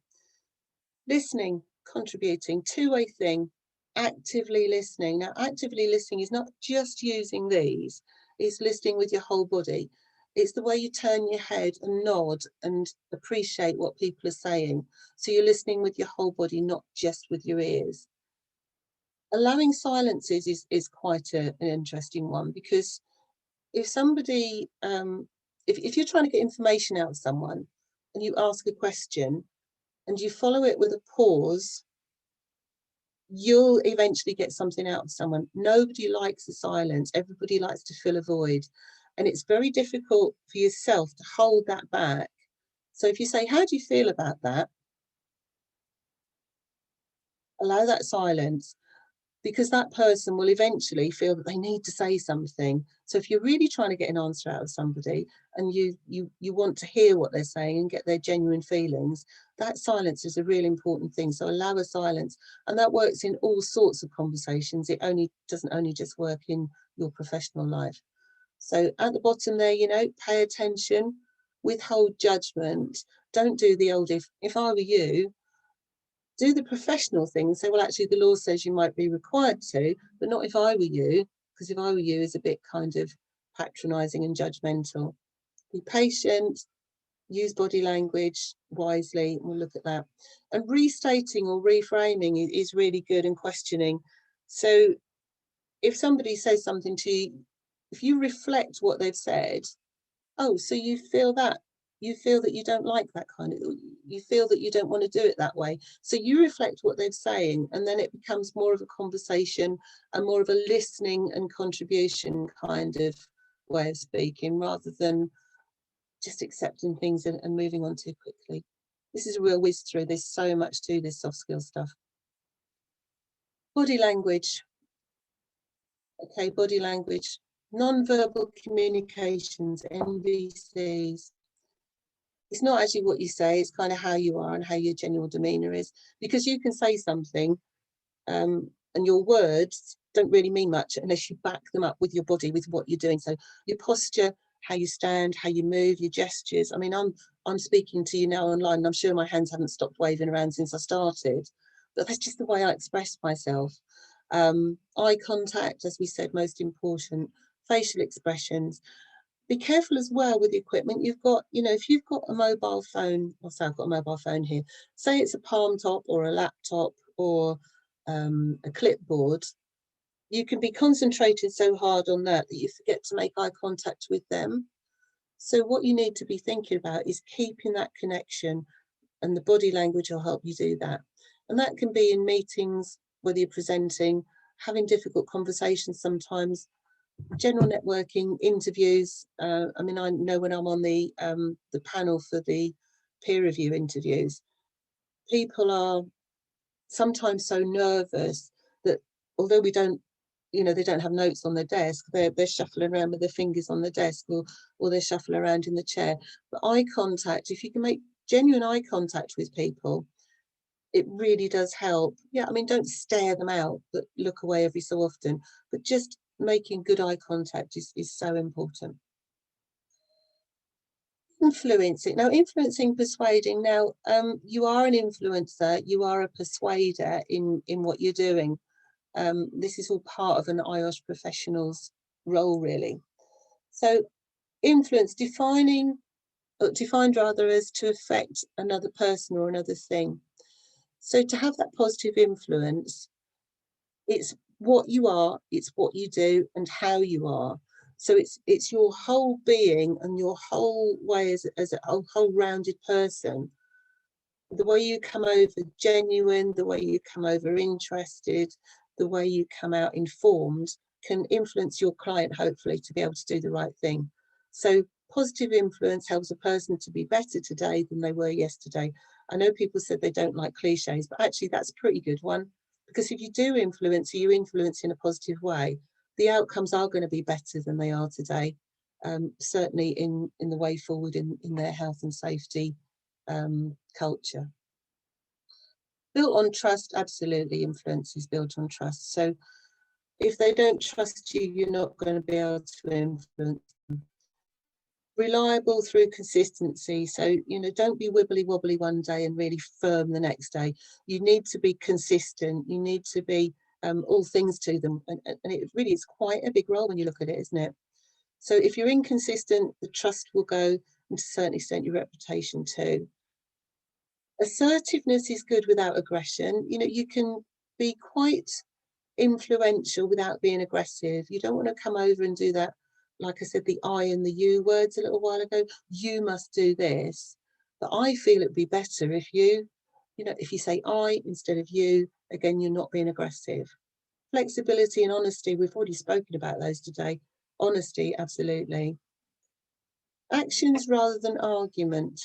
Listening, contributing, two-way thing, actively listening. Now, actively listening is not just using these, it's listening with your whole body. It's the way you turn your head and nod and appreciate what people are saying. So you're listening with your whole body, not just with your ears. Allowing silences is quite an interesting one, because if somebody, if you're trying to get information out of someone and you ask a question and you follow it with a pause, you'll eventually get something out of someone. Nobody likes the silence. Everybody likes to fill a void. And it's very difficult for yourself to hold that back. So if you say, how do you feel about that? Allow that silence, because that person will eventually feel that they need to say something. So if you're really trying to get an answer out of somebody and you want to hear what they're saying and get their genuine feelings, that silence is a really important thing. So allow a silence, and that works in all sorts of conversations. It doesn't only just work in your professional life. So at the bottom there, you know, pay attention, withhold judgment. Don't do the old, if I were you. Do the professional thing and say, well, actually, the law says you might be required to, but not if I were you, because if I were you is a bit kind of patronising and judgmental. Be patient, use body language wisely, and we'll look at that. And restating or reframing is really good, and questioning. So if somebody says something to you, if you reflect what they've said, oh, so you feel that you don't like that kind of, you feel that you don't want to do it that way. So you reflect what they're saying, and then it becomes more of a conversation and more of a listening and contribution kind of way of speaking, rather than just accepting things and moving on too quickly. This is a real whiz through. There's so much to this soft skill stuff. Body language. Okay, body language. Non-verbal communications, NVCs. It's not actually what you say, it's kind of how you are and how your general demeanour is. Because you can say something and your words don't really mean much unless you back them up with your body, with what you're doing. So your posture, how you stand, how you move, your gestures. I mean, I'm speaking to you now online, and I'm sure my hands haven't stopped waving around since I started, but that's just the way I express myself. Eye contact, as we said, most important. Facial expressions. Be careful as well with the equipment you've got. You know, if you've got a mobile phone, I'll say I've got a mobile phone here, say it's a palm top or a laptop or a clipboard, you can be concentrated so hard on that that you forget to make eye contact with them. So what you need to be thinking about is keeping that connection, and the body language will help you do that. And that can be in meetings, whether you're presenting, having difficult conversations sometimes, general networking, interviews. I mean, I know when I'm on the panel for the peer review interviews, people are sometimes so nervous that although we don't, you know, they don't have notes on their desk, they're shuffling around with their fingers on the desk, or they're shuffling around in the chair. But eye contact, if you can make genuine eye contact with people, it really does help. Yeah, I mean, don't stare them out, but look away every so often. But just making good eye contact is so important. Influencing. Now, influencing, persuading. Now, you are an influencer, you are a persuader in what you're doing. This is all part of an Iosh professional's role, really. So, influence, defined rather as to affect another person or another thing. So to have that positive influence, it's what you are, it's what you do, and how you are. So it's your whole being and your whole way as a whole rounded person. The way you come over genuine, the way you come over interested, the way you come out informed can influence your client, hopefully, to be able to do the right thing. So positive influence helps a person to be better today than they were yesterday. I know people said they don't like cliches, but actually that's a pretty good one, because if you do influence, you influence in a positive way, the outcomes are going to be better than they are today, certainly in the way forward in their health and safety culture. Built on trust, absolutely, influence is built on trust. So if they don't trust you, you're not going to be able to influence them. Reliable through consistency. So, you know, don't be wibbly wobbly one day and really firm the next day. You need to be consistent. You need to be all things to them. And it really is quite a big role when you look at it, isn't it? So if you're inconsistent, the trust will go, and to a certain extent, your reputation too. Assertiveness is good without aggression. You know, you can be quite influential without being aggressive. You don't want to come over and do that, like I said, the I and the you words a little while ago. You must do this. But I feel it'd be better if you know, if you say I instead of you, again, you're not being aggressive. Flexibility and honesty, we've already spoken about those today. Honesty, absolutely. Actions rather than argument.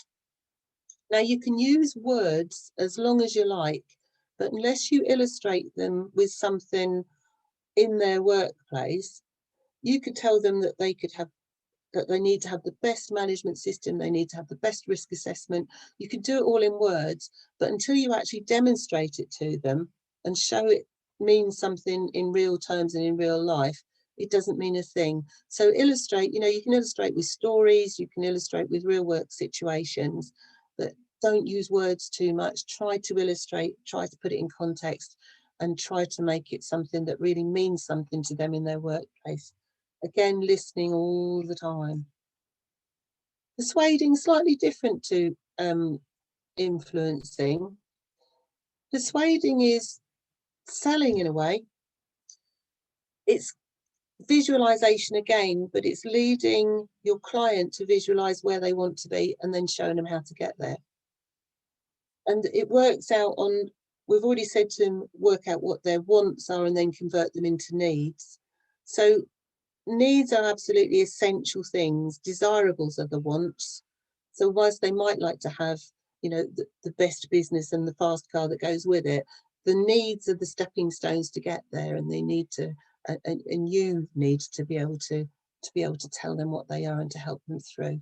Now, you can use words as long as you like, but unless you illustrate them with something in their workplace, you could tell them that they need to have the best management system, they need to have the best risk assessment. You can do it all in words, but until you actually demonstrate it to them and show it means something in real terms and in real life, it doesn't mean a thing. So illustrate, you know, you can illustrate with stories, you can illustrate with real work situations, but don't use words too much. Try to illustrate, try to put it in context, and try to make it something that really means something to them in their workplace. Again, listening all the time. Persuading, slightly different to influencing. Persuading is selling in a way. It's visualization again, but it's leading your client to visualize where they want to be and then showing them how to get there. And it works out on, we've already said to them, work out what their wants are and then convert them into needs. So needs are absolutely essential things. Desirables are the wants. So whilst they might like to have, you know, the best business and the fast car that goes with it, the needs are the stepping stones to get there, and they need to, and you need to be able to tell them what they are and to help them through.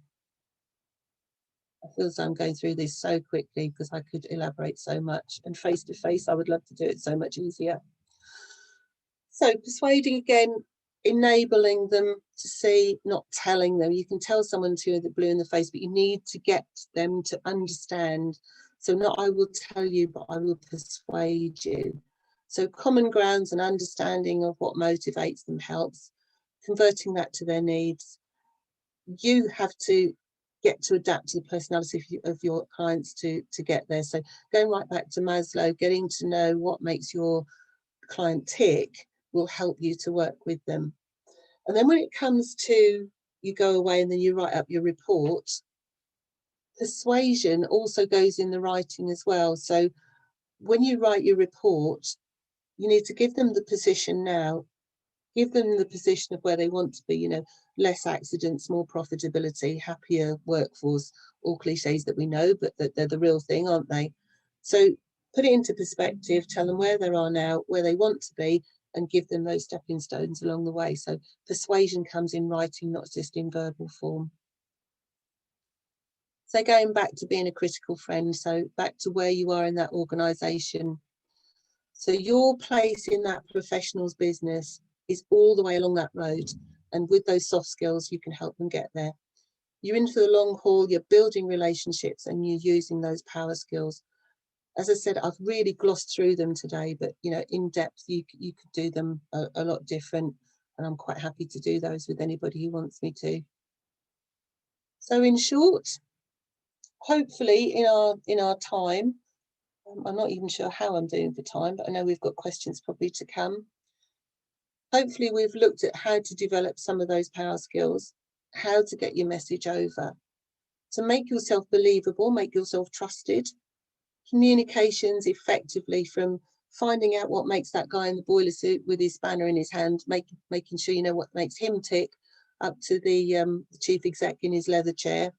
I feel as I'm going through this so quickly because I could elaborate so much, and face to face I would love to do it so much easier. So persuading again, enabling them to see, not telling them. You can tell someone to the blue in the face, but you need to get them to understand. So not I will tell you, but I will persuade you. So common grounds and understanding of what motivates them helps. Converting that to their needs. You have to get to adapt to the personality of your clients to get there. So going right back to Maslow, getting to know what makes your client tick will help you to work with them. And then when it comes to, you go away and then you write up your report, persuasion also goes in the writing as well. So when you write your report, you need to give them the position now, give them the position of where they want to be, you know, less accidents, more profitability, happier workforce, all cliches that we know, but that they're the real thing, aren't they? So put it into perspective, tell them where they are now, where they want to be, and give them those stepping stones along the way. So persuasion comes in writing, not just in verbal form. So going back to being a critical friend, so back to where you are in that organisation. So your place in that professional's business is all the way along that road. And with those soft skills, you can help them get there. You're in for the long haul, you're building relationships and you're using those power skills. As I said, I've really glossed through them today, but you know, in depth, you could do them a lot different. And I'm quite happy to do those with anybody who wants me to. So in short, hopefully in our time, I'm not even sure how I'm doing for time, but I know we've got questions probably to come. Hopefully we've looked at how to develop some of those power skills, how to get your message over, to make yourself believable, make yourself trusted, communications effectively, from finding out what makes that guy in the boiler suit with his spanner in his hand, making sure you know what makes him tick, up to the chief exec in his leather chair,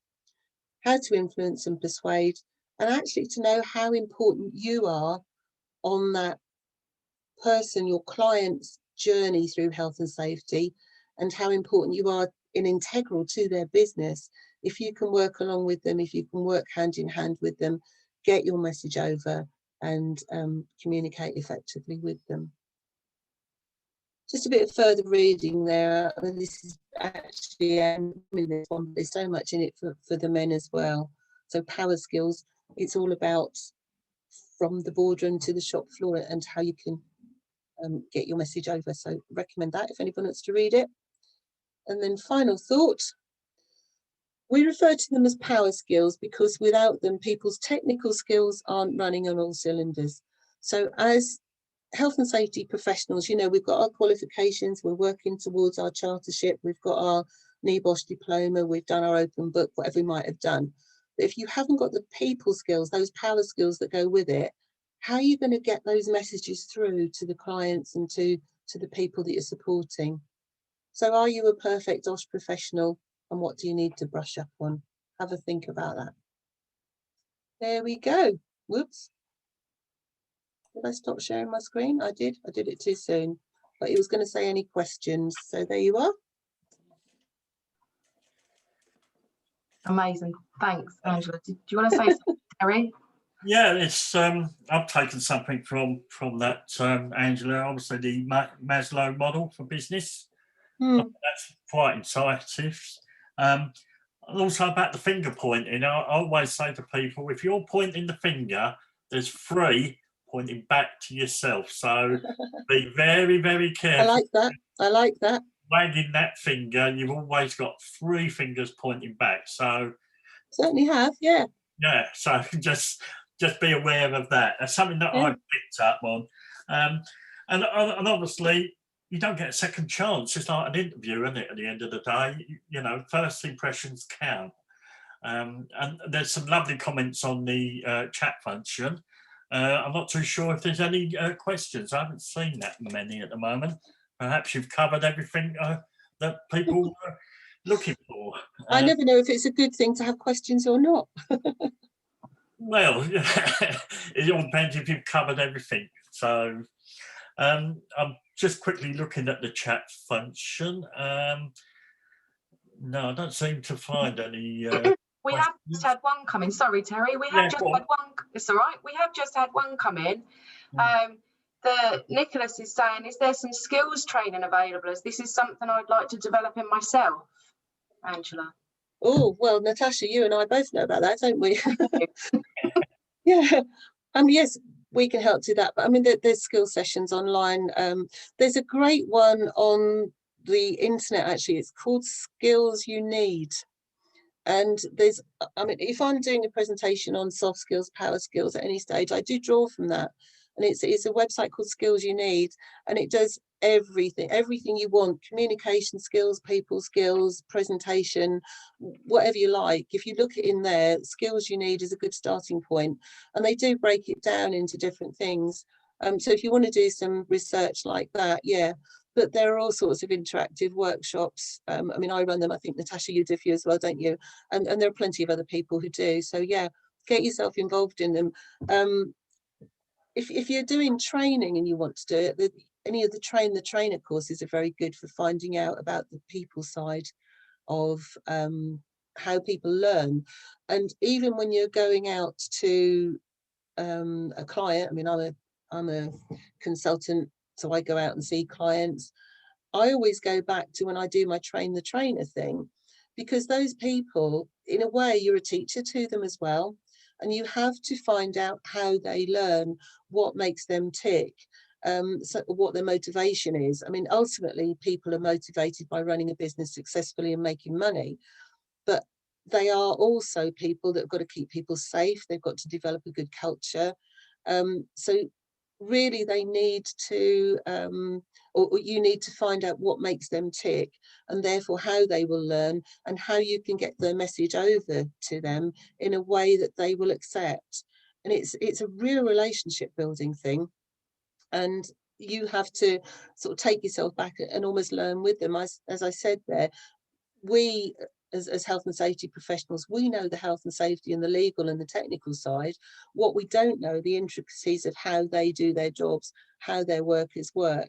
how to influence and persuade, and actually to know how important you are on that person, your client's journey through health and safety, and how important you are and integral to their business. If you can work along with them, if you can work hand in hand with them, get your message over and communicate effectively with them. Just a bit of further reading there. I mean, this is actually this one, there's so much in it for the men as well. So power skills, it's all about from the boardroom to the shop floor and how you can get your message over. So recommend that if anyone wants to read it. And then final thought, we refer to them as power skills because without them, people's technical skills aren't running on all cylinders. So as health and safety professionals, you know, we've got our qualifications, we're working towards our chartership, we've got our NEBOSH diploma, we've done our open book, whatever we might have done. But if you haven't got the people skills, those power skills that go with it, how are you going to get those messages through to the clients and to the people that you're supporting? So are you a perfect Iosh professional, and what do you need to brush up on? Have a think about that. There we go. Whoops. Did I stop sharing my screen? I did it too soon. But it was going to say any questions. So there you are. Amazing. Thanks, Angela. Do you want to say something, Terry? Yeah, it's I've taken something from that, Angela. Obviously, the Maslow model for business. That's quite incisive. Also about the finger pointing, I always say to people, if you're pointing the finger, there's 3 pointing back to yourself. So be very, very careful. I like that. Wagging that finger, you've always got 3 fingers pointing back. So certainly have, yeah. Yeah, so just be aware of that. That's something that I've picked up on. And obviously, you don't get a second chance. It's like an interview, isn't it, at the end of the day? You know, first impressions count. And there's some lovely comments on the chat function. I'm not too sure if there's any questions. I haven't seen that many at the moment. Perhaps you've covered everything that people are looking for. I never know if it's a good thing to have questions or not. Well, it all depends if you've covered everything. So I'm just quickly looking at the chat function. No, I don't seem to find any. We have just had one come in. Sorry, Terry. We have just had one. It's all right. We have just had one come in. Nicholas is saying, is there some skills training available, as this is something I'd like to develop in myself? Angela. Oh, well, Natasha, you and I both know about that, don't we? Yeah. Yes, we can help do that. But I mean, there's skill sessions online. There's a great one on the internet, actually. It's called Skills You Need. And there's, I mean, if I'm doing a presentation on soft skills, power skills at any stage, I do draw from that. And it's a website called Skills You Need, and it does everything you want: communication skills, people skills, presentation, whatever you like. If you look in there, Skills You Need is a good starting point, and they do break it down into different things. So if you want to do some research like that, yeah. But there are all sorts of interactive workshops. I mean, I run them. I think, Natasha, you do a few as well, don't you? And there are plenty of other people who do. So yeah, get yourself involved in them. If you're doing training and you want to do it, any of the Train the Trainer courses are very good for finding out about the people side of how people learn. And even when you're going out to a client, I mean, I'm a consultant, so I go out and see clients. I always go back to when I do my Train the Trainer thing, because those people, in a way, you're a teacher to them as well. And you have to find out how they learn, what makes them tick, so what their motivation is. I mean, ultimately, people are motivated by running a business successfully and making money. But they are also people that have got to keep people safe. They've got to develop a good culture. So really they need to, or you need to find out what makes them tick, and therefore how they will learn, and how you can get their message over to them in a way that they will accept. And it's a real relationship building thing, and you have to sort of take yourself back and almost learn with them. As I said there, we as health and safety professionals, we know the health and safety and the legal and the technical side. What we don't know, the intricacies of how they do their jobs, how their workers work.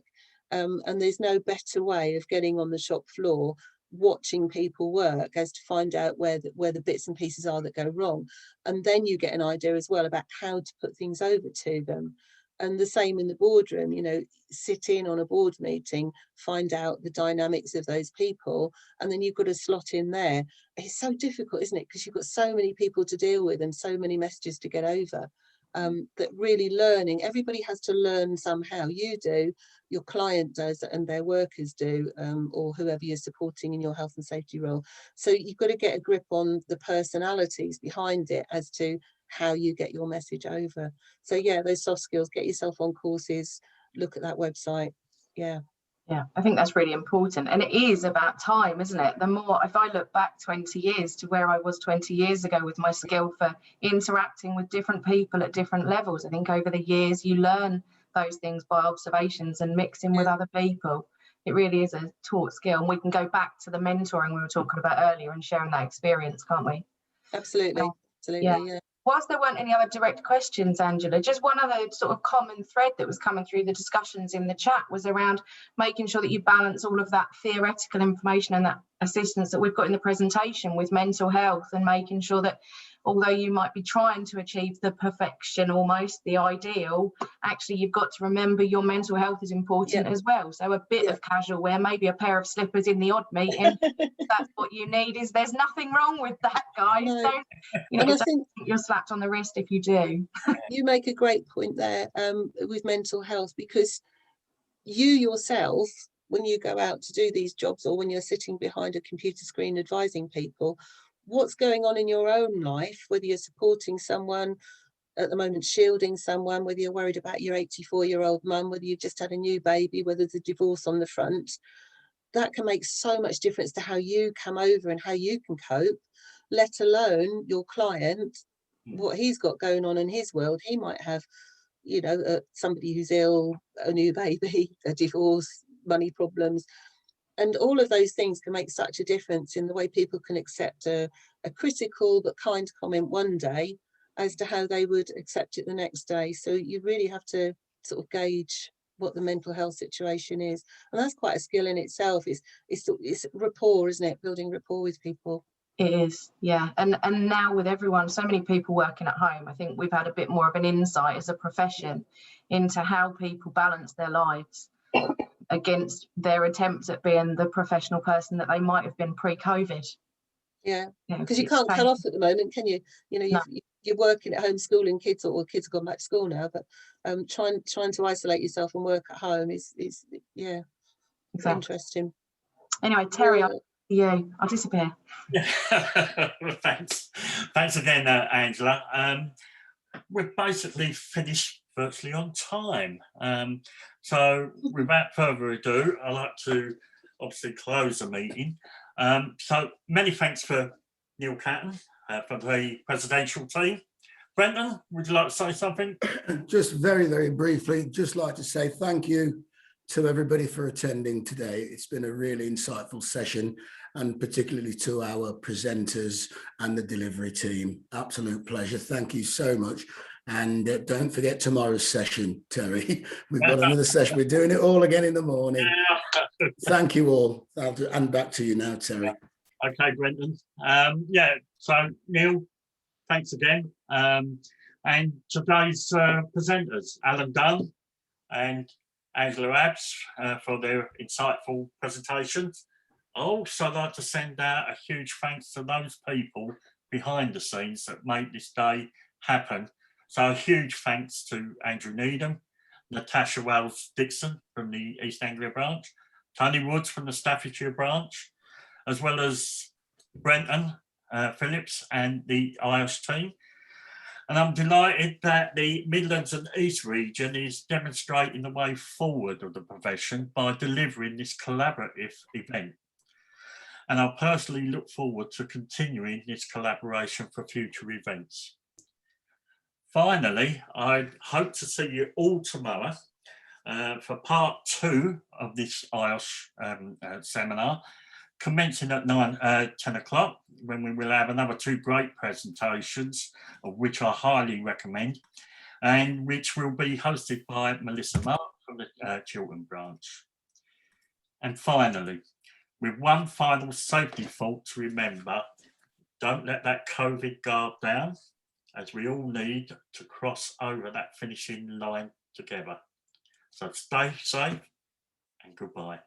And there's no better way of getting on the shop floor, watching people work, as to find out where the bits and pieces are that go wrong. And then you get an idea as well about how to put things over to them. And the same in the boardroom, you know, sit in on a board meeting, find out the dynamics of those people, and then you've got to slot in there. It's so difficult, isn't it? Because you've got so many people to deal with and so many messages to get over, that really learning, everybody has to learn somehow. You do, your client does, and their workers do, or whoever you're supporting in your health and safety role. So you've got to get a grip on the personalities behind it as to how you get your message over. So yeah, those soft skills, get yourself on courses, look at that website. Yeah, I think that's really important, and it is about time, isn't it? The more, if I look back 20 years to where I was 20 years ago with my skill for interacting with different people at different levels, I think over the years you learn those things by observations and mixing with other people. It really is a taught skill, and we can go back to the mentoring we were talking about earlier and sharing that experience, can't we? absolutely. Yeah. Whilst there weren't any other direct questions, Angela, just one other sort of common thread that was coming through the discussions in the chat was around making sure that you balance all of that theoretical information and that assistance that we've got in the presentation with mental health, and making sure that although you might be trying to achieve the perfection, almost the ideal, actually you've got to remember your mental health is important as well. So a bit of casual wear, maybe a pair of slippers in the odd meeting, that's what you need. Is there's nothing wrong with that, guys. No. Don't, you know, don't think you're slapped on the wrist if you do. You make a great point there, with mental health, because you yourself, when you go out to do these jobs, or when you're sitting behind a computer screen advising people, what's going on in your own life, whether you're supporting someone at the moment, shielding someone, whether you're worried about your 84-year-old mum, whether you've just had a new baby, whether there's a divorce on the front, that can make so much difference to how you come over and how you can cope. let alone your client, what he's got going on in his world. He might have, you know, somebody who's ill, a new baby, a divorce, money problems. And all of those things can make such a difference in the way people can accept a critical but kind comment one day as to how they would accept it the next day. So you really have to sort of gauge what the mental health situation is. And that's quite a skill in itself. It's rapport, isn't it? Building rapport with people. It is, yeah. And now with everyone, so many people working at home, I think we've had a bit more of an insight as a profession into how people balance their lives against their attempts at being the professional person that they might have been pre-COVID. Yeah, because you can't cut off at the moment, can you? You know, you're working at home schooling kids, or kids have gone back to school now, but trying to isolate yourself and work at home is yeah, exactly. Interesting. Anyway, Terry, I'll disappear. Thanks again, Angela. We're basically finished virtually on time. So without further ado, I'd like to obviously close the meeting. So many thanks for Neil Catton for the presidential team. Brendan, would you like to say something? Just very, very briefly, just like to say thank you to everybody for attending today. It's been a really insightful session, and particularly to our presenters and the delivery team. Absolute pleasure. Thank you so much. And don't forget tomorrow's session, Terry. We've got another session. We're doing it all again in the morning. Thank you all. And back to you now, Terry. Okay, Brendan. Yeah, so Neil, thanks again. And today's presenters, Alan Dunn and Angela Abbs, for their insightful presentations. I also like to send out a huge thanks to those people behind the scenes that made this day happen. So a huge thanks to Andrew Needham, Natasha Wells-Dixon from the East Anglia branch, Tony Woods from the Staffordshire branch, as well as Brenton Phillips and the Iosh team. And I'm delighted that the Midlands and East region is demonstrating the way forward of the profession by delivering this collaborative event. And I personally look forward to continuing this collaboration for future events. Finally, I hope to see you all tomorrow for part 2 of this Iosh seminar, commencing at 10 o'clock, when we will have another 2 great presentations, of which I highly recommend, and which will be hosted by Melissa Mark from the Chiltern branch. And finally, with one final safety thought to remember, don't let that COVID guard down, as we all need to cross over that finishing line together. So stay safe and goodbye.